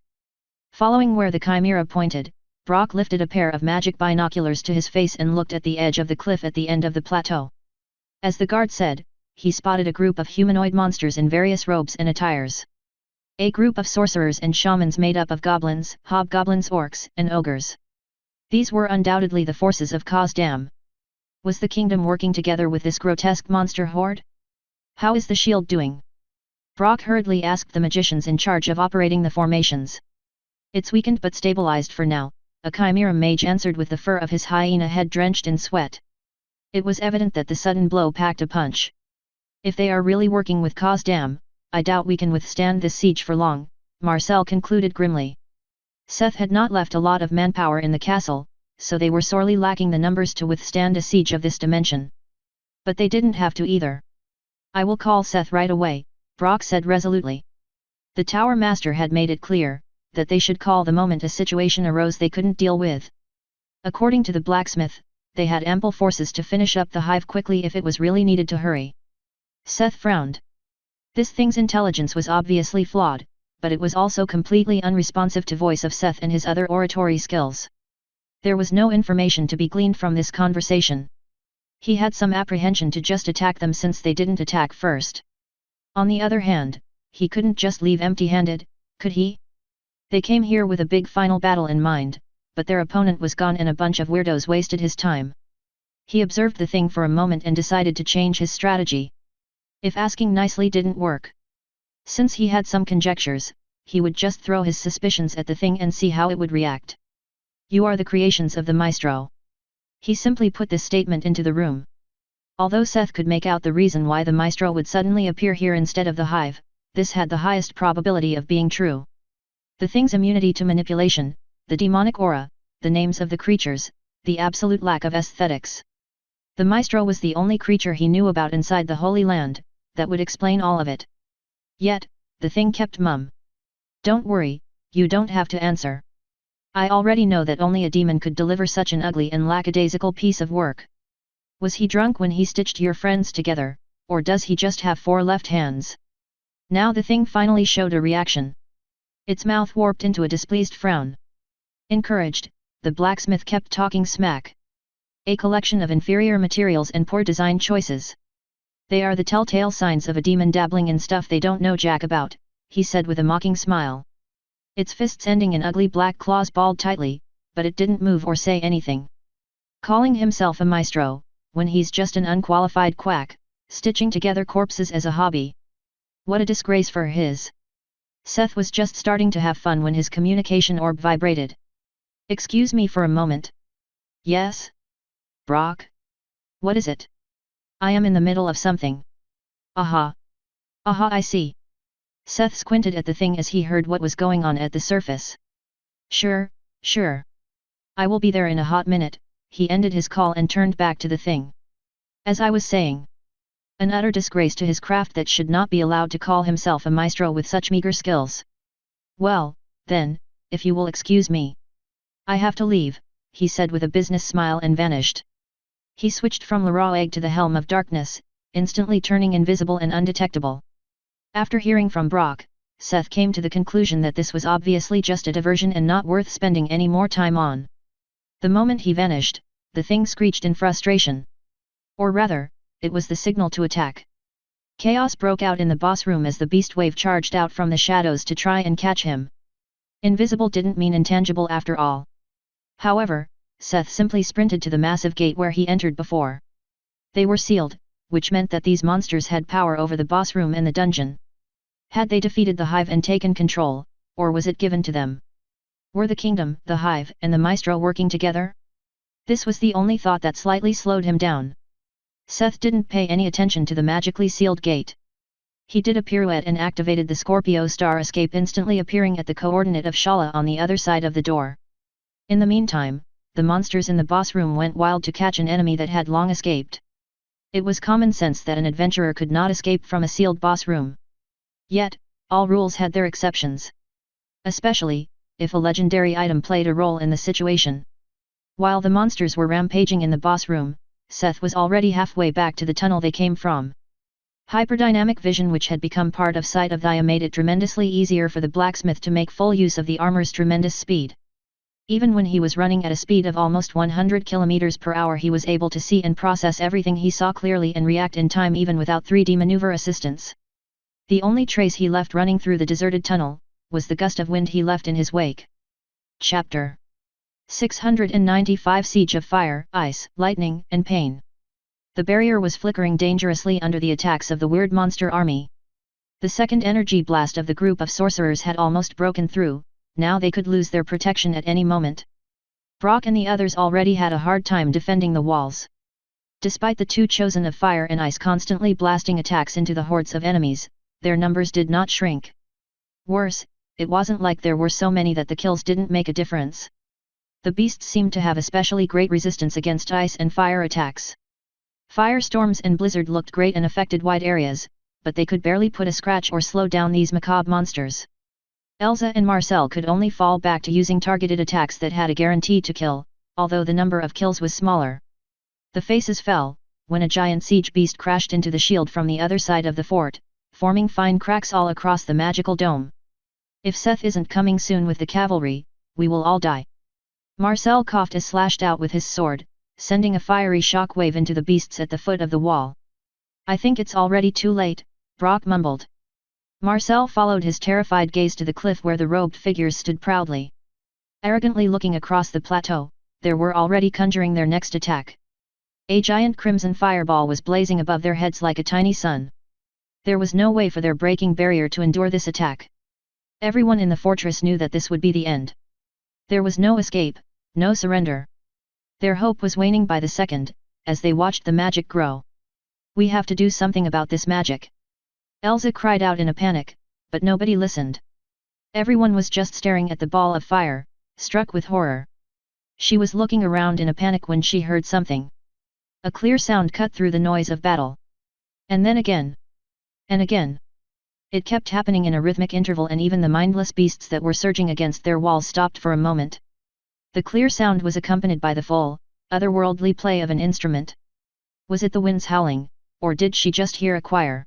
Following where the chimera pointed, Brock lifted a pair of magic binoculars to his face and looked at the edge of the cliff at the end of the plateau. As the guard said, he spotted a group of humanoid monsters in various robes and attires. A group of sorcerers and shamans made up of goblins, hobgoblins, orcs, and ogres. These were undoubtedly the forces of Kazdam. Was the kingdom working together with this grotesque monster horde? "How is the shield doing?" Brock hurriedly asked the magicians in charge of operating the formations. "It's weakened but stabilized for now," a chimera mage answered with the fur of his hyena head drenched in sweat. It was evident that the sudden blow packed a punch. "If they are really working with Kazdam, I doubt we can withstand this siege for long," Marcel concluded grimly. Seth had not left a lot of manpower in the castle, so they were sorely lacking the numbers to withstand a siege of this dimension. But they didn't have to either. "I will call Seth right away," Brock said resolutely. The Tower Master had made it clear that they should call the moment a situation arose they couldn't deal with. According to the blacksmith, they had ample forces to finish up the hive quickly if it was really needed to hurry. Seth frowned. This thing's intelligence was obviously flawed, but it was also completely unresponsive to voice of Seth and his other oratory skills. There was no information to be gleaned from this conversation. He had some apprehension to just attack them since they didn't attack first. On the other hand, he couldn't just leave empty-handed, could he? They came here with a big final battle in mind, but their opponent was gone and a bunch of weirdos wasted his time. He observed the thing for a moment and decided to change his strategy. If asking nicely didn't work, since he had some conjectures, he would just throw his suspicions at the thing and see how it would react. "You are the creations of the maestro." He simply put this statement into the room. Although Seth could make out the reason why the maestro would suddenly appear here instead of the hive, this had the highest probability of being true. The thing's immunity to manipulation, the demonic aura, the names of the creatures, the absolute lack of aesthetics. The maestro was the only creature he knew about inside the Holy Land that would explain all of it. Yet, the thing kept mum. "Don't worry, you don't have to answer. I already know that only a demon could deliver such an ugly and lackadaisical piece of work. Was he drunk when he stitched your friends together, or does he just have 4 left hands?" Now the thing finally showed a reaction. Its mouth warped into a displeased frown. Encouraged, the blacksmith kept talking smack. "A collection of inferior materials and poor design choices. They are the telltale signs of a demon dabbling in stuff they don't know jack about," he said with a mocking smile. Its fists ending in ugly black claws balled tightly, but it didn't move or say anything. Calling himself a maestro, when he's just an unqualified quack, stitching together corpses as a hobby. What a disgrace for his. Seth was just starting to have fun when his communication orb vibrated. "Excuse me for a moment." "Yes? Brock? What is it?" "I am in the middle of something." "Aha. Aha, I see." Seth squinted at the thing as he heard what was going on at the surface. Sure. I will be there in a hot minute," he ended his call and turned back to the thing. "As I was saying, an utter disgrace to his craft that should not be allowed to call himself a maestro with such meager skills. Well, Then, if you will excuse me. I have to leave, he said with a business smile and vanished. He switched from RoyalRoad to the Helm of Darkness, instantly turning invisible and undetectable. After hearing from Brock, Seth came to the conclusion that this was obviously just a diversion and not worth spending any more time on. The moment he vanished, the thing screeched in frustration. Or rather, it was the signal to attack. Chaos broke out in the boss room as the beast wave charged out from the shadows to try and catch him. Invisible didn't mean intangible after all. However, Seth simply sprinted to the massive gate where he entered before. They were sealed, which meant that these monsters had power over the boss room and the dungeon. Had they defeated the Hive and taken control, or was it given to them? Were the kingdom, the Hive, and the Maestro working together? This was the only thought that slightly slowed him down. Seth didn't pay any attention to the magically sealed gate. He did a pirouette and activated the Scorpio Star escape, instantly appearing at the coordinate of Shala on the other side of the door. In the meantime, the monsters in the boss room went wild to catch an enemy that had long escaped. It was common sense that an adventurer could not escape from a sealed boss room. Yet, all rules had their exceptions. Especially, if a legendary item played a role in the situation. While the monsters were rampaging in the boss room, Seth was already halfway back to the tunnel they came from. Hyperdynamic vision, which had become part of Sight of Thia, made it tremendously easier for the blacksmith to make full use of the armor's tremendous speed. Even when he was running at a speed of almost 100 km per hour, he was able to see and process everything he saw clearly and react in time even without 3D maneuver assistance. The only trace he left running through the deserted tunnel was the gust of wind he left in his wake. Chapter 695 Siege of Fire, Ice, Lightning, and Pain. The barrier was flickering dangerously under the attacks of the weird monster army. The second energy blast of the group of sorcerers had almost broken through. Now they could lose their protection at any moment. Brock and the others already had a hard time defending the walls. Despite the two chosen of fire and ice constantly blasting attacks into the hordes of enemies, their numbers did not shrink. Worse, it wasn't like there were so many that the kills didn't make a difference. The beasts seemed to have especially great resistance against ice and fire attacks. Firestorms and blizzard looked great and affected wide areas, but they could barely put a scratch or slow down these macabre monsters. Elsa and Marcel could only fall back to using targeted attacks that had a guarantee to kill, although the number of kills was smaller. The faces fell, when a giant siege beast crashed into the shield from the other side of the fort, forming fine cracks all across the magical dome. If Seth isn't coming soon with the cavalry, we will all die. Marcel coughed as slashed out with his sword, sending a fiery shockwave into the beasts at the foot of the wall. I think it's already too late, Brock mumbled. Marcel followed his terrified gaze to the cliff where the robed figures stood proudly. Arrogantly looking across the plateau, they were already conjuring their next attack. A giant crimson fireball was blazing above their heads like a tiny sun. There was no way for their breaking barrier to endure this attack. Everyone in the fortress knew that this would be the end. There was no escape, no surrender. Their hope was waning by the second, as they watched the magic grow. We have to do something about this magic. Elsa cried out in a panic, but nobody listened. Everyone was just staring at the ball of fire, struck with horror. She was looking around in a panic when she heard something. A clear sound cut through the noise of battle. And then again. And again. It kept happening in a rhythmic interval, and even the mindless beasts that were surging against their walls stopped for a moment. The clear sound was accompanied by the full, otherworldly play of an instrument. Was it the winds howling, or did she just hear a choir?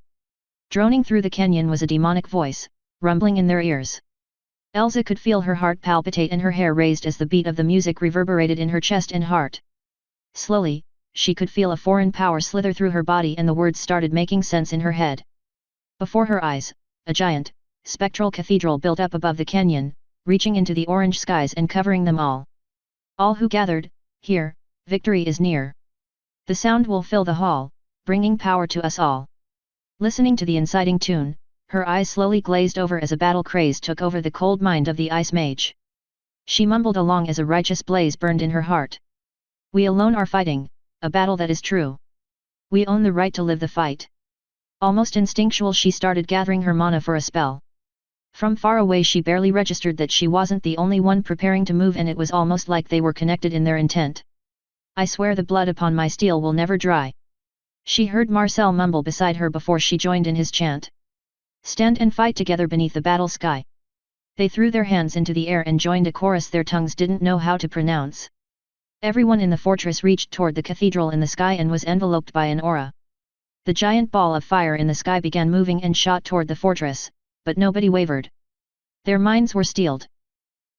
Droning through the canyon was a demonic voice, rumbling in their ears. Elsa could feel her heart palpitate and her hair raised as the beat of the music reverberated in her chest and heart. Slowly, she could feel a foreign power slither through her body, and the words started making sense in her head. Before her eyes, a giant, spectral cathedral built up above the canyon, reaching into the orange skies and covering them all. All who gathered, here, victory is near. The sound will fill the hall, bringing power to us all. Listening to the inciting tune, her eyes slowly glazed over as a battle craze took over the cold mind of the ice mage. She mumbled along as a righteous blaze burned in her heart. We alone are fighting, a battle that is true. We own the right to live the fight. Almost instinctual, she started gathering her mana for a spell. From far away she barely registered that she wasn't the only one preparing to move, and it was almost like they were connected in their intent. I swear the blood upon my steel will never dry. She heard Marcel mumble beside her before she joined in his chant. Stand and fight together beneath the battle sky. They threw their hands into the air and joined a chorus their tongues didn't know how to pronounce. Everyone in the fortress reached toward the cathedral in the sky and was enveloped by an aura. The giant ball of fire in the sky began moving and shot toward the fortress, but nobody wavered. Their minds were steeled.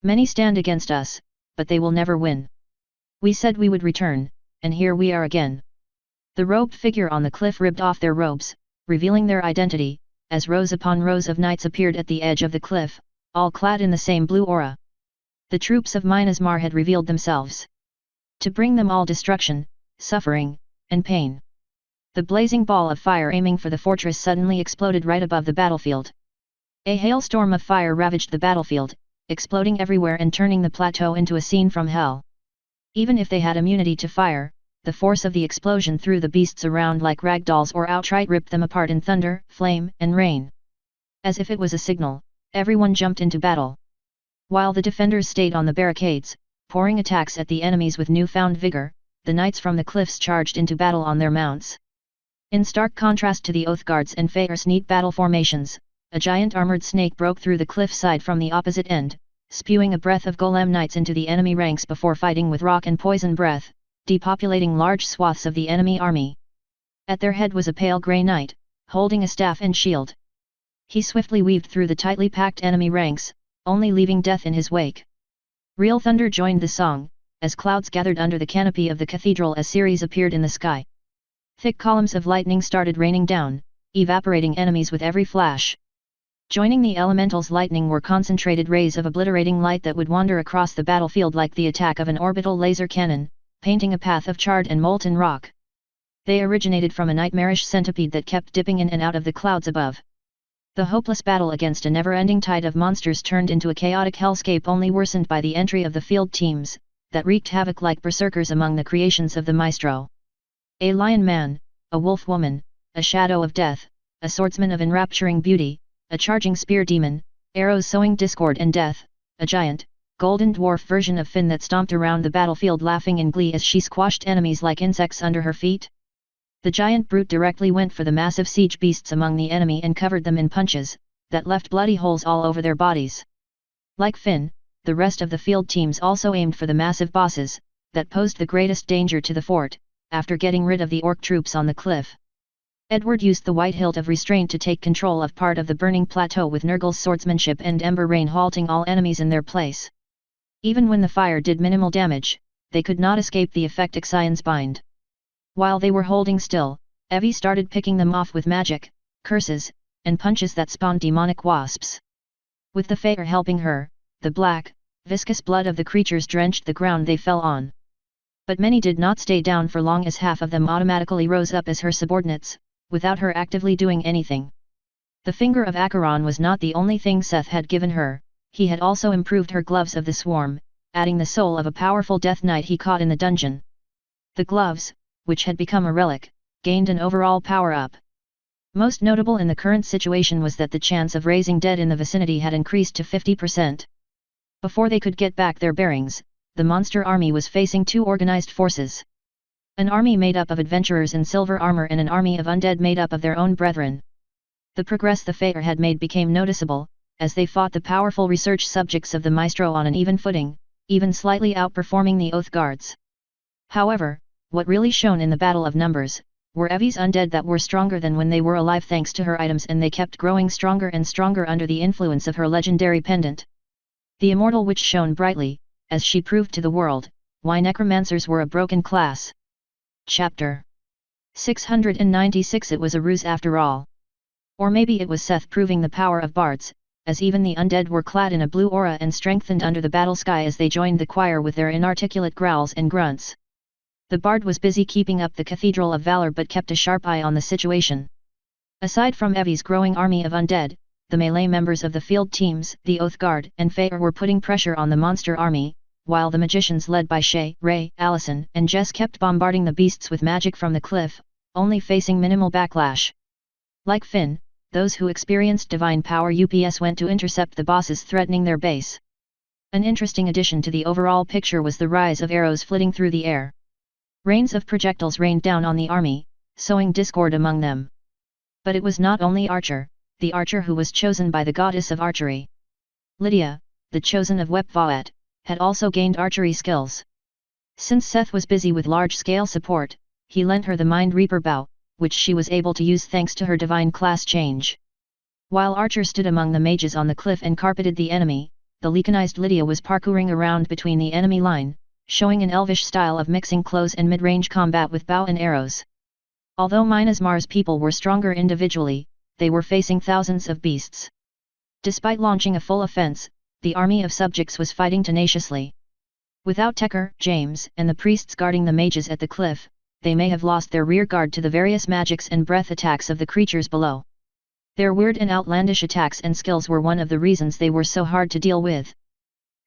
Many stand against us, but they will never win. We said we would return, and here we are again. The robed figure on the cliff ripped off their robes, revealing their identity, as rows upon rows of knights appeared at the edge of the cliff, all clad in the same blue aura. The troops of Minas Mar had revealed themselves to bring them all destruction, suffering, and pain. The blazing ball of fire aiming for the fortress suddenly exploded right above the battlefield. A hailstorm of fire ravaged the battlefield, exploding everywhere and turning the plateau into a scene from hell. Even if they had immunity to fire, the force of the explosion threw the beasts around like ragdolls or outright ripped them apart in thunder, flame, and rain. As if it was a signal, everyone jumped into battle. While the defenders stayed on the barricades, pouring attacks at the enemies with newfound vigor, the knights from the cliffs charged into battle on their mounts. In stark contrast to the Oath Guards and Faer's neat battle formations, a giant armored snake broke through the cliff side from the opposite end, spewing a breath of golem knights into the enemy ranks before fighting with rock and poison breath, depopulating large swaths of the enemy army. At their head was a pale grey knight, holding a staff and shield. He swiftly weaved through the tightly packed enemy ranks, only leaving death in his wake. Real thunder joined the song, as clouds gathered under the canopy of the cathedral as Ceres appeared in the sky. Thick columns of lightning started raining down, evaporating enemies with every flash. Joining the elemental's lightning were concentrated rays of obliterating light that would wander across the battlefield like the attack of an orbital laser cannon, painting a path of charred and molten rock. They originated from a nightmarish centipede that kept dipping in and out of the clouds above. The hopeless battle against a never-ending tide of monsters turned into a chaotic hellscape only worsened by the entry of the field teams, that wreaked havoc like berserkers among the creations of the maestro. A lion man, a wolf woman, a shadow of death, a swordsman of enrapturing beauty, a charging spear demon, arrows sowing discord and death, a giant, golden dwarf version of Finn that stomped around the battlefield laughing in glee as she squashed enemies like insects under her feet. The giant brute directly went for the massive siege beasts among the enemy and covered them in punches, that left bloody holes all over their bodies. Like Finn, the rest of the field teams also aimed for the massive bosses, that posed the greatest danger to the fort, after getting rid of the orc troops on the cliff. Edward used the white hilt of restraint to take control of part of the burning plateau with Nurgle's swordsmanship and Ember Rain halting all enemies in their place. Even when the fire did minimal damage, they could not escape the effect Ixion's bind. While they were holding still, Evie started picking them off with magic, curses, and punches that spawned demonic wasps. With the Faer helping her, the black, viscous blood of the creatures drenched the ground they fell on. But many did not stay down for long as half of them automatically rose up as her subordinates, without her actively doing anything. The finger of Acheron was not the only thing Seth had given her, he had also improved her gloves of the swarm, adding the soul of a powerful death knight he caught in the dungeon. The gloves, which had become a relic, gained an overall power-up. Most notable in the current situation was that the chance of raising dead in the vicinity had increased to 50%. Before they could get back their bearings, the monster army was facing two organized forces. An army made up of adventurers in silver armor and an army of undead made up of their own brethren. The progress the Faer had made became noticeable, as they fought the powerful research subjects of the Maestro on an even footing, even slightly outperforming the Oath Guards. However, what really shone in the battle of numbers, were Evie's undead that were stronger than when they were alive thanks to her items, and they kept growing stronger and stronger under the influence of her legendary pendant. The immortal witch shone brightly, as she proved to the world, why necromancers were a broken class. Chapter 696. It was a ruse after all. Or maybe it was Seth proving the power of bards, as even the undead were clad in a blue aura and strengthened under the battle sky as they joined the choir with their inarticulate growls and grunts. The bard was busy keeping up the Cathedral of Valor but kept a sharp eye on the situation. Aside from Evie's growing army of undead, the melee members of the field teams, the Oath Guard and Faer were putting pressure on the monster army, while the magicians led by Shay, Ray, Allison and Jess kept bombarding the beasts with magic from the cliff, only facing minimal backlash. Like Finn, those who experienced divine power UPS went to intercept the bosses threatening their base. An interesting addition to the overall picture was the rise of arrows flitting through the air. Rains of projectiles rained down on the army, sowing discord among them. But it was not only Archer, the archer who was chosen by the goddess of archery. Lydia, the chosen of WebNovel, had also gained archery skills. Since Seth was busy with large-scale support, he lent her the Mind Reaper bow, which she was able to use thanks to her divine class change. While Archer stood among the mages on the cliff and carpeted the enemy, the Leconized Lydia was parkouring around between the enemy line, showing an elvish style of mixing close and mid-range combat with bow and arrows. Although Myanmar's people were stronger individually, they were facing thousands of beasts. Despite launching a full offense, the army of subjects was fighting tenaciously. Without Tekker, James, and the priests guarding the mages at the cliff, they may have lost their rear guard to the various magics and breath attacks of the creatures below. Their weird and outlandish attacks and skills were one of the reasons they were so hard to deal with.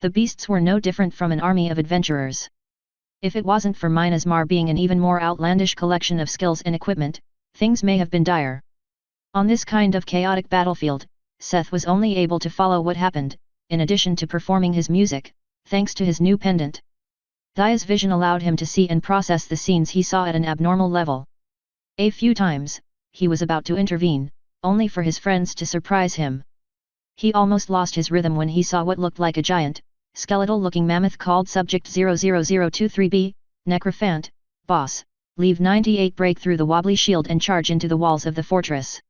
The beasts were no different from an army of adventurers. If it wasn't for Myanmar being an even more outlandish collection of skills and equipment, things may have been dire. On this kind of chaotic battlefield, Seth was only able to follow what happened, in addition to performing his music, thanks to his new pendant. Thaya's vision allowed him to see and process the scenes he saw at an abnormal level. A few times, he was about to intervene, only for his friends to surprise him. He almost lost his rhythm when he saw what looked like a giant, skeletal-looking mammoth called Subject 00023B, Necrophant, boss, leave 98 break through the wobbly shield and charge into the walls of the fortress.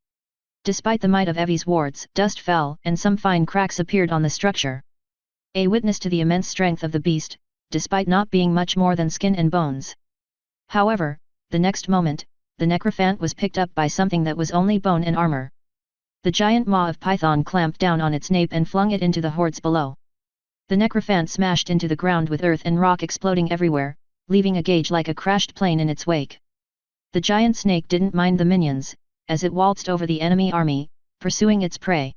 Despite the might of Evie's wards, dust fell and some fine cracks appeared on the structure. A witness to the immense strength of the beast, despite not being much more than skin and bones. However, the next moment, the Necrophant was picked up by something that was only bone and armor. The giant maw of Python clamped down on its nape and flung it into the hordes below. The Necrophant smashed into the ground with earth and rock exploding everywhere, leaving a gauge like a crashed plane in its wake. The giant snake didn't mind the minions, as it waltzed over the enemy army, pursuing its prey.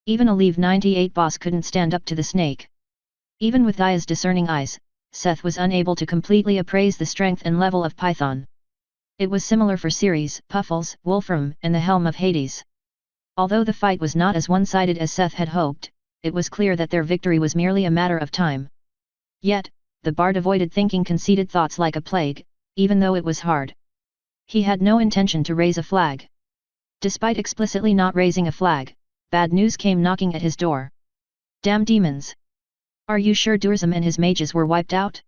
Even a Leave 98 boss couldn't stand up to the snake. Even with Thaya's discerning eyes, Seth was unable to completely appraise the strength and level of Python. It was similar for Ceres, Puffles, Wolfram, and the Helm of Hades. Although the fight was not as one-sided as Seth had hoped, it was clear that their victory was merely a matter of time. Yet, the bard avoided thinking conceited thoughts like a plague, even though it was hard. He had no intention to raise a flag. Despite explicitly not raising a flag, bad news came knocking at his door. Damn demons! Are you sure Durzum and his mages were wiped out?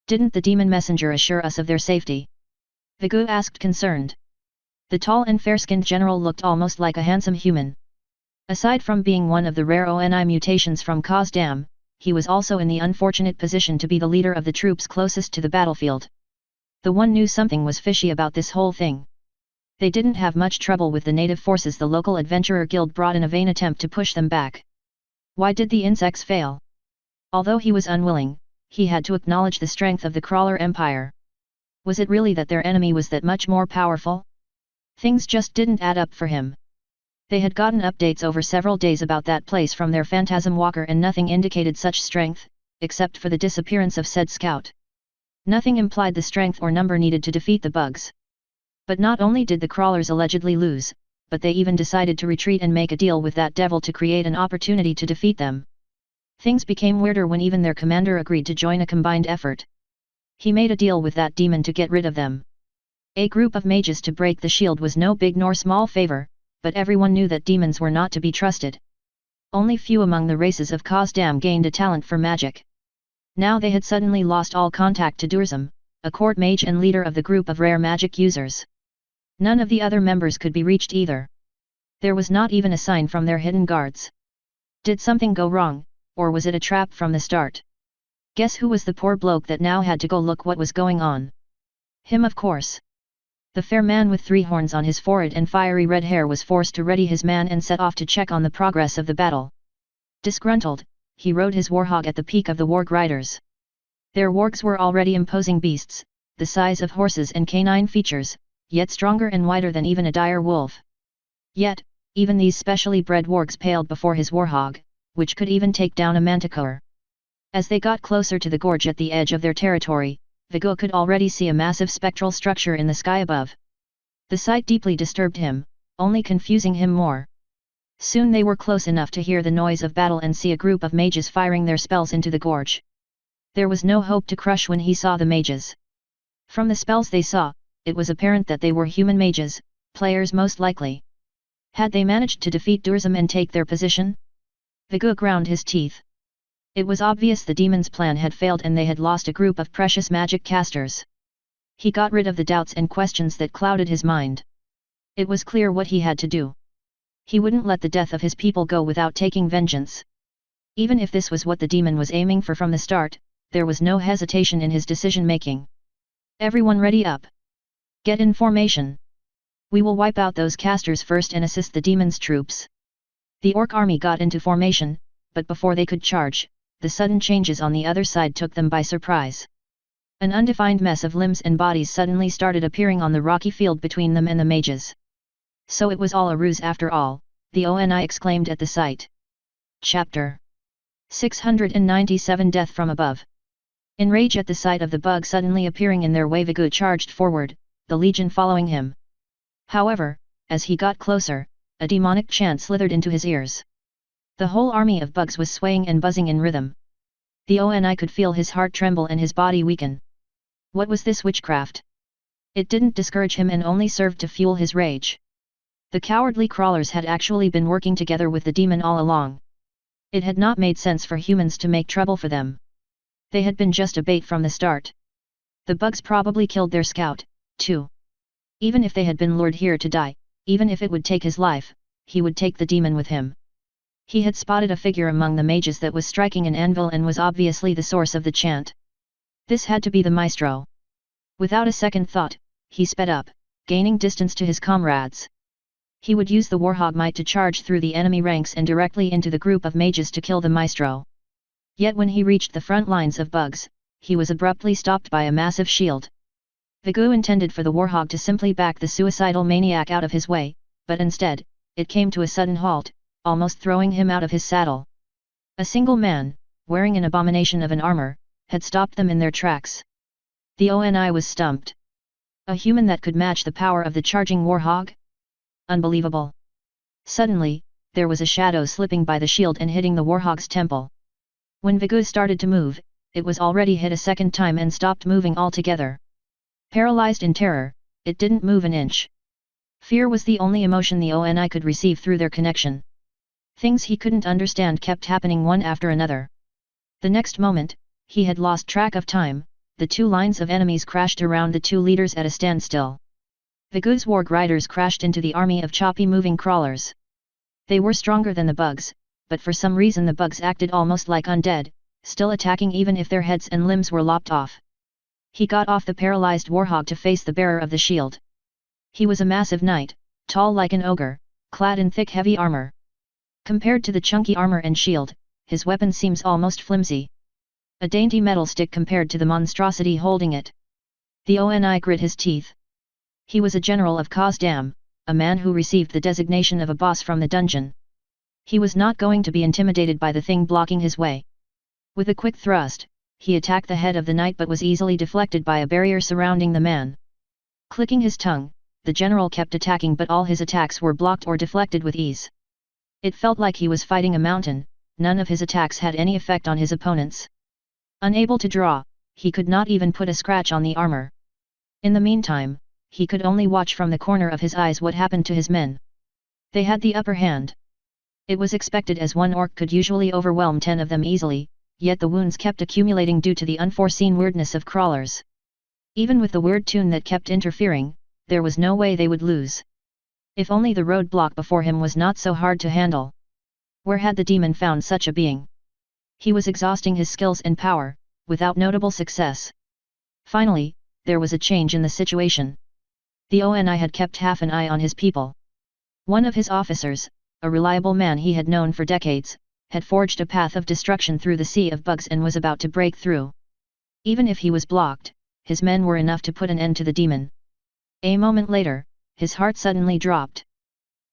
Didn't the demon messenger assure us of their safety? Vigu asked concerned. The tall and fair-skinned general looked almost like a handsome human. Aside from being one of the rare ONI mutations from Kazdam, he was also in the unfortunate position to be the leader of the troops closest to the battlefield. The one knew something was fishy about this whole thing. They didn't have much trouble with the native forces the local adventurer guild brought in a vain attempt to push them back. Why did the insects fail? Although he was unwilling, he had to acknowledge the strength of the Crawler Empire. Was it really that their enemy was that much more powerful? Things just didn't add up for him. They had gotten updates over several days about that place from their Phantasm Walker and nothing indicated such strength, except for the disappearance of said scout. Nothing implied the strength or number needed to defeat the bugs. But not only did the crawlers allegedly lose, but they even decided to retreat and make a deal with that devil to create an opportunity to defeat them. Things became weirder when even their commander agreed to join a combined effort. He made a deal with that demon to get rid of them. A group of mages to break the shield was no big nor small favor, but everyone knew that demons were not to be trusted. Only few among the races of Kazdam gained a talent for magic. Now they had suddenly lost all contact to Durzum, a court mage and leader of the group of rare magic users. None of the other members could be reached either. There was not even a sign from their hidden guards. Did something go wrong, or was it a trap from the start? Guess who was the poor bloke that now had to go look what was going on? Him, of course. The fair man with 3 horns on his forehead and fiery red hair was forced to ready his man and set off to check on the progress of the battle. Disgruntled, he rode his warhog at the peak of the warg riders. Their wargs were already imposing beasts, the size of horses and canine features, yet stronger and wider than even a dire wolf. Yet, even these specially bred wargs paled before his warhog, which could even take down a manticore. As they got closer to the gorge at the edge of their territory, Vigo could already see a massive spectral structure in the sky above. The sight deeply disturbed him, only confusing him more. Soon they were close enough to hear the noise of battle and see a group of mages firing their spells into the gorge. There was no hope to crush when he saw the mages. From the spells they saw, it was apparent that they were human mages, players most likely. Had they managed to defeat Durzum and take their position? Vigou ground his teeth. It was obvious the demon's plan had failed and they had lost a group of precious magic casters. He got rid of the doubts and questions that clouded his mind. It was clear what he had to do. He wouldn't let the death of his people go without taking vengeance. Even if this was what the demon was aiming for from the start, there was no hesitation in his decision-making. Everyone ready up. Get in formation. We will wipe out those casters first and assist the demon's troops. The orc army got into formation, but before they could charge, the sudden changes on the other side took them by surprise. An undefined mess of limbs and bodies suddenly started appearing on the rocky field between them and the mages. So it was all a ruse after all, the ONI exclaimed at the sight. Chapter 697 Death from Above. In rage at the sight of the bug suddenly appearing in their way, Vigou charged forward, the legion following him. However, as he got closer, a demonic chant slithered into his ears. The whole army of bugs was swaying and buzzing in rhythm. The ONI could feel his heart tremble and his body weaken. What was this witchcraft? It didn't discourage him and only served to fuel his rage. The cowardly crawlers had actually been working together with the demon all along. It had not made sense for humans to make trouble for them. They had been just a bait from the start. The bugs probably killed their scout, too. Even if they had been lured here to die, even if it would take his life, he would take the demon with him. He had spotted a figure among the mages that was striking an anvil and was obviously the source of the chant. This had to be the maestro. Without a second thought, he sped up, gaining distance to his comrades. He would use the warhog might to charge through the enemy ranks and directly into the group of mages to kill the maestro. Yet when he reached the front lines of bugs, he was abruptly stopped by a massive shield. Vigou intended for the warhog to simply back the suicidal maniac out of his way, but instead, it came to a sudden halt, almost throwing him out of his saddle. A single man, wearing an abomination of an armor, had stopped them in their tracks. The ONI was stumped. A human that could match the power of the charging warhog? Unbelievable. Suddenly, there was a shadow slipping by the shield and hitting the warhog's temple. When Vigou started to move, it was already hit a second time and stopped moving altogether. Paralyzed in terror, it didn't move an inch. Fear was the only emotion the ONI could receive through their connection. Things he couldn't understand kept happening one after another. The next moment, he had lost track of time, the two lines of enemies crashed around the two leaders at a standstill. Vigou's warg riders crashed into the army of choppy moving crawlers. They were stronger than the bugs, but for some reason the bugs acted almost like undead, still attacking even if their heads and limbs were lopped off. He got off the paralyzed warhog to face the bearer of the shield. He was a massive knight, tall like an ogre, clad in thick heavy armor. Compared to the chunky armor and shield, his weapon seems almost flimsy. A dainty metal stick compared to the monstrosity holding it. The ONI grit his teeth. He was a general of Kazdam, a man who received the designation of a boss from the dungeon. He was not going to be intimidated by the thing blocking his way. With a quick thrust, he attacked the head of the knight but was easily deflected by a barrier surrounding the man. Clicking his tongue, the general kept attacking but all his attacks were blocked or deflected with ease. It felt like he was fighting a mountain, none of his attacks had any effect on his opponents. Unable to draw, he could not even put a scratch on the armor. In the meantime, he could only watch from the corner of his eyes what happened to his men. They had the upper hand. It was expected as one orc could usually overwhelm 10 of them easily, yet the wounds kept accumulating due to the unforeseen weirdness of crawlers. Even with the weird tune that kept interfering, there was no way they would lose. If only the roadblock before him was not so hard to handle. Where had the demon found such a being? He was exhausting his skills and power, without notable success. Finally, there was a change in the situation. The ONI had kept half an eye on his people. One of his officers, a reliable man he had known for decades, had forged a path of destruction through the sea of bugs and was about to break through. Even if he was blocked, his men were enough to put an end to the demon. A moment later, his heart suddenly dropped.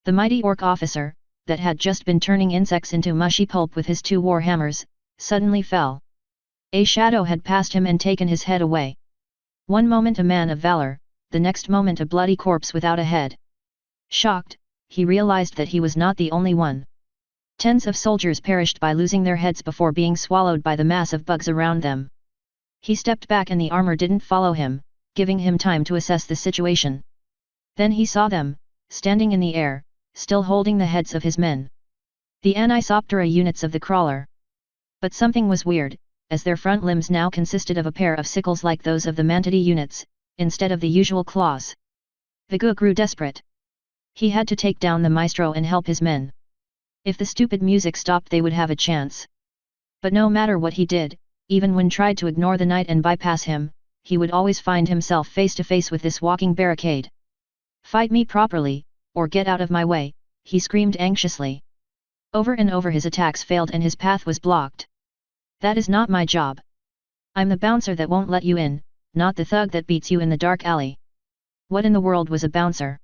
The mighty orc officer, that had just been turning insects into mushy pulp with his 2 war hammers, suddenly fell. A shadow had passed him and taken his head away. One moment a man of valor, the next moment a bloody corpse without a head. Shocked, he realized that he was not the only one. Tens of soldiers perished by losing their heads before being swallowed by the mass of bugs around them. He stepped back and the armor didn't follow him, giving him time to assess the situation. Then he saw them, standing in the air, still holding the heads of his men. the Anisoptera units of the crawler. But something was weird, as their front limbs now consisted of a pair of sickles like those of the Mantidae units, instead of the usual claws. Vigua grew desperate. He had to take down the maestro and help his men. If the stupid music stopped, they would have a chance. But no matter what he did, even when tried to ignore the knight and bypass him, he would always find himself face to face with this walking barricade. "Fight me properly, or get out of my way," he screamed anxiously. Over and over his attacks failed and his path was blocked. "That is not my job. I'm the bouncer that won't let you in, not the thug that beats you in the dark alley." What in the world was a bouncer?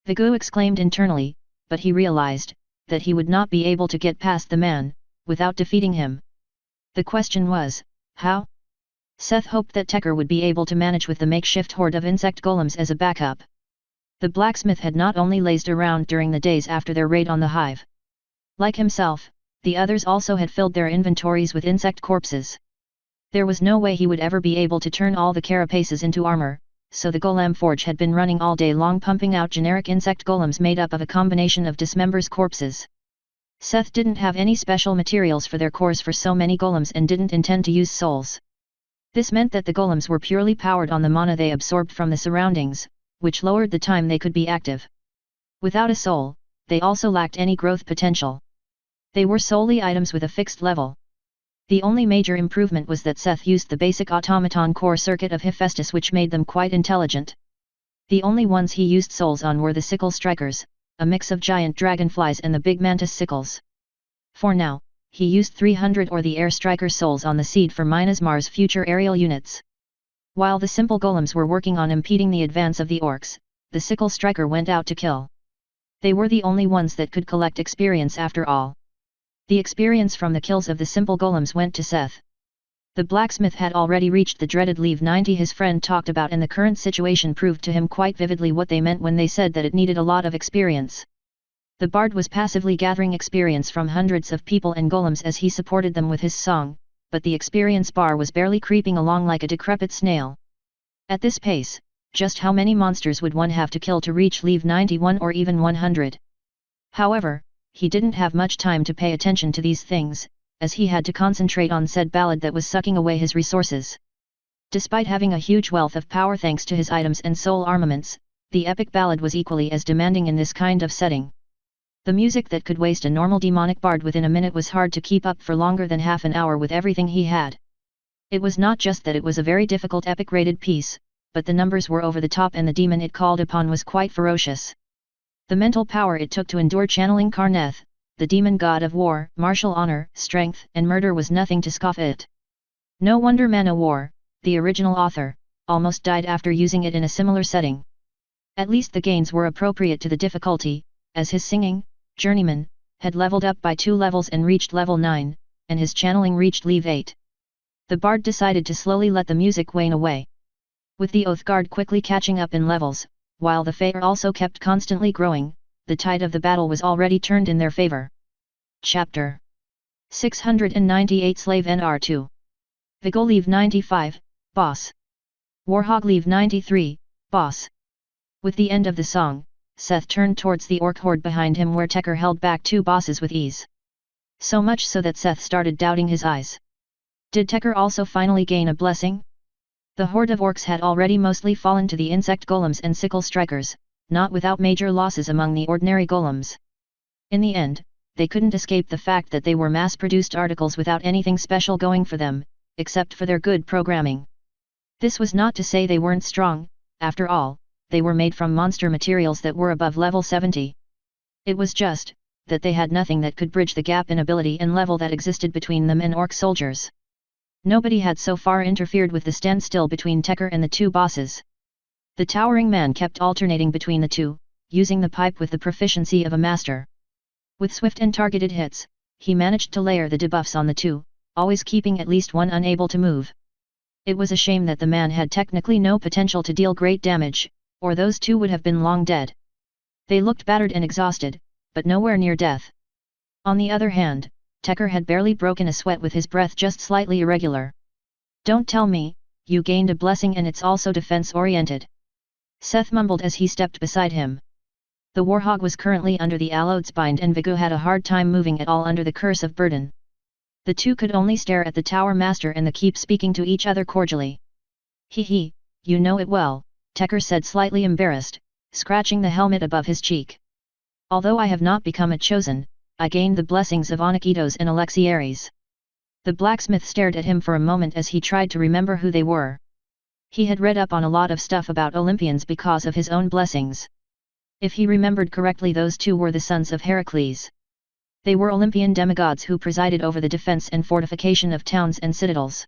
Vigua exclaimed internally, but he realized that he would not be able to get past the man without defeating him. The question was, how? Seth hoped that Tekker would be able to manage with the makeshift horde of insect golems as a backup. The blacksmith had not only lazed around during the days after their raid on the hive. Like himself, the others also had filled their inventories with insect corpses. There was no way he would ever be able to turn all the carapaces into armor, so the golem forge had been running all day long, pumping out generic insect golems made up of a combination of dismembers corpses. Seth didn't have any special materials for their cores for so many golems and didn't intend to use souls. This meant that the golems were purely powered on the mana they absorbed from the surroundings, which lowered the time they could be active. Without a soul, they also lacked any growth potential. They were solely items with a fixed level. The only major improvement was that Seth used the basic automaton core circuit of Hephaestus, which made them quite intelligent. The only ones he used souls on were the sickle strikers, a mix of giant dragonflies and the big mantis sickles. For now, he used 300 or the air striker souls on the seed for Mars' future aerial units. While the simple golems were working on impeding the advance of the orcs, the sickle striker went out to kill. They were the only ones that could collect experience after all. The experience from the kills of the simple golems went to Seth. The blacksmith had already reached the dreaded level 90 his friend talked about, and the current situation proved to him quite vividly what they meant when they said that it needed a lot of experience. The bard was passively gathering experience from hundreds of people and golems as he supported them with his song, but the experience bar was barely creeping along like a decrepit snail. At this pace, just how many monsters would one have to kill to reach level 91 or even 100? However, he didn't have much time to pay attention to these things, as he had to concentrate on said ballad that was sucking away his resources. Despite having a huge wealth of power thanks to his items and soul armaments, the epic ballad was equally as demanding in this kind of setting. The music that could waste a normal demonic bard within a minute was hard to keep up for longer than half an hour with everything he had. It was not just that it was a very difficult epic rated piece, but the numbers were over the top and the demon it called upon was quite ferocious. The mental power it took to endure channeling Karneth, the demon god of war, martial honor, strength, and murder was nothing to scoff at. No wonder Man O' War, the original author, almost died after using it in a similar setting. At least the gains were appropriate to the difficulty, as his singing, Journeyman, had leveled up by 2 levels and reached level 9, and his channeling reached level 8. The bard decided to slowly let the music wane away. With the Oath Guard quickly catching up in levels, while the Fae also kept constantly growing, the tide of the battle was already turned in their favor. Chapter 698 Slave NR2 Vigil leave 95, Boss. Warhog leave 93, Boss. With the end of the song, Seth turned towards the orc horde behind him where Tekker held back 2 bosses with ease. So much so that Seth started doubting his eyes. Did Tekker also finally gain a blessing? The horde of orcs had already mostly fallen to the insect golems and sickle strikers, not without major losses among the ordinary golems. In the end, they couldn't escape the fact that they were mass-produced articles without anything special going for them, except for their good programming. This was not to say they weren't strong, after all, they were made from monster materials that were above level 70. It was just that they had nothing that could bridge the gap in ability and level that existed between them and orc soldiers. Nobody had so far interfered with the standstill between Tekker and the 2 bosses. The towering man kept alternating between the 2, using the pipe with the proficiency of a master. With swift and targeted hits, he managed to layer the debuffs on the 2, always keeping at least one unable to move. It was a shame that the man had technically no potential to deal great damage, or those 2 would have been long dead. They looked battered and exhausted, but nowhere near death. On the other hand, Tekker had barely broken a sweat with his breath just slightly irregular. Don't tell me, you gained a blessing and it's also defense-oriented. Seth mumbled as he stepped beside him. The warhog was currently under the Allot's bind and Vigou had a hard time moving at all under the curse of burden. The two could only stare at the tower master and keep speaking to each other cordially. He, you know it well, Tekker said slightly embarrassed, scratching the helmet above his cheek. Although I have not become a chosen, I gained the blessings of Onyxitos and Alexiares. The blacksmith stared at him for a moment as he tried to remember who they were. He had read up on a lot of stuff about Olympians because of his own blessings. If he remembered correctly, those two were the sons of Heracles. They were Olympian demigods who presided over the defense and fortification of towns and citadels.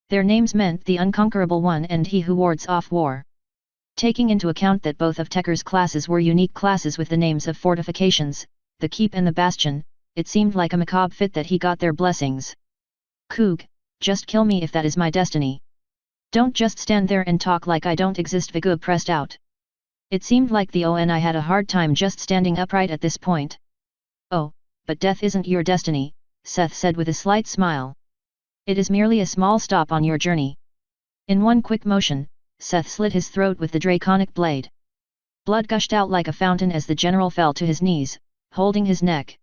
Their names meant the Unconquerable One and He who wards off war. Taking into account that both of Tekker's classes were unique classes with the names of fortifications, the Keep and the Bastion, it seemed like a macabre fit that he got their blessings. Koog, just kill me if that is my destiny. Don't just stand there and talk like I don't exist, Vigou pressed out. It seemed like the Oni had a hard time just standing upright at this point. Oh, but death isn't your destiny, Seth said with a slight smile. It is merely a small stop on your journey. In one quick motion, Seth slit his throat with the draconic blade. Blood gushed out like a fountain as the general fell to his knees, holding his neck.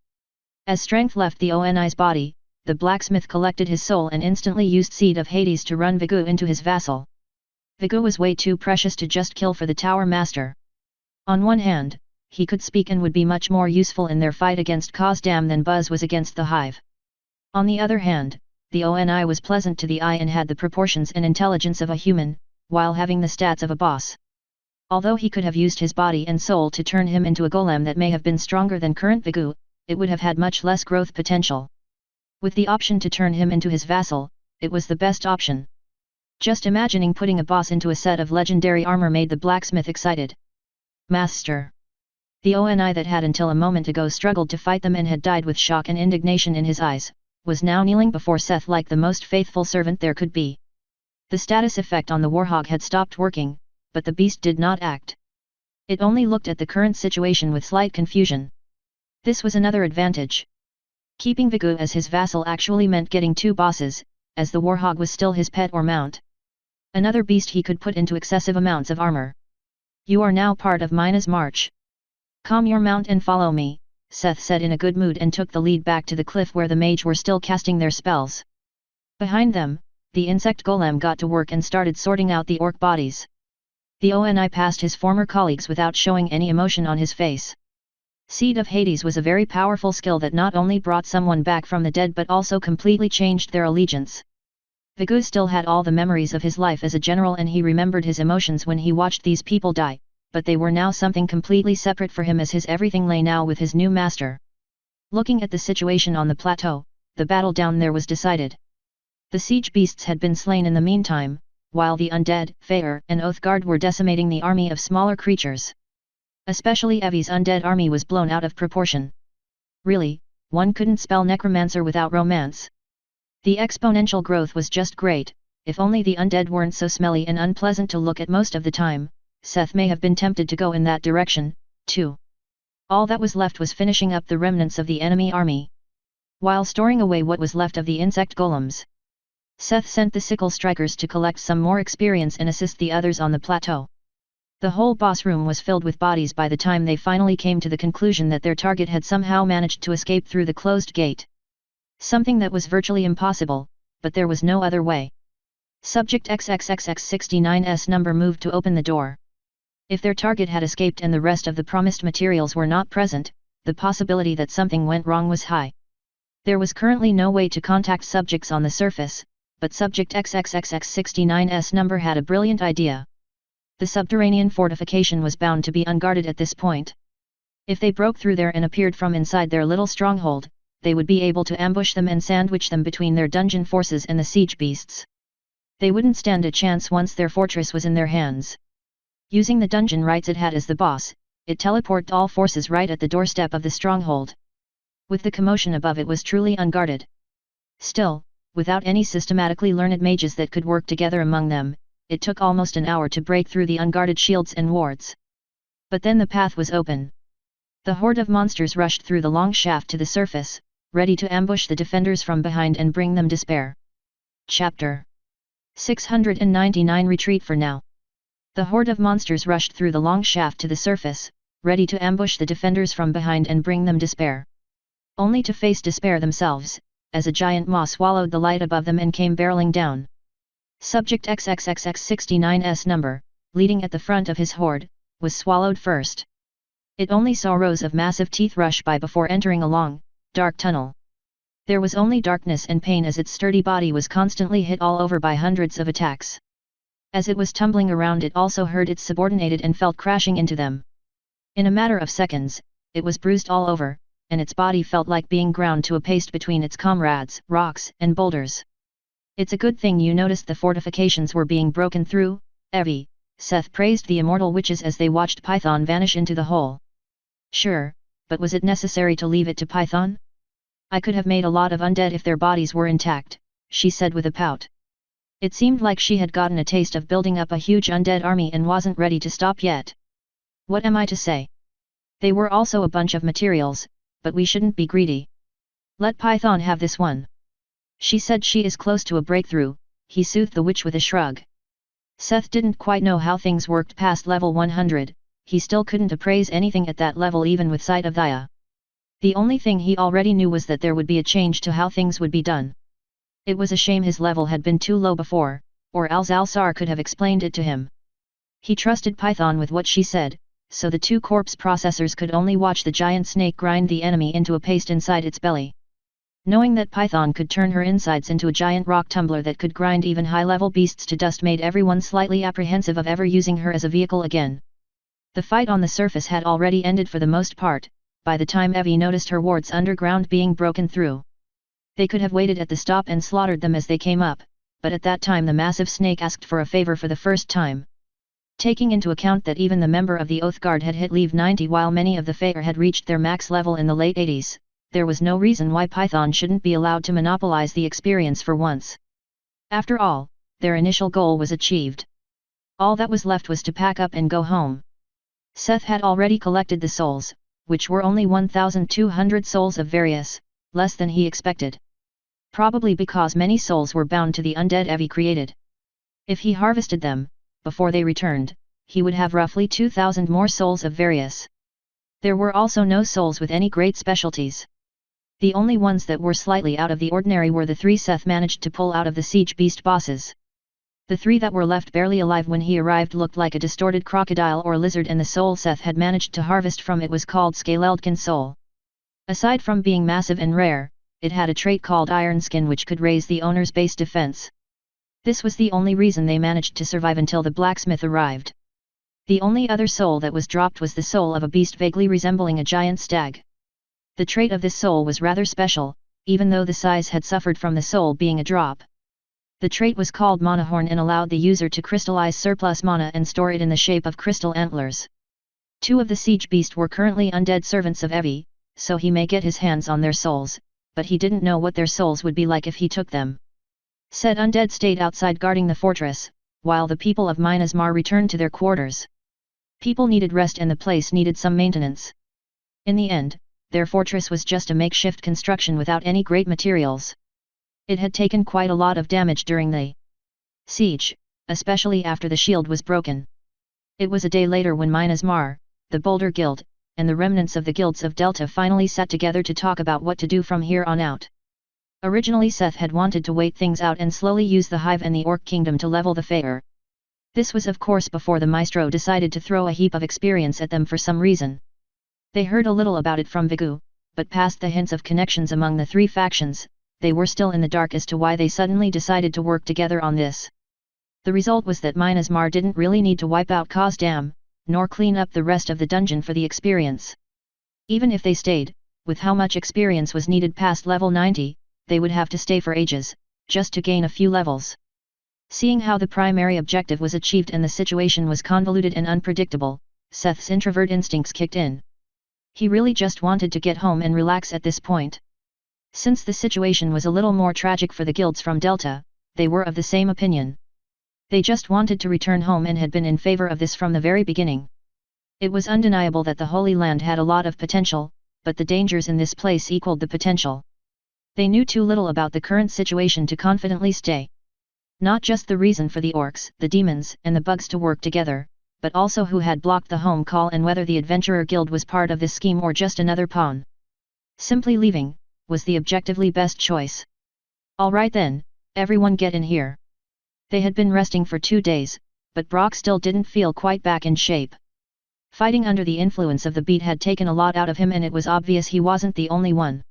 As strength left the Oni's body, the blacksmith collected his soul and instantly used Seed of Hades to run Vigou into his vassal. Vigou was way too precious to just kill for the tower master. On one hand, he could speak and would be much more useful in their fight against Kazdam than Buzz was against the Hive. On the other hand, the Oni was pleasant to the eye and had the proportions and intelligence of a human, while having the stats of a boss. Although he could have used his body and soul to turn him into a golem that may have been stronger than current Vigou, it would have had much less growth potential. With the option to turn him into his vassal, it was the best option. Just imagining putting a boss into a set of legendary armor made the blacksmith excited. Master! The Oni that had until a moment ago struggled to fight them and had died with shock and indignation in his eyes, was now kneeling before Seth like the most faithful servant there could be. The status effect on the warhog had stopped working, but the beast did not act. It only looked at the current situation with slight confusion. This was another advantage. Keeping Vigou as his vassal actually meant getting two bosses, as the warhog was still his pet or mount. Another beast he could put into excessive amounts of armor. You are now part of Mina's march. Calm your mount and follow me, Seth said in a good mood and took the lead back to the cliff where the mage were still casting their spells. Behind them, the insect golem got to work and started sorting out the orc bodies. The Oni passed his former colleagues without showing any emotion on his face. Seed of Hades was a very powerful skill that not only brought someone back from the dead but also completely changed their allegiance. Vigou still had all the memories of his life as a general and he remembered his emotions when he watched these people die, but they were now something completely separate for him as his everything lay now with his new master. Looking at the situation on the plateau, the battle down there was decided. The siege beasts had been slain in the meantime, while the undead, Faer, and Oathguard were decimating the army of smaller creatures. Especially Evi's undead army was blown out of proportion. Really, one couldn't spell necromancer without romance. The exponential growth was just great, if only the undead weren't so smelly and unpleasant to look at most of the time. Seth may have been tempted to go in that direction, too. All that was left was finishing up the remnants of the enemy army, while storing away what was left of the insect golems. Seth sent the sickle strikers to collect some more experience and assist the others on the plateau. The whole boss room was filled with bodies by the time they finally came to the conclusion that their target had somehow managed to escape through the closed gate. Something that was virtually impossible, but there was no other way. Subject XXXX69's number moved to open the door. If their target had escaped and the rest of the promised materials were not present, the possibility that something went wrong was high. There was currently no way to contact subjects on the surface, but Subject XXXX69's number had a brilliant idea. The subterranean fortification was bound to be unguarded at this point. If they broke through there and appeared from inside their little stronghold, they would be able to ambush them and sandwich them between their dungeon forces and the siege beasts. They wouldn't stand a chance once their fortress was in their hands. Using the dungeon rights it had as the boss, it teleported all forces right at the doorstep of the stronghold. With the commotion above it was truly unguarded. Still, without any systematically learned mages that could work together among them, it took almost an hour to break through the unguarded shields and wards. But then the path was open. The horde of monsters rushed through the long shaft to the surface, ready to ambush the defenders from behind and bring them despair. Chapter 699 Retreat for now. The horde of monsters rushed through the long shaft to the surface, ready to ambush the defenders from behind and bring them despair. Only to face despair themselves, as a giant maw swallowed the light above them and came barreling down. Subject XXXX69's number, leading at the front of his horde, was swallowed first. It only saw rows of massive teeth rush by before entering a long, dark tunnel. There was only darkness and pain as its sturdy body was constantly hit all over by hundreds of attacks. As it was tumbling around, it also heard its subordinated and felt crashing into them. In a matter of seconds, it was bruised all over, and its body felt like being ground to a paste between its comrades, rocks, and boulders. It's a good thing you noticed the fortifications were being broken through, Evie, Seth praised the immortal witches as they watched Python vanish into the hole. Sure, but was it necessary to leave it to Python? I could have made a lot of undead if their bodies were intact, she said with a pout. It seemed like she had gotten a taste of building up a huge undead army and wasn't ready to stop yet. What am I to say? They were also a bunch of materials, but we shouldn't be greedy. Let Python have this one. She said she is close to a breakthrough, he soothed the witch with a shrug. Seth didn't quite know how things worked past level 100, he still couldn't appraise anything at that level even with sight of Thea. The only thing he already knew was that there would be a change to how things would be done. It was a shame his level had been too low before, or Alzalsar could have explained it to him. He trusted Python with what she said, so the two corpse processors could only watch the giant snake grind the enemy into a paste inside its belly. Knowing that Python could turn her insides into a giant rock tumbler that could grind even high-level beasts to dust made everyone slightly apprehensive of ever using her as a vehicle again. The fight on the surface had already ended for the most part, by the time Evie noticed her wards underground being broken through. They could have waited at the stop and slaughtered them as they came up, but at that time the massive snake asked for a favor for the first time. Taking into account that even the member of the Oath Guard had hit level 90 while many of the Faer had reached their max level in the late 80s, there was no reason why Python shouldn't be allowed to monopolize the experience for once. After all, their initial goal was achieved. All that was left was to pack up and go home. Seth had already collected the souls, which were only 1,200 souls of various, less than he expected. Probably because many souls were bound to the undead Evie created. If he harvested them, before they returned, he would have roughly 2,000 more souls of various. There were also no souls with any great specialties. The only ones that were slightly out of the ordinary were the 3 Seth managed to pull out of the siege beast bosses. The 3 that were left barely alive when he arrived looked like a distorted crocodile or lizard, and the soul Seth had managed to harvest from it was called Scaleldkin soul. Aside from being massive and rare, it had a trait called Iron Skin which could raise the owner's base defense. This was the only reason they managed to survive until the blacksmith arrived. The only other soul that was dropped was the soul of a beast vaguely resembling a giant stag. The trait of this soul was rather special, even though the size had suffered from the soul being a drop. The trait was called Monahorn and allowed the user to crystallize surplus mana and store it in the shape of crystal antlers. 2 of the siege beast were currently undead servants of Evie, so he may get his hands on their souls, but he didn't know what their souls would be like if he took them. Said undead stayed outside guarding the fortress, while the people of Minas Mar returned to their quarters. People needed rest and the place needed some maintenance. In the end, their fortress was just a makeshift construction without any great materials. It had taken quite a lot of damage during the siege, especially after the shield was broken. It was a day later when Minas Mar, the Boulder Guild, and the remnants of the guilds of Delta finally sat together to talk about what to do from here on out. Originally Seth had wanted to wait things out and slowly use the Hive and the Orc Kingdom to level the Faer. This was of course before the Maestro decided to throw a heap of experience at them for some reason. They heard a little about it from Vigu, but past the hints of connections among the 3 factions, they were still in the dark as to why they suddenly decided to work together on this. The result was that Minas Mar didn't really need to wipe out Kaz Dam, nor clean up the rest of the dungeon for the experience. Even if they stayed, with how much experience was needed past level 90, they would have to stay for ages, just to gain a few levels. Seeing how the primary objective was achieved and the situation was convoluted and unpredictable, Seth's introvert instincts kicked in. He really just wanted to get home and relax at this point. Since the situation was a little more tragic for the guilds from Delta, they were of the same opinion. They just wanted to return home and had been in favor of this from the very beginning. It was undeniable that the Holy Land had a lot of potential, but the dangers in this place equaled the potential. They knew too little about the current situation to confidently stay. Not just the reason for the orcs, the demons, and the bugs to work together, but also who had blocked the home call and whether the Adventurer Guild was part of this scheme or just another pawn. Simply leaving was the objectively best choice. Alright then, everyone get in here. They had been resting for 2 days, but Brock still didn't feel quite back in shape. Fighting under the influence of the beat had taken a lot out of him, and it was obvious he wasn't the only one.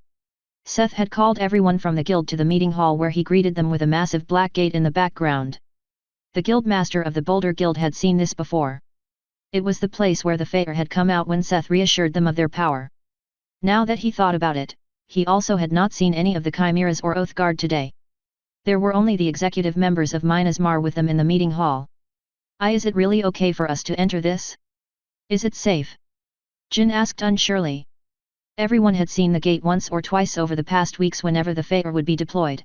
Seth had called everyone from the guild to the meeting hall, where he greeted them with a massive black gate in the background. The guild master of the Boulder Guild had seen this before. It was the place where the Faer had come out when Seth reassured them of their power. Now that he thought about it, he also had not seen any of the Chimeras or Oath Guard today. There were only the executive members of Minas Mar with them in the meeting hall. Is it really okay for us to enter this? Is it safe? Jin asked unsurely. Everyone had seen the gate once or twice over the past weeks whenever the Faer would be deployed.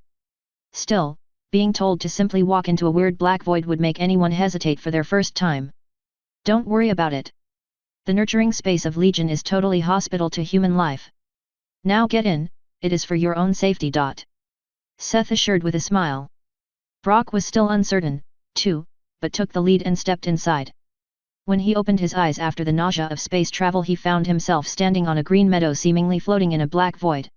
Still, being told to simply walk into a weird black void would make anyone hesitate for their first time. Don't worry about it. The nurturing space of Legion is totally hospitable to human life. Now get in, it is for your own safety. Seth assured with a smile. Brock was still uncertain, too, but took the lead and stepped inside. When he opened his eyes after the nausea of space travel, he found himself standing on a green meadow seemingly floating in a black void.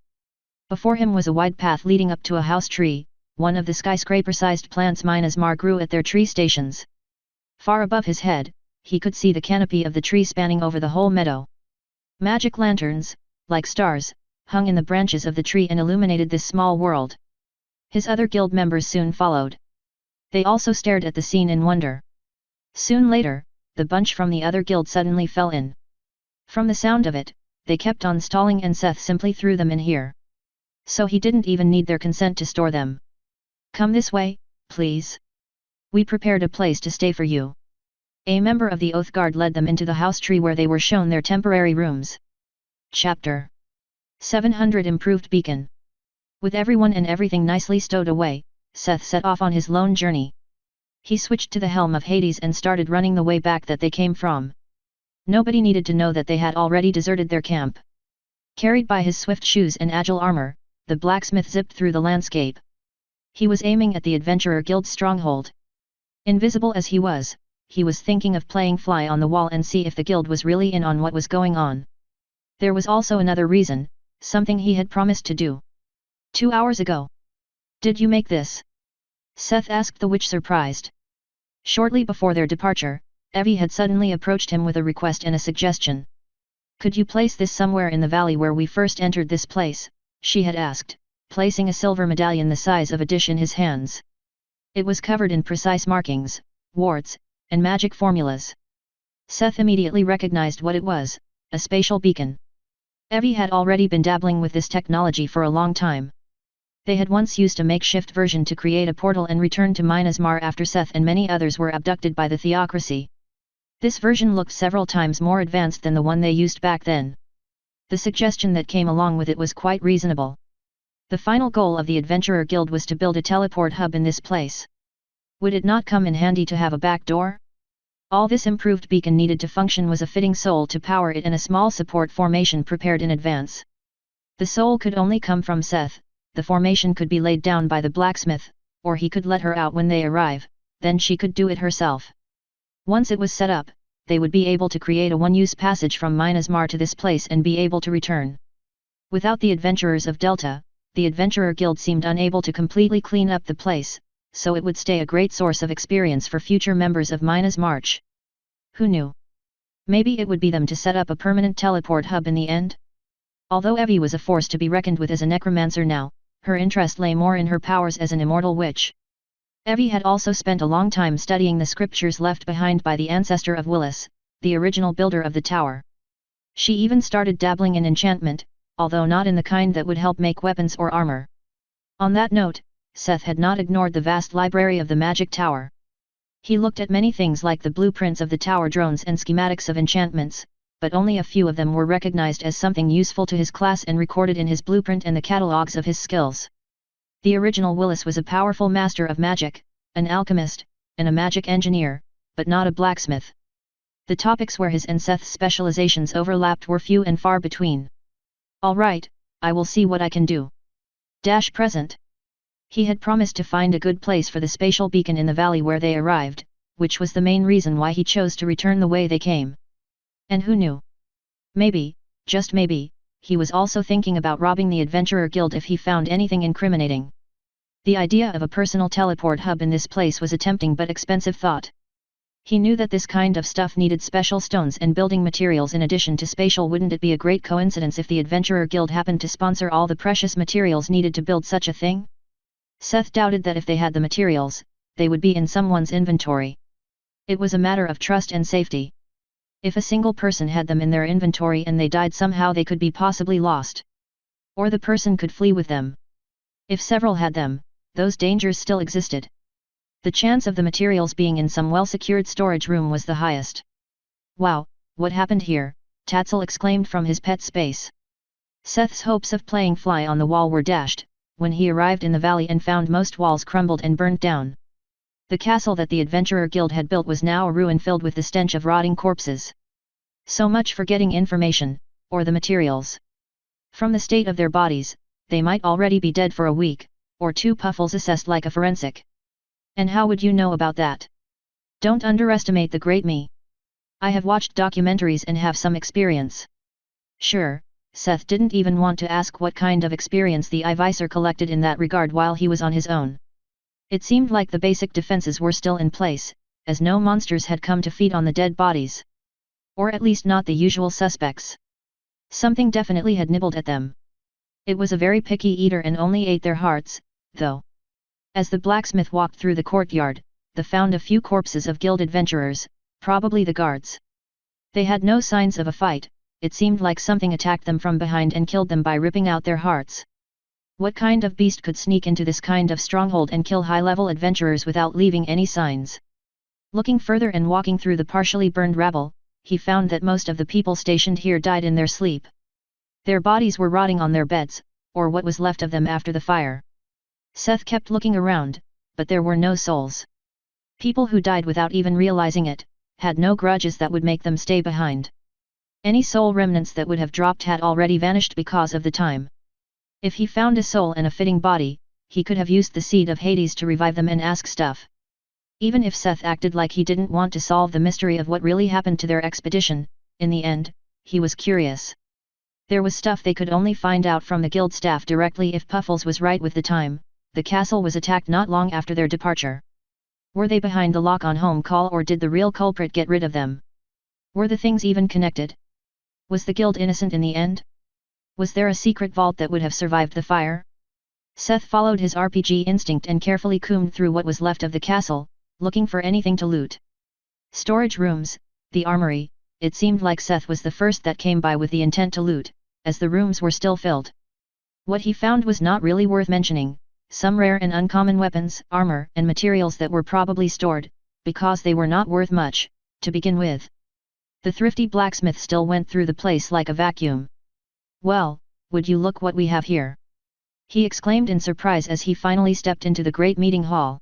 Before him was a wide path leading up to a house tree, one of the skyscraper-sized plants Minas Mar grew at their tree stations. Far above his head, he could see the canopy of the tree spanning over the whole meadow. Magic lanterns, like stars, hung in the branches of the tree and illuminated this small world. His other guild members soon followed. They also stared at the scene in wonder. Soon later, the bunch from the other guild suddenly fell in. From the sound of it, they kept on stalling and Seth simply threw them in here. So he didn't even need their consent to store them. Come this way, please. We prepared a place to stay for you. A member of the Oath Guard led them into the house tree where they were shown their temporary rooms. Chapter 700 Improved Beacon. With everyone and everything nicely stowed away, Seth set off on his lone journey. He switched to the helm of Hades and started running the way back that they came from. Nobody needed to know that they had already deserted their camp. Carried by his swift shoes and agile armor, the blacksmith zipped through the landscape. He was aiming at the Adventurer Guild's stronghold. Invisible as he was thinking of playing fly on the wall and see if the guild was really in on what was going on. There was also another reason, something he had promised to do. 2 hours ago. Did you make this? Seth asked the witch, surprised. Shortly before their departure, Evie had suddenly approached him with a request and a suggestion. Could you place this somewhere in the valley where we first entered this place? She had asked, placing a silver medallion the size of a dish in his hands. It was covered in precise markings, wards, and magic formulas. Seth immediately recognized what it was, a spatial beacon. Evie had already been dabbling with this technology for a long time. They had once used a makeshift version to create a portal and return to Minas Mar after Seth and many others were abducted by the Theocracy. This version looked several times more advanced than the one they used back then. The suggestion that came along with it was quite reasonable. The final goal of the Adventurer Guild was to build a teleport hub in this place. Would it not come in handy to have a back door? All this improved beacon needed to function was a fitting soul to power it and a small support formation prepared in advance. The soul could only come from Seth, the formation could be laid down by the blacksmith, or he could let her out when they arrive, then she could do it herself. Once it was set up, they would be able to create a one-use passage from Minas Mar to this place and be able to return. Without the adventurers of Delta, the Adventurer Guild seemed unable to completely clean up the place, so it would stay a great source of experience for future members of Minas March. Who knew? Maybe it would be them to set up a permanent teleport hub in the end? Although Evie was a force to be reckoned with as a necromancer now, her interest lay more in her powers as an immortal witch. Evie had also spent a long time studying the scriptures left behind by the ancestor of Willis, the original builder of the tower. She even started dabbling in enchantment, although not in the kind that would help make weapons or armor. On that note, Seth had not ignored the vast library of the magic tower. He looked at many things like the blueprints of the tower drones and schematics of enchantments, but only a few of them were recognized as something useful to his class and recorded in his blueprint and the catalogs of his skills. The original Willis was a powerful master of magic, an alchemist, and a magic engineer, but not a blacksmith. The topics where his and Seth's specializations overlapped were few and far between. All right, I will see what I can do. Present. He had promised to find a good place for the spatial beacon in the valley where they arrived, which was the main reason why he chose to return the way they came. And who knew? Maybe, just maybe, he was also thinking about robbing the Adventurer Guild if he found anything incriminating. The idea of a personal teleport hub in this place was a tempting but expensive thought. He knew that this kind of stuff needed special stones and building materials in addition to spatial. Wouldn't it be a great coincidence if the Adventurer Guild happened to sponsor all the precious materials needed to build such a thing? Seth doubted that if they had the materials, they would be in someone's inventory. It was a matter of trust and safety. If a single person had them in their inventory and they died somehow, they could be possibly lost. Or the person could flee with them. If several had them, those dangers still existed. The chance of the materials being in some well-secured storage room was the highest. Wow, what happened here? Tatzel exclaimed from his pet space. Seth's hopes of playing fly on the wall were dashed, when he arrived in the valley and found most walls crumbled and burnt down. The castle that the Adventurer Guild had built was now a ruin filled with the stench of rotting corpses. So much for getting information, or the materials. From the state of their bodies, they might already be dead for a week, or two, Puffles assessed like a forensic. And how would you know about that? Don't underestimate the great me. I have watched documentaries and have some experience. Sure, Seth didn't even want to ask what kind of experience the Ivisor collected in that regard while he was on his own. It seemed like the basic defenses were still in place, as no monsters had come to feed on the dead bodies. Or at least not the usual suspects. Something definitely had nibbled at them. It was a very picky eater and only ate their hearts, though. As the blacksmith walked through the courtyard, they found a few corpses of guild adventurers, probably the guards. They had no signs of a fight. It seemed like something attacked them from behind and killed them by ripping out their hearts. What kind of beast could sneak into this kind of stronghold and kill high-level adventurers without leaving any signs? Looking further and walking through the partially burned rabble, he found that most of the people stationed here died in their sleep. Their bodies were rotting on their beds, or what was left of them after the fire. Seth kept looking around, but there were no souls. People who died without even realizing it, had no grudges that would make them stay behind. Any soul remnants that would have dropped had already vanished because of the time. If he found a soul and a fitting body, he could have used the seed of Hades to revive them and ask stuff. Even if Seth acted like he didn't want to solve the mystery of what really happened to their expedition, in the end, he was curious. There was stuff they could only find out from the guild staff directly. If Puffles was right with the time, the castle was attacked not long after their departure. Were they behind the lock on home call, or did the real culprit get rid of them? Were the things even connected? Was the guild innocent in the end? Was there a secret vault that would have survived the fire? Seth followed his RPG instinct and carefully combed through what was left of the castle, looking for anything to loot. Storage rooms, the armory. It seemed like Seth was the first that came by with the intent to loot, as the rooms were still filled. What he found was not really worth mentioning. Some rare and uncommon weapons, armor, and materials that were probably stored, because they were not worth much, to begin with. The thrifty blacksmith still went through the place like a vacuum. Well, would you look what we have here? He exclaimed in surprise as he finally stepped into the great meeting hall.